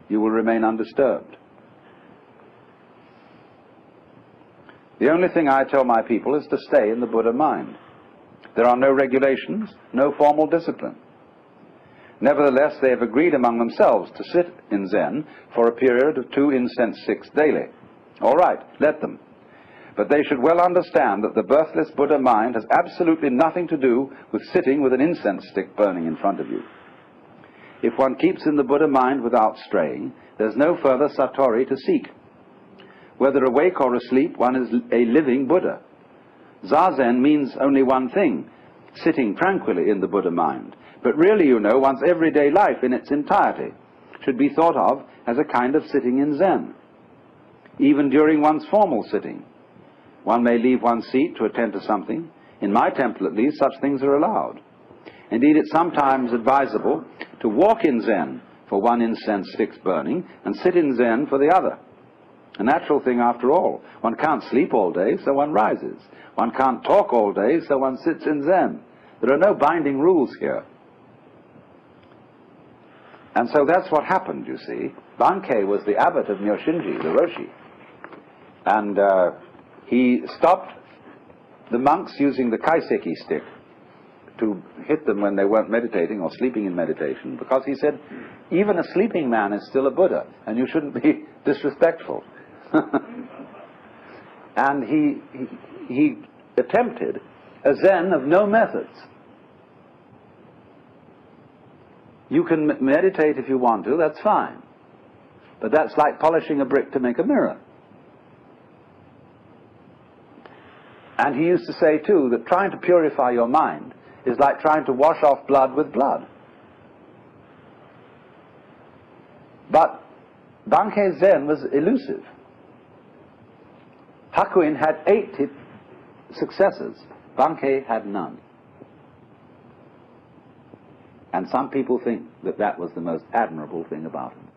S1: You will remain undisturbed. The only thing I tell my people is to stay in the Buddha mind. There are no regulations, no formal discipline. Nevertheless, they have agreed among themselves to sit in Zen for a period of 2 incense sticks daily. All right, let them. But they should well understand that the birthless Buddha mind has absolutely nothing to do with sitting with an incense stick burning in front of you. If one keeps in the Buddha mind without straying, there's no further satori to seek. Whether awake or asleep, one is a living Buddha. Zazen means only one thing, sitting tranquilly in the Buddha mind. But really, you know, one's everyday life in its entirety should be thought of as a kind of sitting in Zen. Even during one's formal sitting, one may leave one's seat to attend to something. In my temple, at least, such things are allowed. Indeed, it's sometimes advisable to walk in Zen for one incense stick's burning and sit in Zen for the other. A natural thing after all. One can't sleep all day, so one rises. One can't talk all day, so one sits in Zen. There are no binding rules here. And so that's what happened, you see. Bankei was the abbot of Myoshinji, the Roshi. And he stopped the monks using the kaiseki stick to hit them when they weren't meditating or sleeping in meditation, because he said, even a sleeping man is still a Buddha, and you shouldn't be disrespectful. And he attempted a Zen of no methods. You can meditate if you want to, that's fine. But that's like polishing a brick to make a mirror. And he used to say, too, that trying to purify your mind is like trying to wash off blood with blood. But Bankei Zen was elusive. Hakuin had 8 successors. Bankei had none. And some people think that that was the most admirable thing about him.